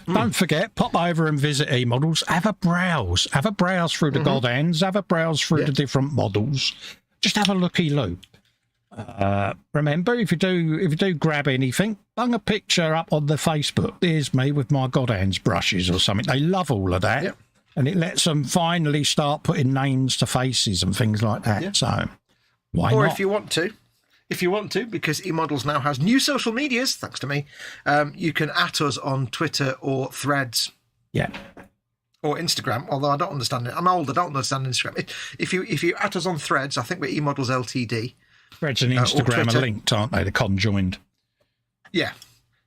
Don't forget, pop over and visit eModels. Have a browse through the god hands. Have a browse through the different models. Just have a looky-loo. Remember, if you do grab anything, bung a picture up on the Facebook. There's me with my god hands brushes or something. They love all of that. Yep. And it lets them finally start putting names to faces and things like that. Yeah. So why not? Or if you want to, because eModels now has new social medias, thanks to me, you can at us on Twitter or Threads. Yeah. Or Instagram, although I don't understand it. I'm old, I don't understand Instagram. If you at us on Threads, I think we're eModels Ltd. Threads and Instagram are linked, aren't they? They're conjoined. Yeah.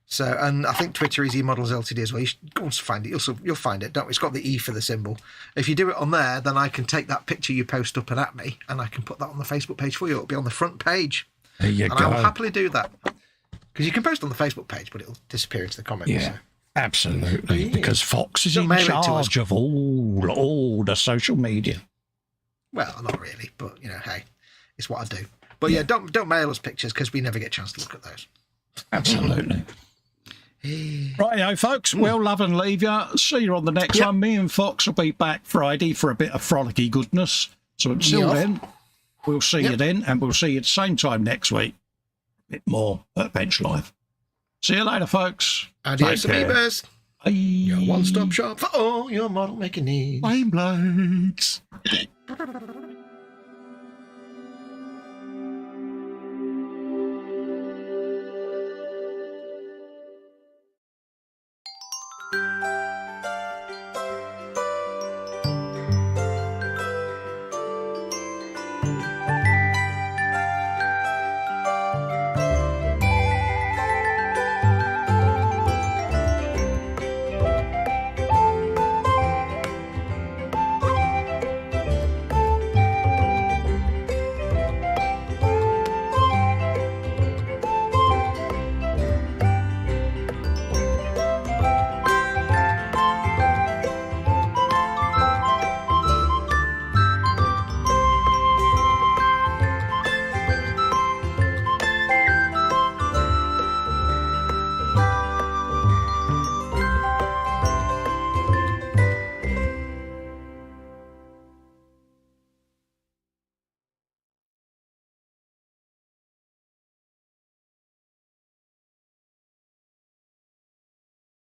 So, and I think Twitter is eModels Ltd as well. You should go and find it. You'll find it. Don't we? It's got the E for the symbol. If you do it on there, then I can take that picture you post up and at me, and I can put that on the Facebook page for you. It'll be on the front page. There you go. I will happily do that. Because you can post on the Facebook page, but it'll disappear into the comments. Yeah. So. Absolutely, because Fox is in charge of all the social media. Well, not really, but you know, hey, it's what I do. But yeah, don't mail us pictures, because we never get a chance to look at those. Absolutely. Righto, folks. We'll love and leave you. See you on the next one. Me and Fox will be back Friday for a bit of frolicky goodness. So until then, we'll see you then, and we'll see you at the same time next week. A bit more Workbench Live. See you later, folks. Adios, amigos. Your one-stop shop for all your model making needs. Flame blades.